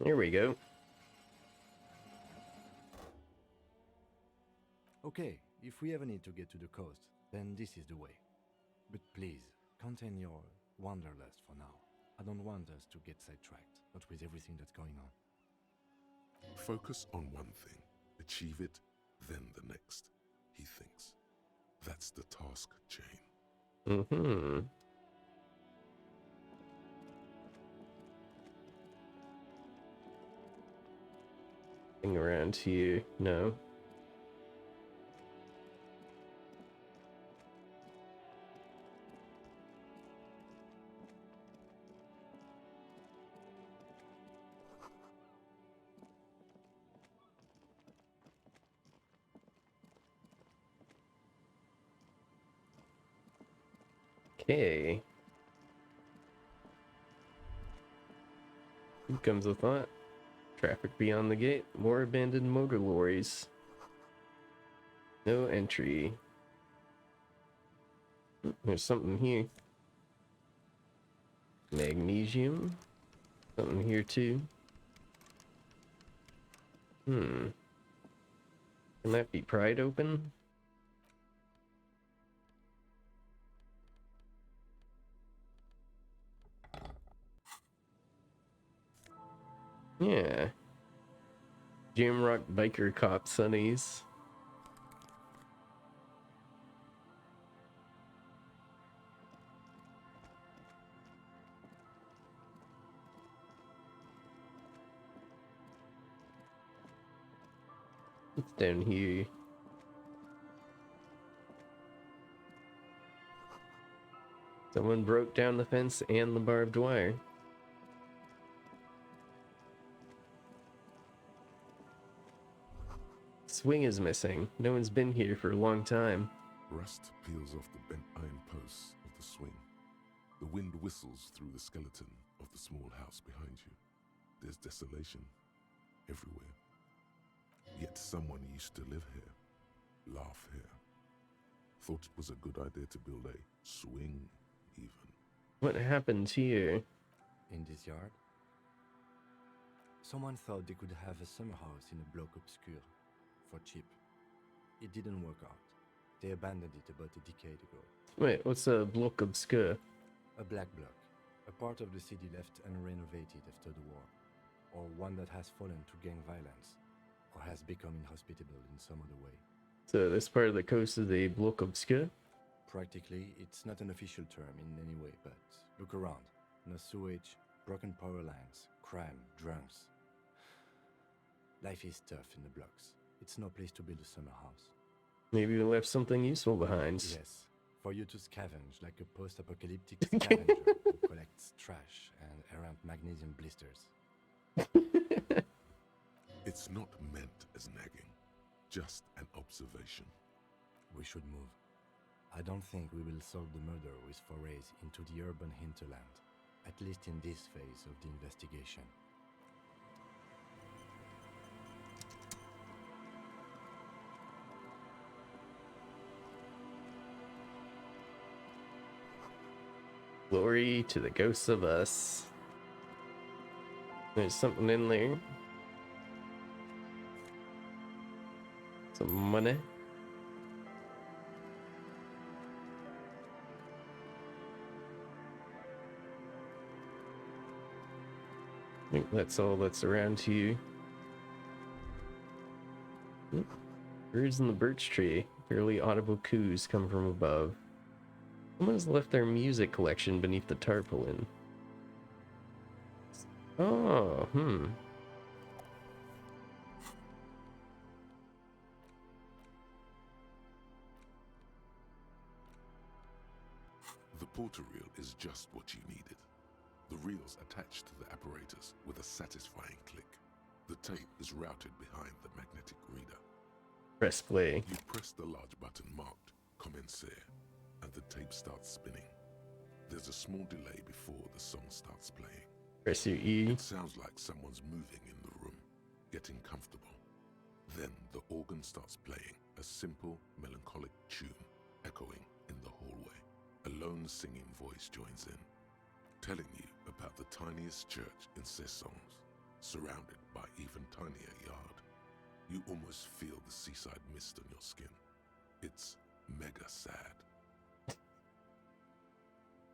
Here we go. Okay, if we ever need to get to the coast, then this is the way. But please, contain your wanderlust for now. I don't want us to get sidetracked, not with everything that's going on. Focus on one thing, achieve it, then the next, he thinks. That's the task chain. Thing around here, no. Okay. Here comes a thought. Traffic beyond the gate. More abandoned motor lorries. No entry. There's something here. Magnesium. Something here too. Can that be pried open? Yeah. Jamrock Biker Cop Sunnies. It's down here. Someone broke down the fence and the barbed wire. Swing is missing. No one's been here for a long time. Rust peels off the bent iron posts of the swing. The wind whistles through the skeleton of the small house behind you. There's desolation everywhere. Yet someone used to live here, laugh here. Thought it was a good idea to build a swing, even. What happened here? In this yard? Someone thought they could have a summer house in a bloc obscure, for cheap. It didn't work out. They abandoned it about a decade ago. Wait, what's a bloc obscur? A black bloc. A part of the city left unrenovated after the war. Or one that has fallen to gang violence. Or has become inhospitable in some other way. So this part of the coast is a bloc obscur? Practically, it's not an official term in any way, but look around. No sewage, broken power lines, crime, drunks. Life is tough in the blocks. It's no place to build a summer house. Maybe we left something useful behind. Yes, for you to scavenge like a post-apocalyptic scavenger who collects trash and errant magnesium blisters. It's not meant as nagging, just an observation. We should move. I don't think we will solve the murder with forays into the urban hinterland, at least in this phase of the investigation. Glory to the ghosts of us. There's something in there. Some money. I think that's all that's around here. Birds in the birch tree. Fairly audible coos come from above. Someone's left their music collection beneath the tarpaulin. Oh, The porter reel is just what you needed. The reel's attached to the apparatus with a satisfying click. The tape is routed behind the magnetic reader. Press play. You press the large button marked Commencer, and the tape starts spinning. There's a small delay before the song starts playing. Press your E. It sounds like someone's moving in the room, getting comfortable. Then the organ starts playing a simple, melancholic tune echoing in the hallway. A lone singing voice joins in, telling you about the tiniest church in Cessons, surrounded by even tinier yard. You almost feel the seaside mist on your skin. It's mega sad.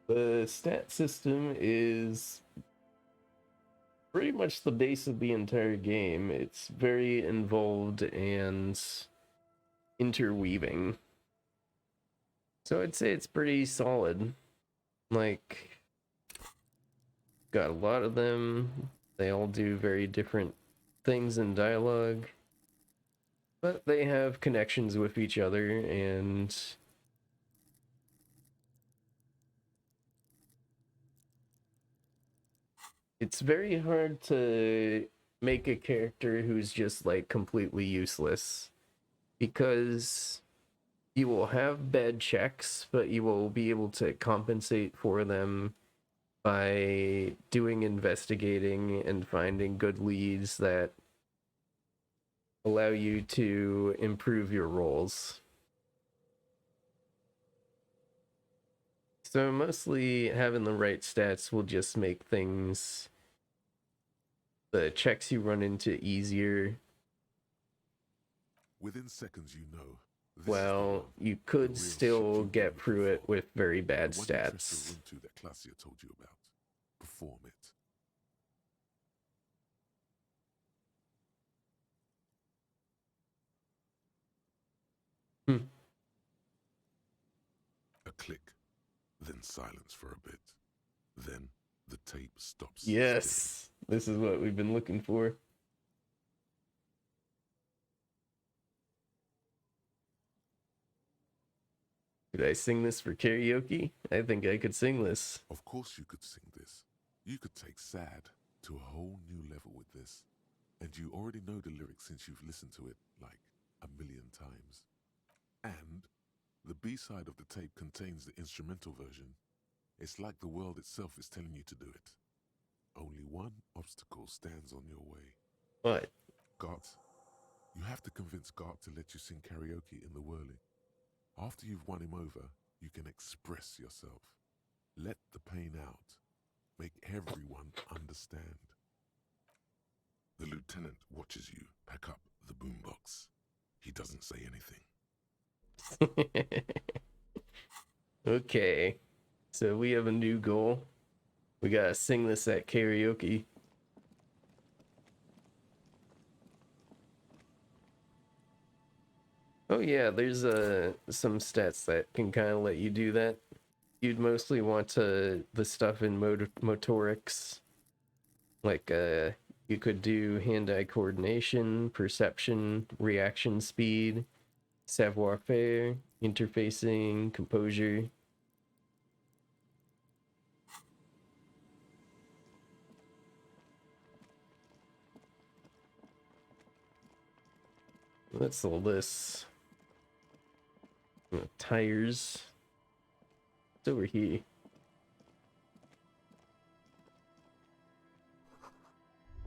The stat system is pretty much the base of the entire game. It's very involved and interweaving. So I'd say it's pretty solid. Like, got a lot of them. They all do very different things in dialogue. But they have connections with each other, and it's very hard to make a character who's just like completely useless, because you will have bad checks, but you will be able to compensate for them by doing investigating and finding good leads that allow you to improve your rolls. So mostly having the right stats will just make things, the checks you run into, easier. Within seconds, you know. Well, you could still get through it with very bad the one you stats. to run to that Clasia told you about. Perform it. A click, then silence for a bit. Then the tape stops. Yes, this is what we've been looking for. Could I sing this for karaoke? I think I could sing this. Of course you could sing this. You could take sad to a whole new level with this. And you already know the lyrics since you've listened to it like a million times. And the B-side of the tape contains the instrumental version. It's like the world itself is telling you to do it. Only one obstacle stands on your way. What? Gart. You have to convince Gart to let you sing karaoke in the whirling. After you've won him over, you can express yourself. Let the pain out. Make everyone understand. The lieutenant watches you pack up the boombox. He doesn't say anything. Okay, so we have a new goal. We gotta sing this at karaoke. Oh yeah, there's some stats that can kind of let you do that. You'd mostly want the stuff in motorics. Like you could do hand-eye coordination, perception, reaction speed, savoir-faire, interfacing, composure. That's the list. Tires. It's over here.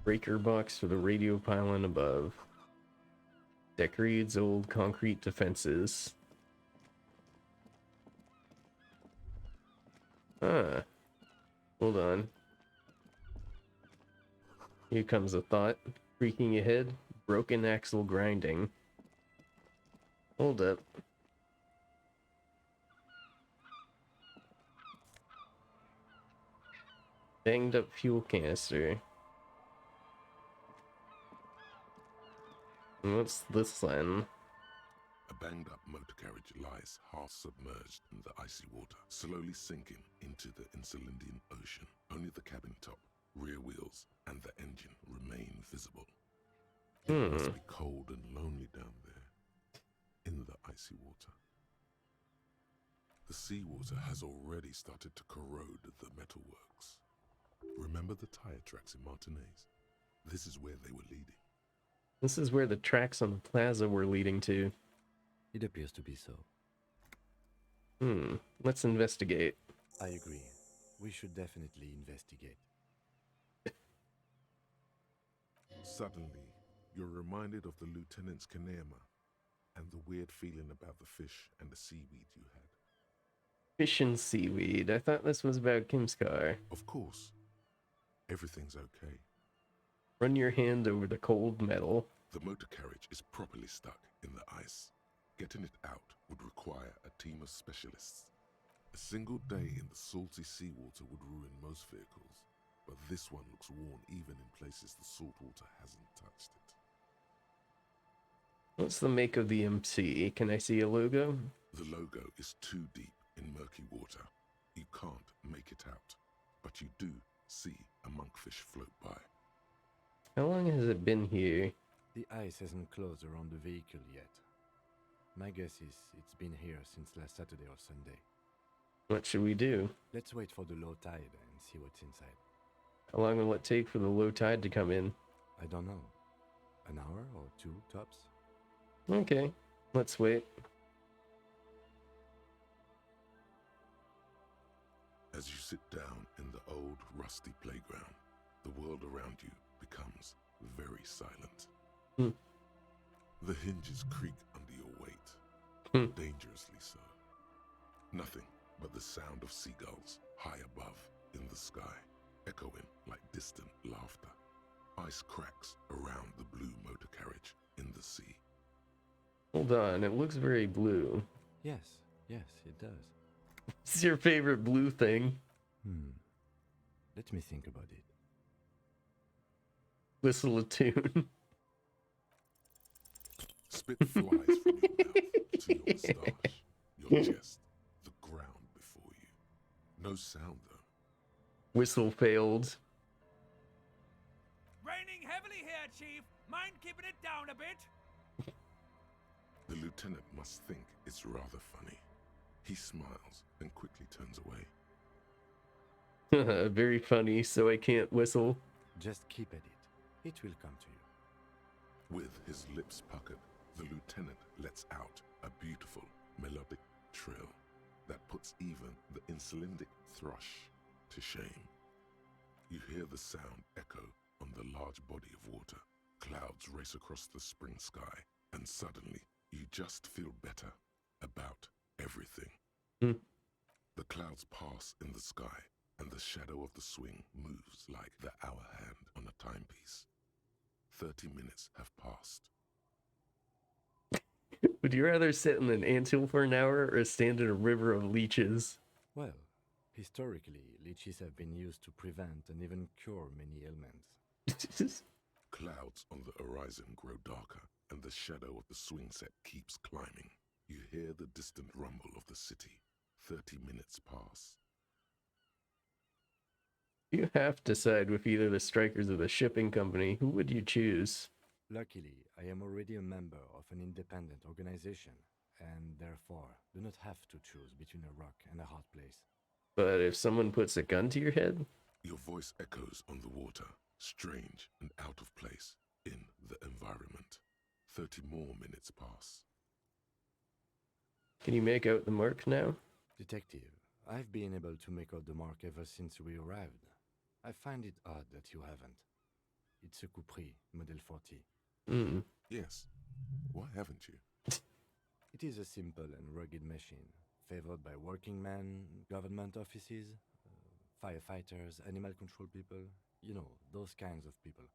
Breaker box for the radio pylon above. Deck reads old concrete defenses. Ah. Hold on. Here comes a thought. Freaking ahead. Broken axle grinding. Hold up. Banged up fuel canister. What's this then? A banged up motor carriage lies half submerged in the icy water, slowly sinking into the Insulindian Ocean. Only the cabin top, rear wheels, and the engine remain visible. It must be cold and lonely down there, in the icy water. The seawater has already started to corrode the metalworks. Remember the tire tracks in Martinez? This is where they were leading. This is where the tracks on the plaza were leading to. It appears to be so. Let's investigate. I agree. We should definitely investigate. Suddenly, you're reminded of the lieutenant's kinema and the weird feeling about the fish and the seaweed you had. Fish and seaweed. I thought this was about Kim's car. Of course. Everything's okay. Run your hand over the cold metal. The motor carriage is properly stuck in the ice. Getting it out would require a team of specialists. A single day in the salty seawater would ruin most vehicles, but this one looks worn even in places the salt water hasn't touched it. What's the make of the MC? Can I see a logo? The logo is too deep in murky water. You can't make it out, but you do see a monkfish float by. How long has it been here? The ice hasn't closed around the vehicle yet. My guess is it's been here since last Saturday or Sunday. What should we do? Let's wait for the low tide and see what's inside. How long will it take for the low tide to come in? I don't know. An hour or two, tops? Okay, let's wait. As you sit down in the old, rusty playground, the world around you becomes very silent. The hinges creak under your weight, dangerously so. Nothing but the sound of seagulls high above in the sky, echoing like distant laughter. Ice cracks around the blue motor carriage in the sea. Hold on, it looks very blue. Yes, yes, it does. What's your favorite blue thing? Let me think about it. Whistle a tune. Spit flies from your mouth to your moustache, your chest, the ground before you. No sound though. Whistle failed. Raining heavily here, Chief. Mind keeping it down a bit? The lieutenant must think it's rather funny. He smiles and quickly turns away. Very funny, so I can't whistle. Just keep at it. It will come to you. With his lips puckered, the lieutenant lets out a beautiful melodic trill that puts even the insulindic thrush to shame. You hear the sound echo on the large body of water. Clouds race across the spring sky, and suddenly you just feel better about everything. The clouds pass in the sky, and the shadow of the swing moves like the hour hand on a timepiece. 30 minutes have passed. Would you rather sit in an anthill for an hour or stand in a river of leeches? Well, historically, leeches have been used to prevent and even cure many ailments. Clouds on the horizon grow darker, and the shadow of the swing set keeps climbing. You hear the distant rumble of the city. 30 minutes pass. You have to side with either the strikers or the shipping company. Who would you choose? Luckily, I am already a member of an independent organization, and therefore do not have to choose between a rock and a hard place. But if someone puts a gun to your head? Your voice echoes on the water, strange and out of place in the environment. 30 more minutes pass. Can you make out the mark now? Detective, I've been able to make out the mark ever since we arrived. I find it odd that you haven't. It's a Capri, Model 40. Yes. Why haven't you? It is a simple and rugged machine, favored by working men, government offices, firefighters, animal control people. You know, those kinds of people.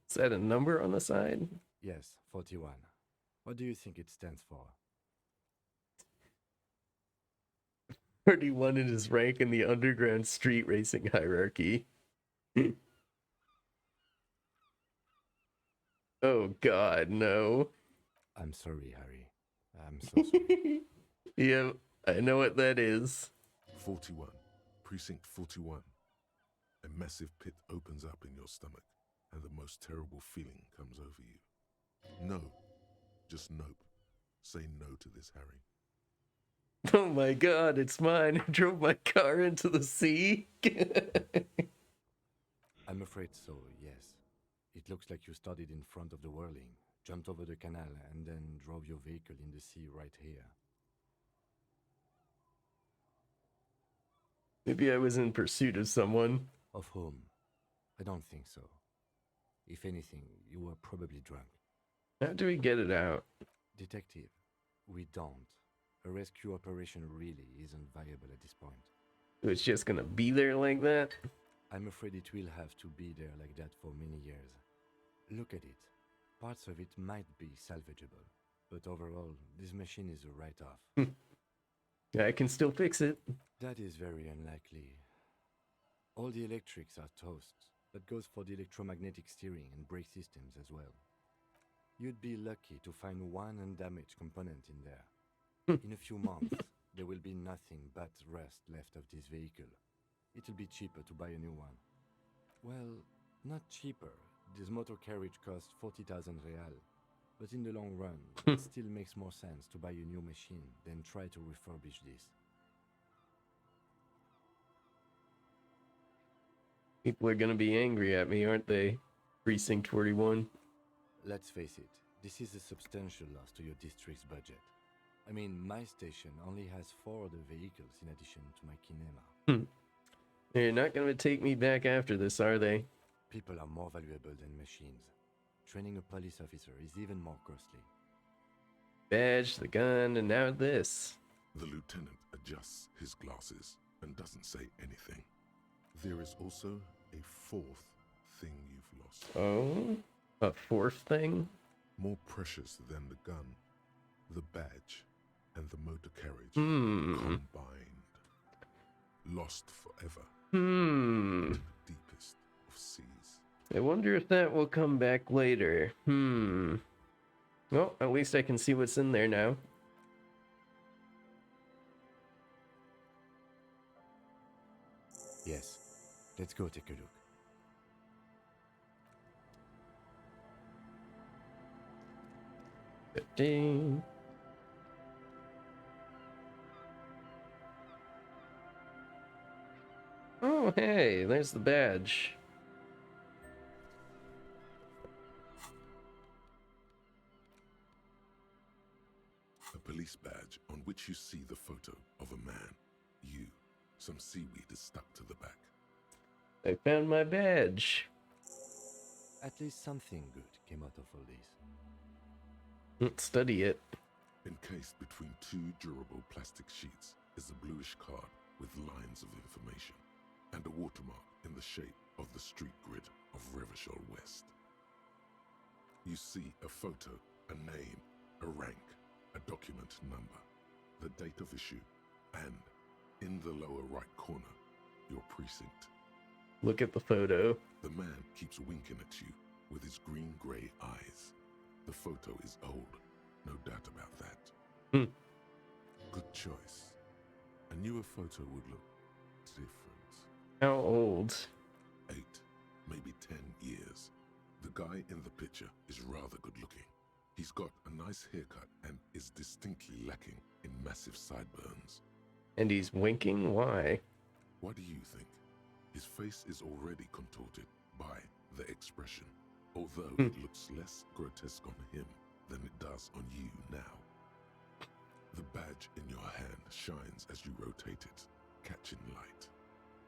Is that a number on the side? Yes, 41. What do you think it stands for? 31 in his rank in the underground street racing hierarchy. Oh god, no. I'm sorry, Harry. I'm so sorry. Yeah, I know what that is. 41. Precinct 41. A massive pit opens up in your stomach, and the most terrible feeling comes over you. No. Just nope. Say no to this, Harry. Oh my god, it's mine. I drove my car into the sea. I'm afraid so, yes. It looks like you started in front of the whirling, jumped over the canal, and then drove your vehicle in the sea right here. Maybe I was in pursuit of someone. Of whom? I don't think so. If anything, you were probably drunk. How do we get it out? Detective, we don't. A rescue operation really isn't viable at this point. It's just gonna be there like that? I'm afraid it will have to be there like that for many years. Look at it. Parts of it might be salvageable, but overall, this machine is a write-off. I can still fix it. That is very unlikely. All the electrics are toast. That goes for the electromagnetic steering and brake systems as well. You'd be lucky to find one undamaged component in there. In a few months, there will be nothing but rust left of this vehicle. It'll be cheaper to buy a new one. Well, not cheaper. This motor carriage costs 40,000 real. But in the long run, it still makes more sense to buy a new machine than try to refurbish this. People are gonna be angry at me, aren't they? Precinct 41. Let's face it, this is a substantial loss to your district's budget. I mean, my station only has 4 other vehicles in addition to my kinema. They're not gonna take me back after this, are they? People are more valuable than machines. Training a police officer is even more costly. Badge, the gun, and now this. The lieutenant adjusts his glasses and doesn't say anything. There is also a fourth thing you've lost. Oh? A fourth thing? More precious than the gun, the badge, and the motor carriage combined. Lost forever. To the deepest of seas. I wonder if that will come back later. Well, at least I can see what's in there now. Yes. Let's go take a look. Ding. Oh, hey, there's the badge. A police badge on which you see the photo of a man. You. Some seaweed is stuck to the back. I found my badge. At least something good came out of all this. Let's study it. Encased between two durable plastic sheets is a bluish card with lines of information and a watermark in the shape of the street grid of Revachol West. You see a photo, a name, a rank, a document number, the date of issue, and, in the lower right corner, your precinct. Look at the photo. The man keeps winking at you with his green-grey eyes. The photo is old, no doubt about that. Good choice. A newer photo would look different. How old? 8, maybe 10 years. The guy in the picture is rather good looking. He's got a nice haircut and is distinctly lacking in massive sideburns. And he's winking? Why? What do you think? His face is already contorted by the expression, although it looks less grotesque on him than it does on you now. The badge in your hand shines as you rotate it, catching light.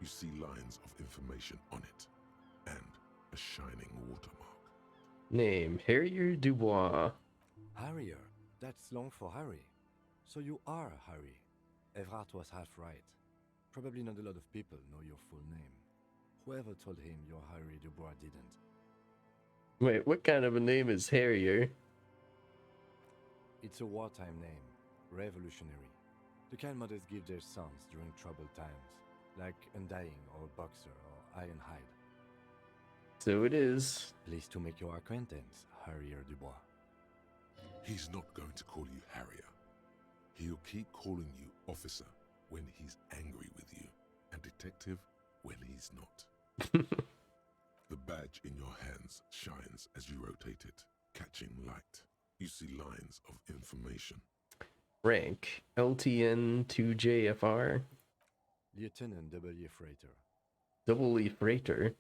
You see lines of information on it, and a shining watermark. Name, Harrier Dubois. Harrier? That's long for Harry. So you are Harry. Evrard was half right. Probably not a lot of people know your full name. Whoever told him you're Harry Dubois didn't. Wait, what kind of a name is Harrier? It's a wartime name. Revolutionary. The kind mothers give their sons during troubled times. Like Undying or Boxer or Ironhide. So it is. Pleased to make your acquaintance, Harrier Dubois. He's not going to call you Harrier. He'll keep calling you officer when he's angry with you, and detective when he's not. The badge in your hands shines as you rotate it, catching light. You see lines of information. Rank, LTN 2JFR. Lieutenant W. Freighter. Double E Freighter?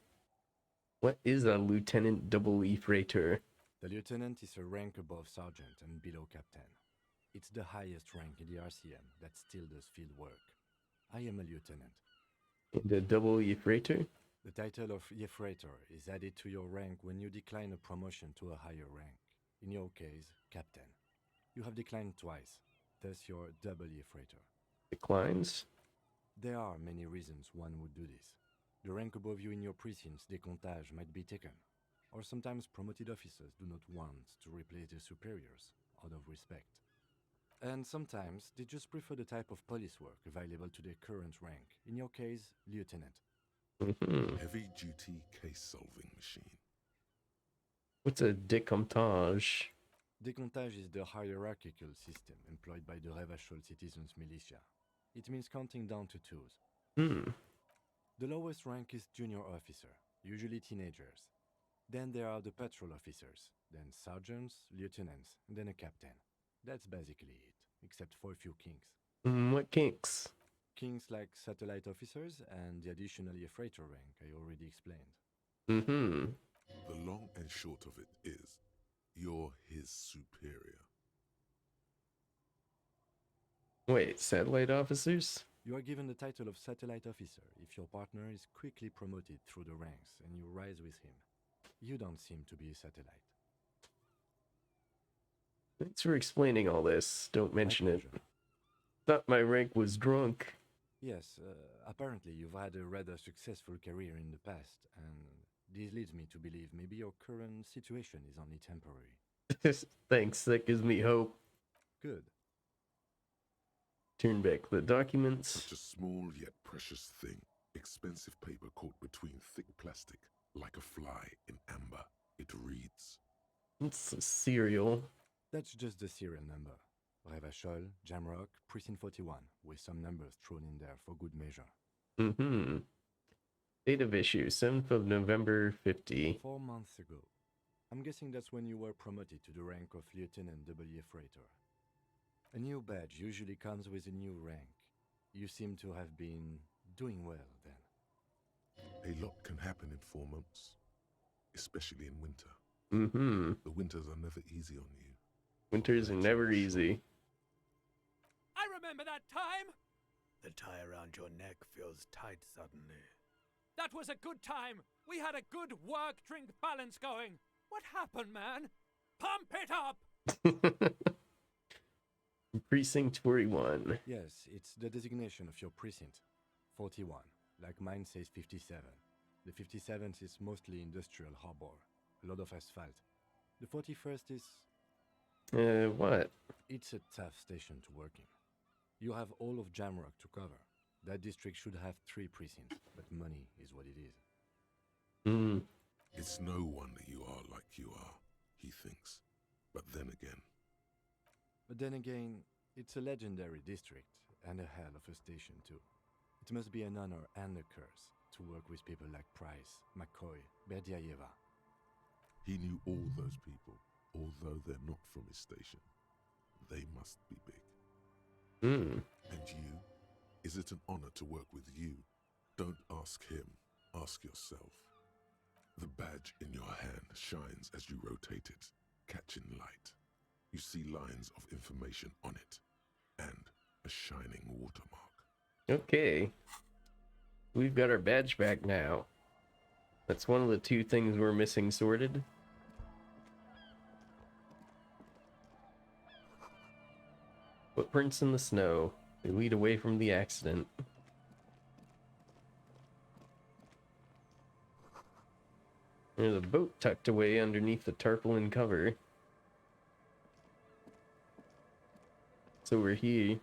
What is a Lieutenant Double E Freighter? The lieutenant is a rank above sergeant and below captain. It's the highest rank in the RCM that still does field work. I am a lieutenant. And a Double E Freighter? The title of Freighter is added to your rank when you decline a promotion to a higher rank. In your case, captain. You have declined twice, thus you're Double Freighter. Declines? There are many reasons one would do this. The rank above you in your precinct's decomptage might be taken, or sometimes promoted officers do not want to replace their superiors, out of respect. And sometimes they just prefer the type of police work available to their current rank, in your case, lieutenant. Heavy-duty case-solving machine. What's a decomptage? Decomptage is the hierarchical system employed by the Revachol citizens' militia. It means counting down to twos. The lowest rank is junior officer, usually teenagers. Then there are the patrol officers, then sergeants, lieutenants, and then a captain. That's basically it, except for a few kinks. What kinks? Kinks like satellite officers and the additional freighter rank I already explained. The long and short of it is, you're his superior. Wait, satellite officers? You are given the title of satellite officer if your partner is quickly promoted through the ranks and you rise with him. You don't seem to be a satellite. Thanks for explaining all this. Don't mention it. pleasure. Thought my rank was drunk. Yes, apparently you've had a rather successful career in the past, and this leads me to believe maybe your current situation is only temporary. Thanks, that gives me hope. Good. Turn back the documents. Such a small yet precious thing. Expensive paper caught between thick plastic, like a fly in amber. It reads. It's a serial. That's just the serial number. Revachol, Jamrock, Precinct 41, with some numbers thrown in there for good measure. Mm-hmm. Date of issue, 7th of November, 50. 4 months ago. I'm guessing that's when you were promoted to the rank of Lieutenant W. Freighter. A new badge usually comes with a new rank. You seem to have been doing well then. A lot can happen in 4 months, especially in winter. Mm-hmm. The winters are never easy on you. Winters are never easy. I remember that time! The tie around your neck feels tight suddenly. That was a good time! We had a good work-drink balance going! What happened, man? Pump it up! Precinct 41. Yes, it's the designation of your precinct. 41. Like mine says 57. The 57th is mostly industrial harbor. A lot of asphalt. The 41st is... What? It's a tough station to work in. You have all of Jamrock to cover. That district should have 3 precincts, but money is what it is. Hmm. It's no wonder you are like you are, he thinks. But then again, it's a legendary district, and a hell of a station too. It must be an honor and a curse to work with people like Price, McCoy, Berdiaeva. he knew all those people, although they're not from his station. They must be big. Hmm. And you? Is it an honor to work with you? Don't ask him, ask yourself. The badge in your hand shines as you rotate it, catching light. You see lines of information on it, and a shining watermark. Okay. We've got our badge back now. That's one of the 2 things we're missing sorted. Footprints in the snow. They lead away from the accident. There's a boat tucked away underneath the tarpaulin cover. So we're here.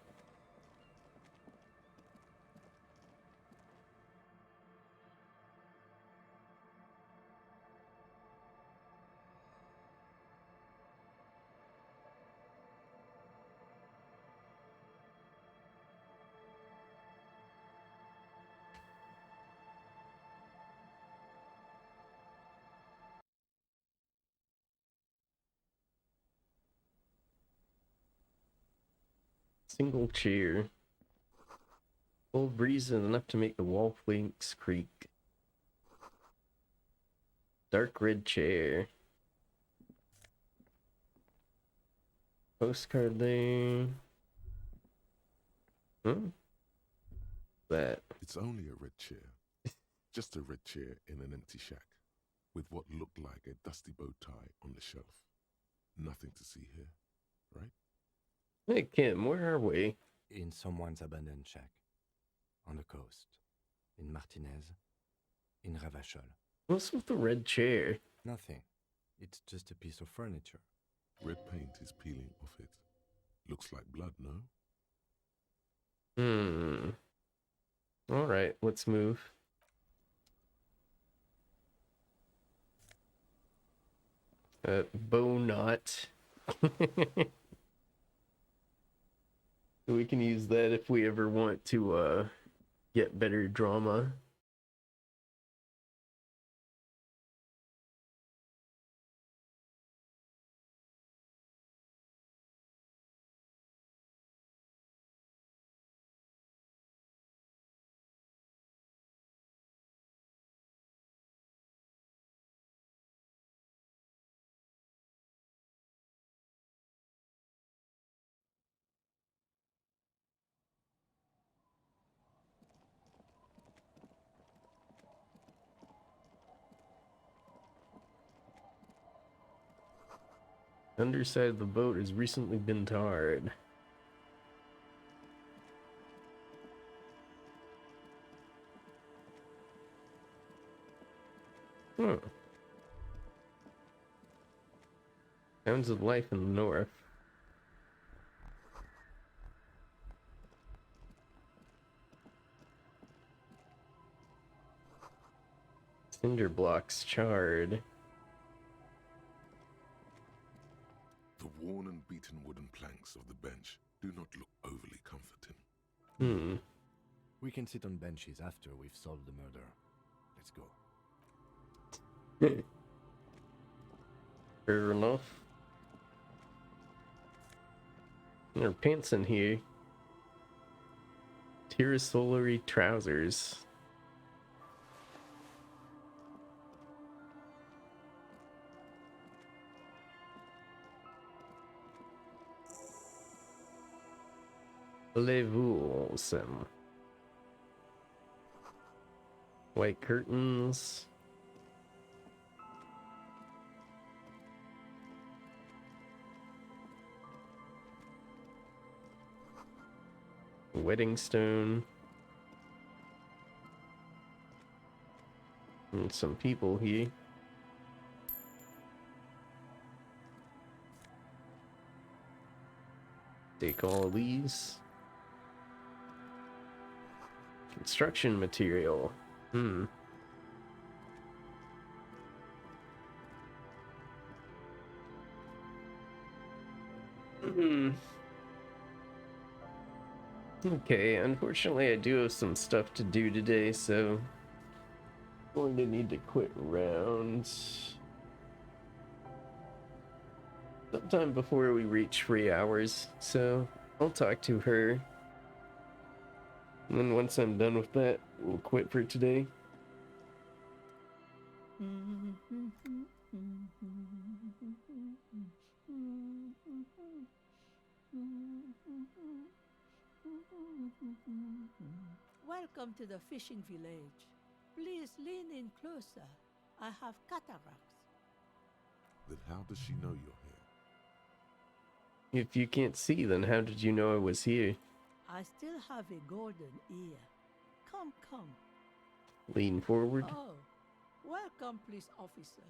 Single chair. Cold breeze is enough to make the wall planks creak. Dark red chair. Postcard there. Hmm? That. It's only a red chair. Just a red chair in an empty shack, with what looked like a dusty bow tie on the shelf. Nothing to see here, right? Hey Kim, where are we? In someone's abandoned shack. On the coast. In Martinez. In Ravachol. What's with the red chair? Nothing. It's just a piece of furniture. Red paint is peeling off it. Looks like blood, no? Alright, let's move. Bow knot. We can use that if we ever want to get better drama. Underside of the boat has recently been tarred. Hmm. Sounds of life in the north. Cinder blocks charred. The worn and beaten wooden planks of the bench do not look overly comforting. Hmm. We can sit on benches after we've solved the murder. Let's go. Fair enough. There are pants in here. Tirasolary trousers. Voulez-vous some white curtains. Wedding stone. And some people here. Take all of these. Construction material. Hmm. Okay, unfortunately I do have some stuff to do today, so I'm going to need to quit around sometime before we reach 3 hours, so I'll talk to her. And then once I'm done with that, we'll quit for today. Welcome to the fishing village. Please lean in closer. I have cataracts. Then how does she know you're If you can't see, then how did you know I was here? I still have a golden ear. Come, come. Lean forward. Oh, welcome, police officer.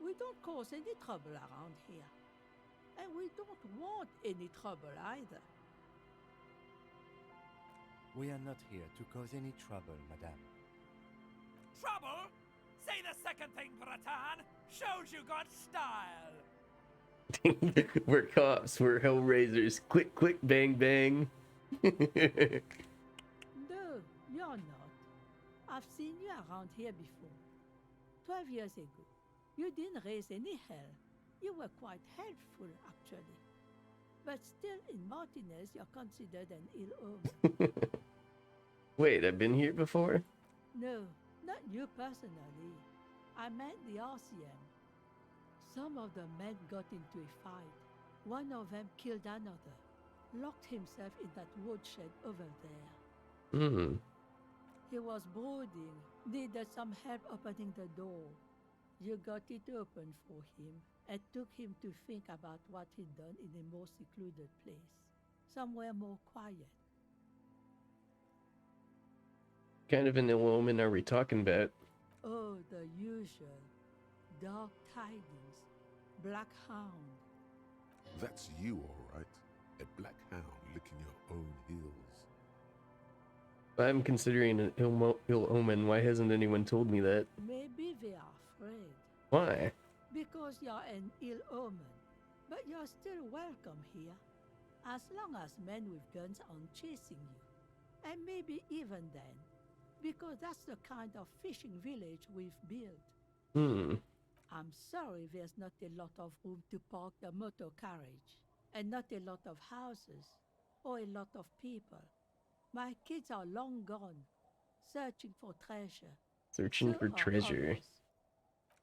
We don't cause any trouble around here. And we don't want any trouble either. We are not here to cause any trouble, madame. Trouble? Say the second thing, Bratan. Shows you got style. We're cops, we're hellraisers. Quick, quick, bang, bang. No, you're not. I've seen you around here before. 12 years ago. You didn't raise any hell. You were quite helpful, actually. But still, in Martinez, you're considered an ill omen. Wait, I've been here before? No, not you personally. I meant the RCM. Some of the men got into a fight. One of them killed another, locked himself in that woodshed over there. Hmm. He was brooding, needed some help opening the door. You got it open for him and took him to think about what he'd done in a more secluded place, somewhere more quiet. Kind of an ill omen are we talking about? Oh, the usual. Dark tidings. Black hound. That's you, all right. A black hound licking your own heels. If I'm considering an ill omen, why hasn't anyone told me that? Maybe they are afraid. Why? Because you're an ill omen. But you're still welcome here. As long as men with guns aren't chasing you. And maybe even then. Because that's the kind of fishing village we've built. Hmm. I'm sorry there's not a lot of room to park the motor carriage. And not a lot of houses. Or a lot of people. My kids are long gone. Searching for treasure. Searching So for are treasure. others.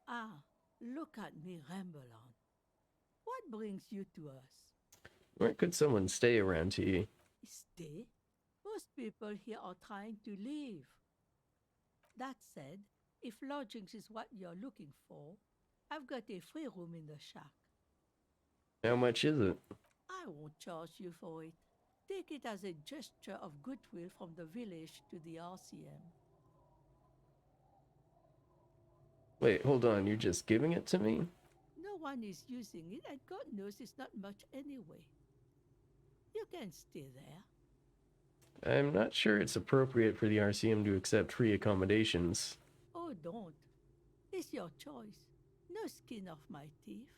Ah, look at me ramble on. What brings you to us? Where could someone stay around here? Stay? Most people here are trying to leave. That said, if lodgings is what you're looking for, I've got a free room in the shack. How much is it? I won't charge you for it. Take it as a gesture of goodwill from the village to the RCM. Wait, hold on. You're just giving it to me? No one is using it, and God knows it's not much anyway. You can stay there. I'm not sure it's appropriate for the RCM to accept free accommodations. Oh, don't. It's your choice. No skin off my teeth.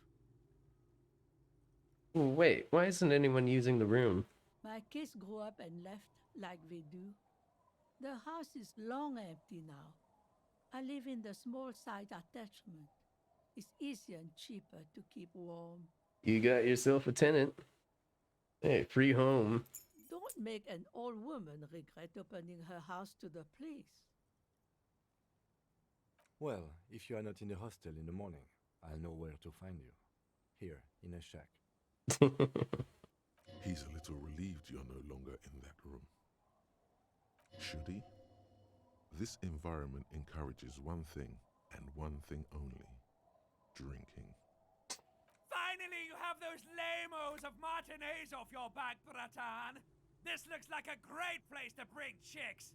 Wait, why isn't anyone using the room? My kids grew up and left like they do. The house is long empty now. I live in the small side attachment. It's easier and cheaper to keep warm. You got yourself a tenant. Hey, free home. Don't make an old woman regret opening her house to the place. Well, if you are not in the hostel in the morning, I'll know where to find you. Here, in a shack. He's a little relieved you're no longer in that room. Should he? This environment encourages one thing and one thing only: drinking. Finally, you have those lamos of matinees off your back, Bratan. This looks like a great place to bring chicks.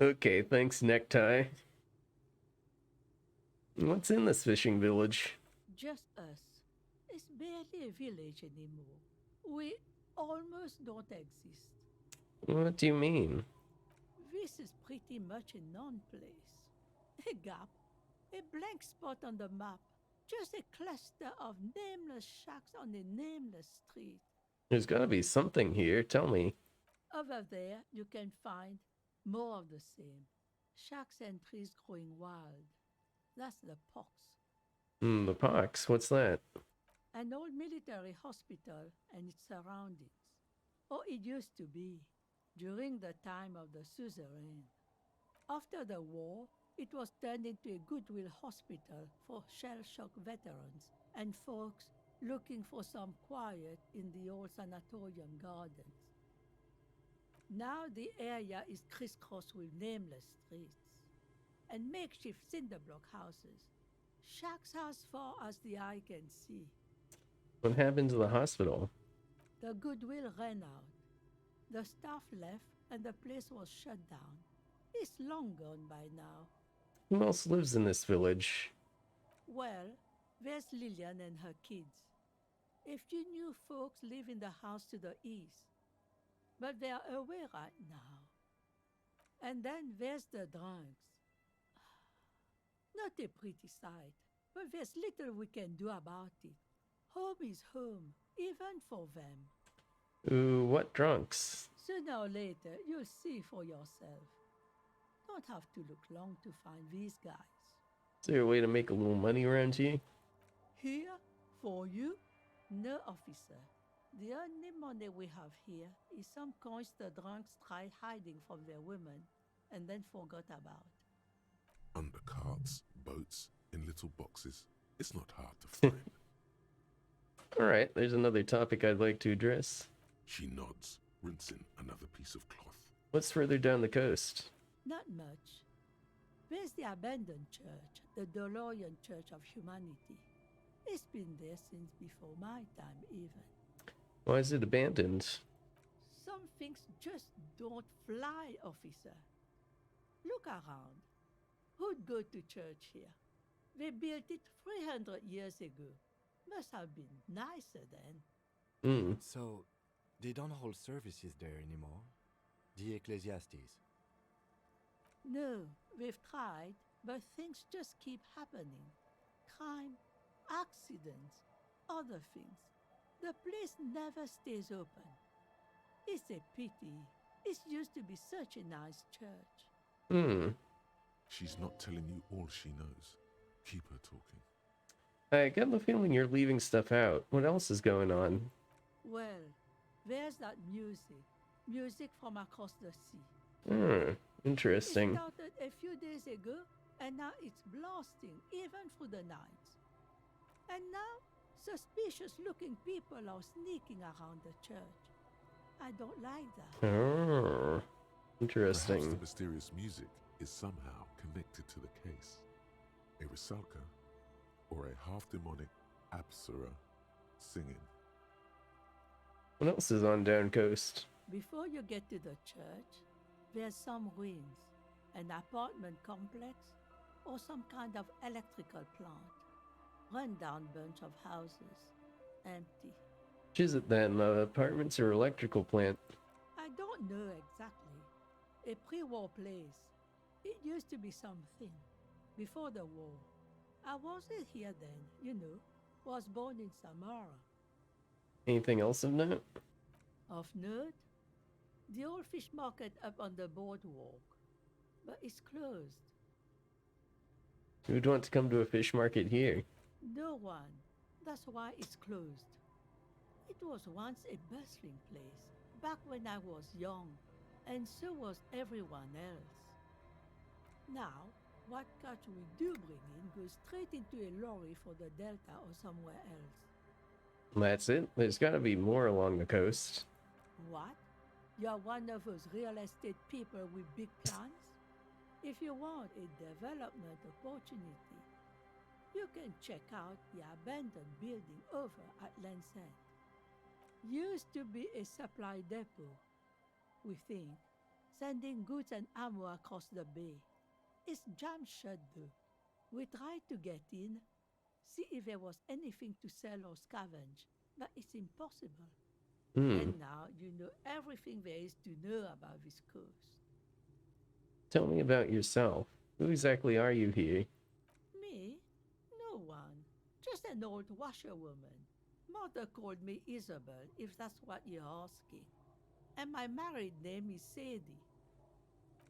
Okay, thanks, Necktie. What's in this fishing village? Just us. It's barely a village anymore. We almost don't exist. What do you mean? This is pretty much a non-place. A gap. A blank spot on the map. Just a cluster of nameless shacks on a nameless street. There's gotta be something here, tell me. Over there, you can find more of the same. Shacks and trees growing wild. That's the pox. The pox, what's that? An old military hospital and its surroundings. Or it used to be, during the time of the suzerain. After the war, it was turned into a goodwill hospital for shell-shock veterans and folks looking for some quiet in the old sanatorium gardens. Now the area is crisscrossed with nameless streets and makeshift cinder block houses, shacks as far as the eye can see. What happened to the hospital? The goodwill ran out. The staff left and the place was shut down. It's long gone by now. Who else lives in this village? Well, there's Lillian and her kids. A few new folks live in the house to the east, but they're away right now. And then there's the drunks. Not a pretty sight, but there's little we can do about it. Home is home, even for them. Ooh, what drunks? Sooner or later, you'll see for yourself. Don't have to look long to find these guys. Is there a way to make a little money around here? Here, for you? No, officer. The only money we have here is some coins the drunks tried hiding from their women and then forgot about. Under carts, boats, in little boxes. It's not hard to find. Alright, there's another topic I'd like to address. She nods, rinsing another piece of cloth. What's further down the coast? Not much. There's the abandoned church, the Dolorian Church of Humanity. It's been there since before my time, even. Why is it abandoned? Some things just don't fly, officer. Look around. Who'd go to church here? They built it 300 years ago. Must have been nicer then. So, they don't hold services there anymore? The Ecclesiastes? No, we've tried, but things just keep happening. Crime, accidents, other things. The place never stays open. It's a pity. It used to be such a nice church. She's not telling you all she knows. Keep her talking. I get the feeling you're leaving stuff out. What else is going on? Well, there's that music. Music from across the sea. Interesting. It started a few days ago, and now it's blasting even through the night. And now, suspicious-looking people are sneaking around the church. I don't like that. Oh, interesting. Perhaps the mysterious music is somehow connected to the case. A Rusalka, or a half-demonic Apsara singing. What else is on Down Coast? Before you get to the church, there's some ruins, an apartment complex, or some kind of electrical plant. Run-down bunch of houses, empty. Which is it then? Apartments or electrical plant? I don't know exactly. A pre-war place. It used to be something. Before the war. I wasn't here then, you know. Was born in Samara. Anything else of note? Of note? The old fish market up on the boardwalk. But it's closed. Who'd want to come to a fish market here? No one. That's why it's closed. It was once a bustling place, back when I was young, and so was everyone else. Now, what catch we do bring in goes straight into a lorry for the Delta or somewhere else. That's it? There's gotta be more along the coast. What? You're one of those real estate people with big plans? If you want a development opportunity, you can check out the abandoned building over at Lancet. Used to be a supply depot, we think, sending goods and ammo across the bay. It's jam shut though. We tried to get in, see if there was anything to sell or scavenge, but it's impossible. And now you know everything there is to know about this coast. Tell me about yourself. Who exactly are you here? Me? No one. Just an old washerwoman. Mother called me Isabel, if that's what you're asking. And my married name is Sadie.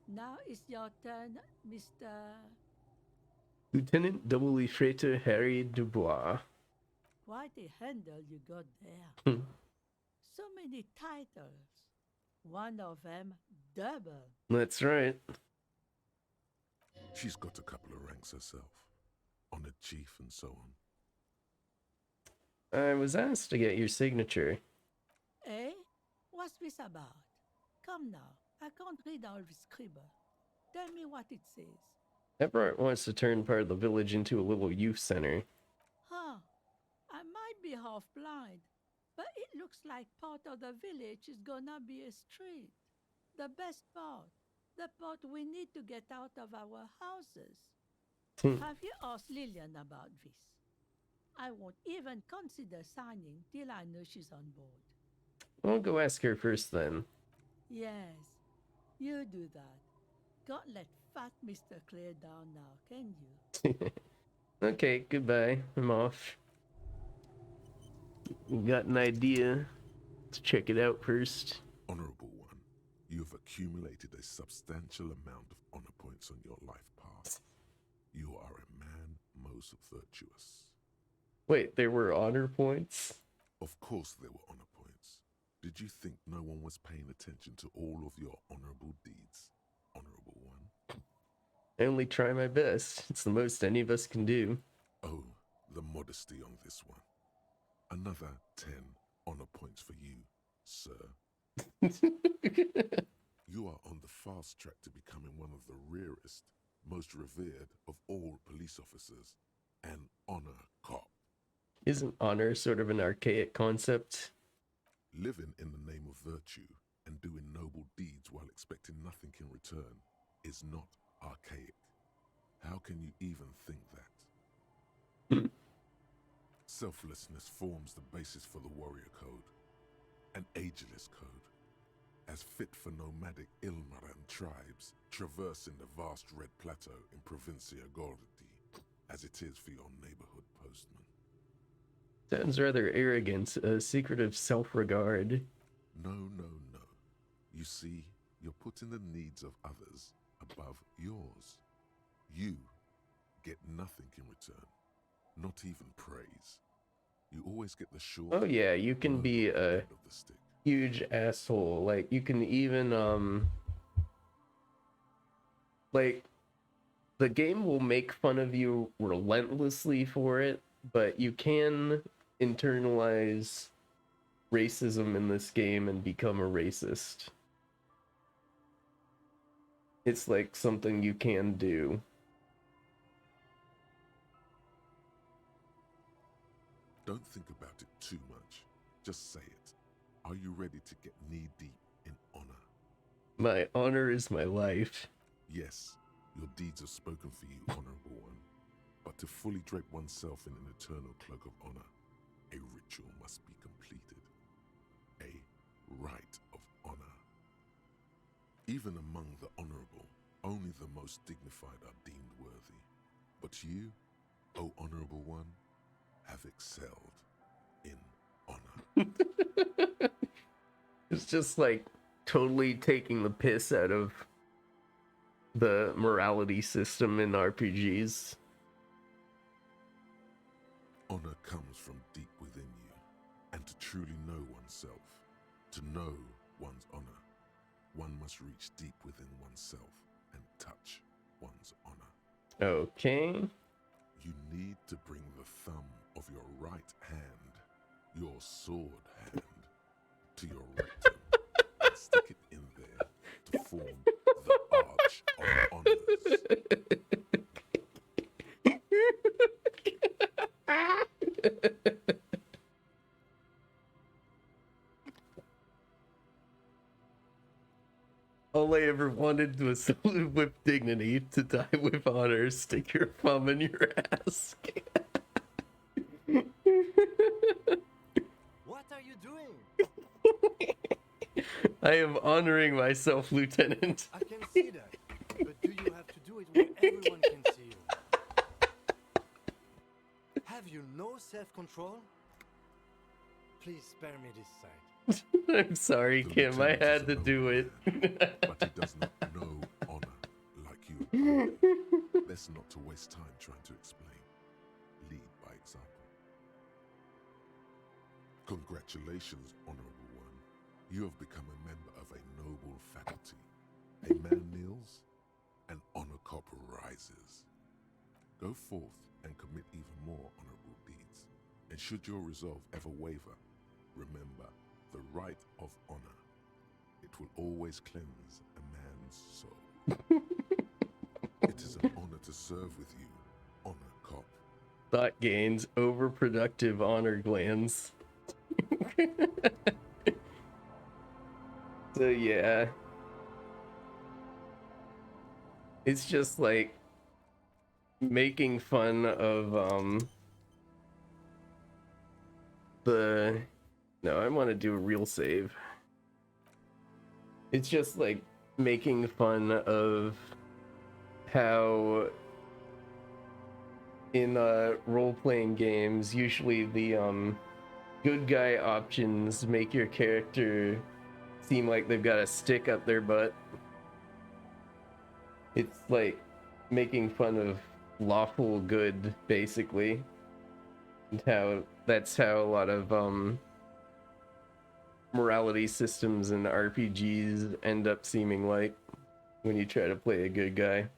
Now it's your turn, Mr. Lieutenant Double Freighter Harry Dubois. Quite a handle you got there. So many titles. One of them double. That's right. She's got a couple of ranks herself. Honored chief and so on. I was asked to get your signature. Eh? What's this about? Come now, I can't read all this scribble. Tell me what it says. Everett wants to turn part of the village into a little youth center. Huh. I might be half blind, but it looks like part of the village is gonna be a street. The best part. The part we need to get out of our houses. Have you asked Lillian about this? I won't even consider signing till I know she's on board. I'll go ask her first then. Yes, you do that. Can't let fat Mr. Clare down now, can you? Okay, goodbye. I'm off. You got an idea? Let's check it out first. Honorable one, you have accumulated a substantial amount of honor points on your life path. You are a man most virtuous. Wait, there were honor points? Of course there were honor points. Did you think no one was paying attention to all of your honorable deeds, honorable one? I only try my best. It's the most any of us can do. Oh, the modesty on this one. Another 10 honor points for you, sir. You are on the fast track to becoming one of the rarest, most revered of all police officers, an honor cop. Isn't honor sort of an archaic concept? Living in the name of virtue and doing noble deeds while expecting nothing in return is not archaic. How can you even think that? Selflessness forms the basis for the warrior code, an ageless code, as fit for nomadic Ilmaran tribes traversing the vast red plateau in Provincia Gordi, as it is for your neighborhood postman. Sounds rather arrogant, a secretive self-regard. No, no, no. You see, you're putting the needs of others above yours. You get nothing in return, not even praise. You always get the short. Oh yeah, you can be a huge asshole. Like, you can even, like, the game will make fun of you relentlessly for it, but you can internalize racism in this game and become a racist. It's like something you can do. Don't think about it too much. Just say it. Are you ready to get knee-deep in honor? My honor is my life. Yes, your deeds have spoken for you, honorable one. But to fully drape oneself in an eternal cloak of honor, a ritual must be completed. A rite of honor. Even among the honorable, only the most dignified are deemed worthy. But you, O honorable one, have excelled in honor. It's just like totally taking the piss out of the morality system in RPGs. Honor comes from deep within you, and to truly know oneself, to know one's honor, one must reach deep within oneself and touch one's honor. Okay. You need to bring the thumb of your right hand, your sword hand, to your rectum and stick it in there to form the Arch of Honors. All I ever wanted was to live with dignity, to die with honor. Stick your thumb in your ass. What are you doing? I am honoring myself, Lieutenant. I can see that, but do you have to do it where everyone can see you? Have you no self-control? Please spare me this side. I'm sorry, Kim. I had to do it. But he does not know honor like you. Best not to waste time trying to explain. Lead by example. Congratulations, honorable one. You have become a member of a noble faculty. A man kneels, an honor cop rises. Go forth and commit even more honorable deeds. And should your resolve ever waver, remember the right of honor. It will always cleanse a man's soul. It is an honor to serve with you, honor cop. Thought gains, overproductive honor glands. So yeah. It's just like making fun of the... No, I want to do a real save. It's just like making fun of how in role-playing games, usually the good guy options make your character seem like they've got a stick up their butt. It's like making fun of lawful good, basically. And how that's how a lot of morality systems and RPGs end up seeming like when you try to play a good guy.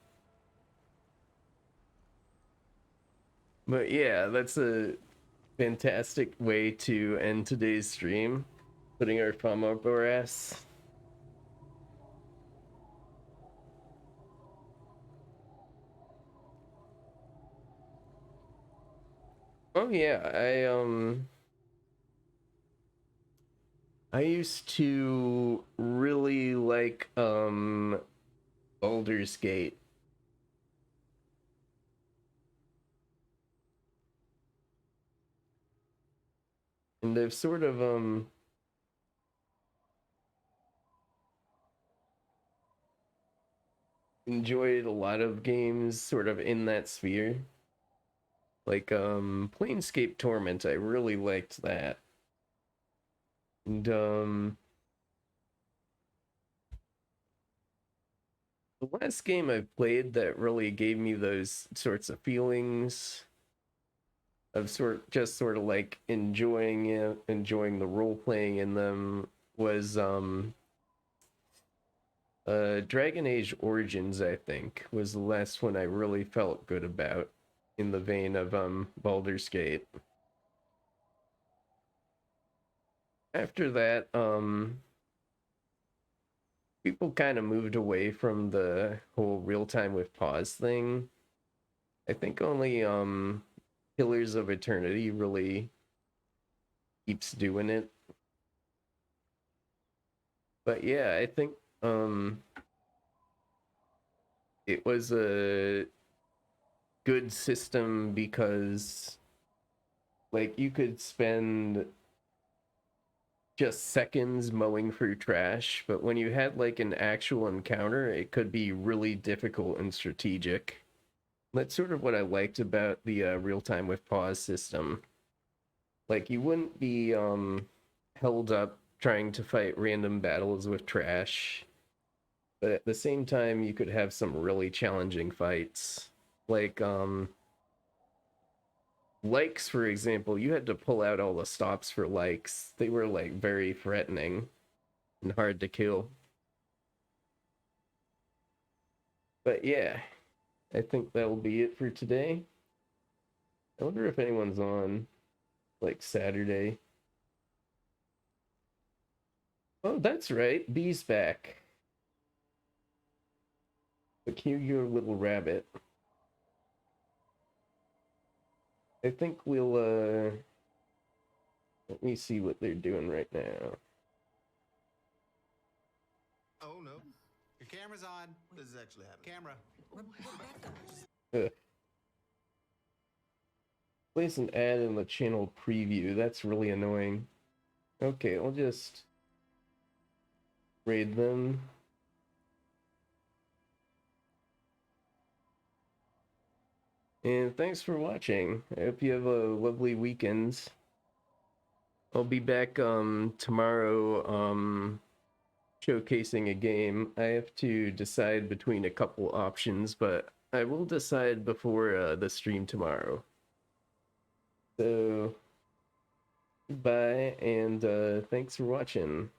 But yeah, that's a fantastic way to end today's stream. Putting our thumb up our ass. Oh yeah, I used to really like Baldur's Gate. And I've sort of enjoyed a lot of games sort of in that sphere. Like Planescape Torment, I really liked that. And the last game I played that really gave me those sorts of feelings of sort of like enjoying it, enjoying the role playing in them was Dragon Age Origins, I think, was the last one I really felt good about in the vein of Baldur's Gate. After that, people kind of moved away from the whole real time with pause thing. I think only Pillars of Eternity really keeps doing it. But yeah, I think it was a good system because like you could spend just seconds mowing through trash, but when you had like an actual encounter, it could be really difficult and strategic. That's sort of what I liked about the real time with pause system. Like you wouldn't be held up trying to fight random battles with trash, but at the same time you could have some really challenging fights. Like likes, for example, you had to pull out all the stops for likes. They were like very threatening and hard to kill. But yeah, I think that'll be it for today. I wonder if anyone's on like Saturday. Oh, that's right. Bee's back. The cute little rabbit. I think we'll let me see what they're doing right now. Oh no. Your camera's on. This is actually happening. Camera. Place an ad in the channel preview. That's really annoying. Okay, I'll just raid them. And thanks for watching. I hope you have a lovely weekend. I'll be back tomorrow showcasing a game. I have to decide between a couple options, but I will decide before the stream tomorrow. So, bye, and thanks for watching.